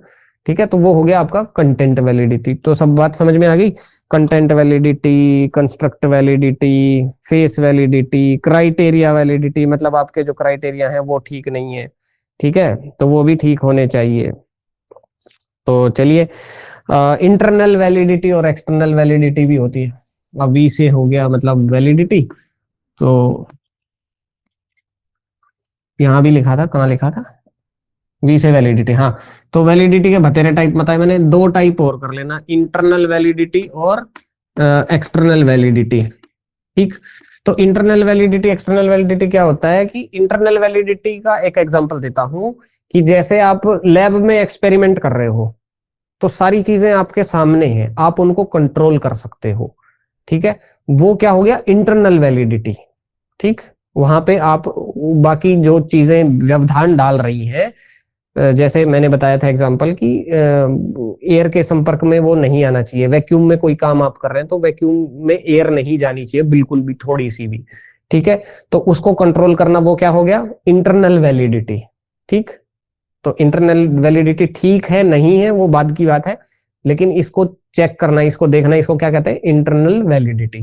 ठीक है, तो वो हो गया आपका कंटेंट वैलिडिटी। तो सब बात समझ में आ गई, content validity, construct validity, face validity, criteria validity, मतलब आपके जो क्राइटेरिया है वो ठीक नहीं है। ठीक है, तो वो भी ठीक होने चाहिए। तो चलिए, इंटरनल वैलिडिटी और एक्सटर्नल वैलिडिटी भी होती है। अब वी से हो गया मतलब वैलिडिटी, तो यहाँ भी लिखा था, कहाँ लिखा था, वी से वैलिडिटी, हाँ। तो वैलिडिटी के बतेरे टाइप बताए मैंने, दो टाइप और कर लेना, इंटरनल वैलिडिटी और एक्सटर्नल वैलिडिटी। ठीक, तो इंटरनल वैलिडिटी एक्सटर्नल वैलिडिटी क्या होता है कि इंटरनल वैलिडिटी का एक एग्जांपल देता हूं कि जैसे आप लैब में एक्सपेरिमेंट कर रहे हो तो सारी चीजें आपके सामने हैं, आप उनको कंट्रोल कर सकते हो। ठीक है, वो क्या हो गया, इंटरनल वैलिडिटी। ठीक, वहां पे आप बाकी जो चीजें व्यवधान डाल रही है, जैसे मैंने बताया था एग्जांपल कि एयर के संपर्क में वो नहीं आना चाहिए, वैक्यूम में कोई काम आप कर रहे हैं तो वैक्यूम में एयर नहीं जानी चाहिए बिल्कुल भी, थोड़ी सी भी। ठीक है, तो उसको कंट्रोल करना वो क्या हो गया, इंटरनल वैलिडिटी। ठीक, तो इंटरनल वैलिडिटी ठीक है नहीं है वो बाद की बात है, लेकिन इसको चेक करना, इसको देखना, इसको क्या कहते हैं, इंटरनल वैलिडिटी।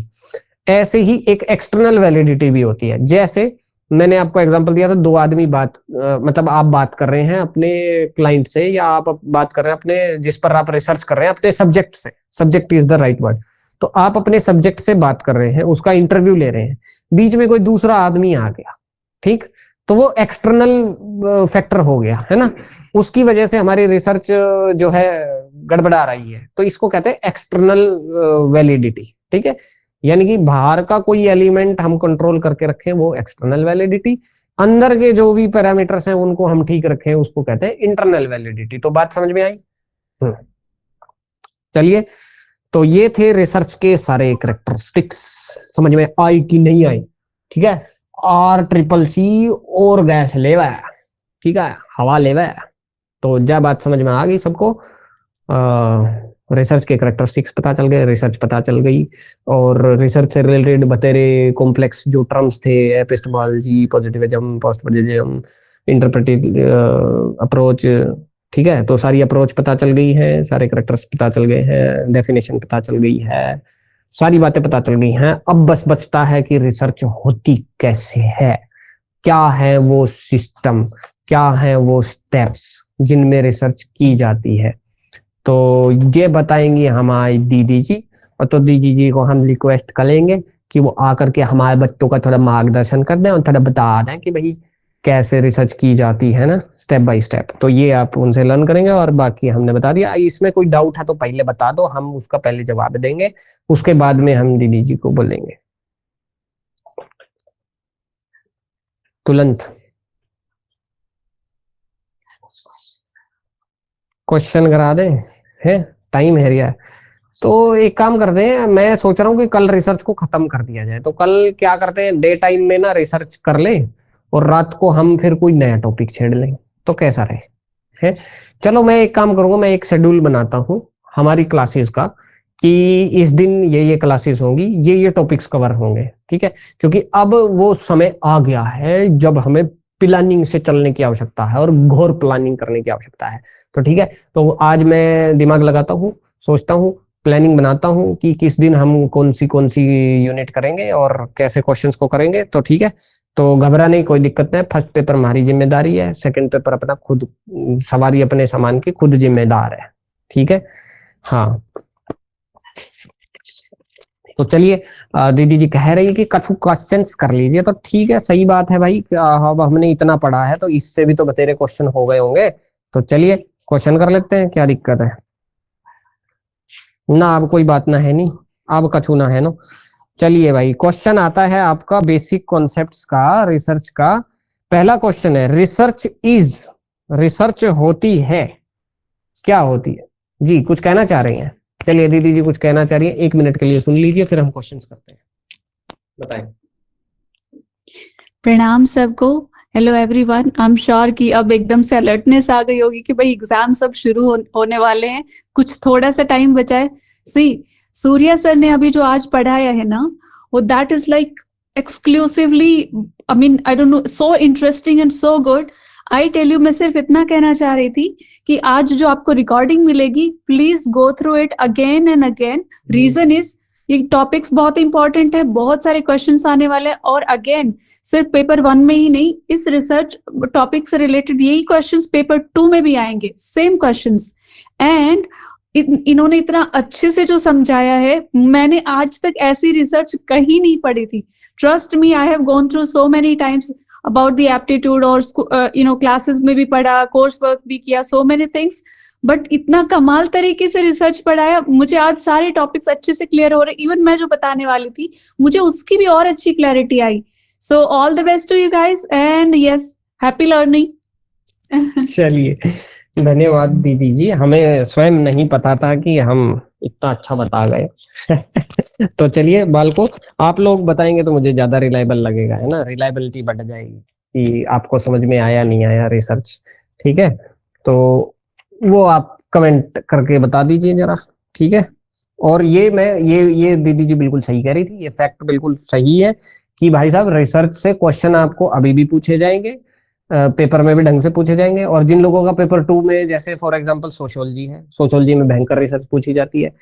ऐसे ही एक एक्सटर्नल वैलिडिटी भी होती है। जैसे मैंने आपको एग्जांपल दिया था, दो आदमी मतलब आप बात कर रहे हैं अपने क्लाइंट से, या आप बात कर रहे हैं अपने जिस पर आप रिसर्च कर रहे हैं अपने सब्जेक्ट से, subject is the right word. तो आप अपने सब्जेक्ट से बात कर रहे हैं, उसका इंटरव्यू ले रहे हैं, बीच में कोई दूसरा आदमी आ गया, ठीक, तो वो एक्सटर्नल फैक्टर हो गया, है ना, उसकी वजह से हमारी रिसर्च जो है गड़बड़ा रही है, तो इसको कहते हैं एक्सटर्नल वैलिडिटी, ठीक है। यानी कि बाहर का कोई एलिमेंट हम कंट्रोल करके रखें वो एक्सटर्नल वैलिडिटी, अंदर के जो भी पैरामीटर्स हैं उनको हम ठीक रखें उसको कहते हैं इंटरनल वैलिडिटी। तो बात समझ में आई? चलिए, तो ये थे रिसर्च के सारे कैरेक्टरिस्टिक्स, समझ में आई कि नहीं आई? ठीक है, R CCC और गैस लेवा है, ठीक है, हवा लेवा है। तो जा बात समझ में आ गई सबको? रिसर्च के कैरेक्टरिस्टिक्स पता चल गए, रिसर्च पता चल गई, और रिसर्च से रिलेटेड बतेरे कॉम्प्लेक्स जो टर्म्स थे, epistemology, positivism, post positivism, interpretive approach, ठीक है, तो सारी अप्रोच पता चल गई है, सारे कैरेक्टर्स पता चल गए हैं, डेफिनेशन पता चल गई है, सारी बातें पता चल गई हैं। अब बस बचता है कि रिसर्च होती कैसे है, क्या है वो सिस्टम, क्या है वो स्टेप्स जिनमें रिसर्च की जाती है। तो ये बताएंगे हमारी दीदी जी, और तो दीदी जी को हम रिक्वेस्ट करेंगे कि वो आकर के हमारे बच्चों का थोड़ा मार्गदर्शन कर दें और थोड़ा बता दें कि भाई कैसे रिसर्च की जाती है ना, स्टेप बाय स्टेप। तो ये आप उनसे लर्न करेंगे, और बाकी हमने बता दिया। इसमें कोई डाउट है तो पहले बता दो, हम उसका पहले जवाब देंगे, उसके बाद में हम दीदी जी को बोलेंगे तुरंत। क्वेश्चन करा दें, है टाइम है रिया। तो एक काम करते हैं, मैं सोच रहा हूँ कि कल रिसर्च को खत्म कर दिया जाए। तो कल क्या करते हैं, डे टाइम में ना रिसर्च कर लें और रात को हम फिर कोई नया टॉपिक छेड़ लें, तो कैसा रहे? है, चलो मैं एक काम करूंगा, मैं एक शेड्यूल बनाता हूँ हमारी क्लासेस का, कि इस दिन ये क्लासेस होंगी, ये टॉपिक्स कवर होंगे, ठीक है। क्योंकि अब वो समय आ गया है जब हमें प्लानिंग से चलने की आवश्यकता है और घोर प्लानिंग करने की आवश्यकता है। तो ठीक है, तो आज मैं दिमाग लगाता हूँ, सोचता हूँ, प्लानिंग बनाता हूँ कि किस दिन हम कौन सी यूनिट करेंगे और कैसे क्वेश्चंस को करेंगे। तो ठीक है, तो घबराने की कोई दिक्कत नहीं। फर्स्ट पेपर हमारी जिम्मेदारी है, सेकंड पेपर अपना खुद, सवारी अपने सामान की खुद जिम्मेदार है, ठीक है। हाँ, तो चलिए, दीदी जी कह रही है कि कछु क्वेश्चंस कर लीजिए, तो ठीक है, सही बात है भाई। अब हमने इतना पढ़ा है तो इससे भी तो बतेरे क्वेश्चन हो गए होंगे, तो चलिए क्वेश्चन कर लेते हैं, क्या दिक्कत है ना। अब कोई बात ना है, नहीं अब कछु ना है ना। चलिए भाई, क्वेश्चन आता है आपका बेसिक कॉन्सेप्ट्स का, रिसर्च का। पहला क्वेश्चन है, रिसर्च इज, रिसर्च होती है, क्या होती है? जी कुछ कहना चाह रही हैं? चलिए दीदी जी कुछ कहना चाह रही है, 1 मिनट के लिए सुन लीजिए, फिर हम क्वेश्चंस करते हैं, बताएं। प्रणाम सबको। Hello everyone. I am sure कि अब एकदम से अलर्टनेस आ गई होगी कि भाई एग्जाम सब शुरू होने वाले हैं, कुछ थोड़ा सा टाइम बचा है। सी, सूर्या सर ने अभी जो आज पढ़ाया है ना, वो that is like exclusively, I mean I don't know, so interesting and so good. I tell you, मैं सिर्फ इतना कहना चाह रही थी कि आज जो आपको रिकॉर्डिंग मिलेगी, please go through it again and again. Reason is, ये टॉपिक्स बहुत इंपॉर्टेंट है, बहुत सारे क्वेश्चंस आने वाले हैं, और अगेन सिर्फ पेपर 1 में ही नहीं, इस रिसर्च टॉपिक से रिलेटेड यही क्वेश्चंस पेपर 2 में भी आएंगे, सेम क्वेश्चंस। एंड इन्होंने इतना अच्छे से जो समझाया है, मैंने आज तक ऐसी रिसर्च कहीं नहीं पढ़ी थी। Trust me, I have gone through so many times about the aptitude, और क्लासेस में भी पढ़ा, कोर्स वर्क भी किया, सो मेनी थिंग्स, बट इतना कमाल तरीके से रिसर्च पढ़ाया। मुझे आज सारे टॉपिक्स अच्छे से क्लियर हो रहे, इवन मैं जो बताने वाली थी मुझे उसकी भी और अच्छी clarity I. So all the best to you guys, and yes, happy learning. चलिए, धन्यवाद दीदी जी, हमें स्वयं नहीं पता था कि हम इतना अच्छा बता गए। तो चलिए बालको, आप लोग बताएंगे तो मुझे ज्यादा रिलायबल लगेगा, है ना, रिलायबिलिटी बढ़ जाएगी कि आपको समझ में आया नहीं आया रिसर्च, ठीक है। तो वो आप कमेंट करके बता दीजिए जरा, ठीक है। और ये मैं ये दीदी जी बिल्कुल सही कह रही थी, ये फैक्ट बिल्कुल सही है कि भाई साहब रिसर्च से क्वेश्चन आपको अभी भी पूछे जाएंगे, पेपर में भी ढंग से पूछे जाएंगे। और जिन लोगों का पेपर 2 में, जैसे फॉर एग्जांपल सोशियोलॉजी है, सोशियोलॉजी में भयंकर रिसर्च पूछी जाती है।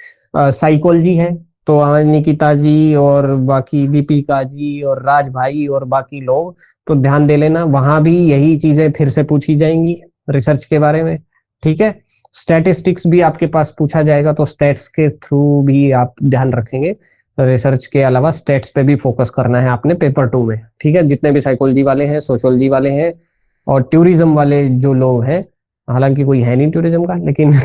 साइकोलॉजी है तो निकिता जी और बाकी दीपिका जी और राज भाई और बाकी लोग तो ध्यान दे लेना, वहां भी यही चीजें फिर से पूछी जाएंगी रिसर्च के बारे में, ठीक है। स्टैटिस्टिक्स भी आपके पास पूछा जाएगा, तो स्टैट्स के थ्रू भी आप ध्यान रखेंगे। रिसर्च के अलावा स्टैट्स पे भी फोकस करना है आपने पेपर 2 में, ठीक है। जितने भी साइकोलॉजी वाले हैं, सोशियोलॉजी वाले हैं और टूरिज्म वाले जो लोग हैं, हालांकि कोई है नहीं टूरिज्म का, लेकिन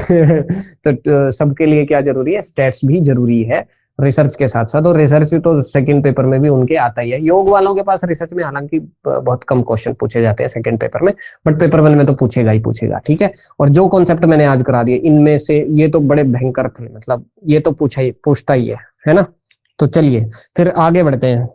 तो सबके लिए क्या जरूरी है, स्टैट्स भी जरूरी है रिसर्च के साथ साथ। और रिसर्च तो सेकंड पेपर में भी उनके आता ही है। योग वालों के पास रिसर्च में हालांकि बहुत कम क्वेश्चन पूछे जाते हैं सेकंड पेपर में, बट पेपर 1 में तो पूछेगा ही पूछेगा, ठीक है। और जो कॉन्सेप्ट मैंने आज करा दिए इनमें से ये तो बड़े भयंकर थे, मतलब ये तो पूछता ही है ना। तो चलिए फिर आगे बढ़ते हैं।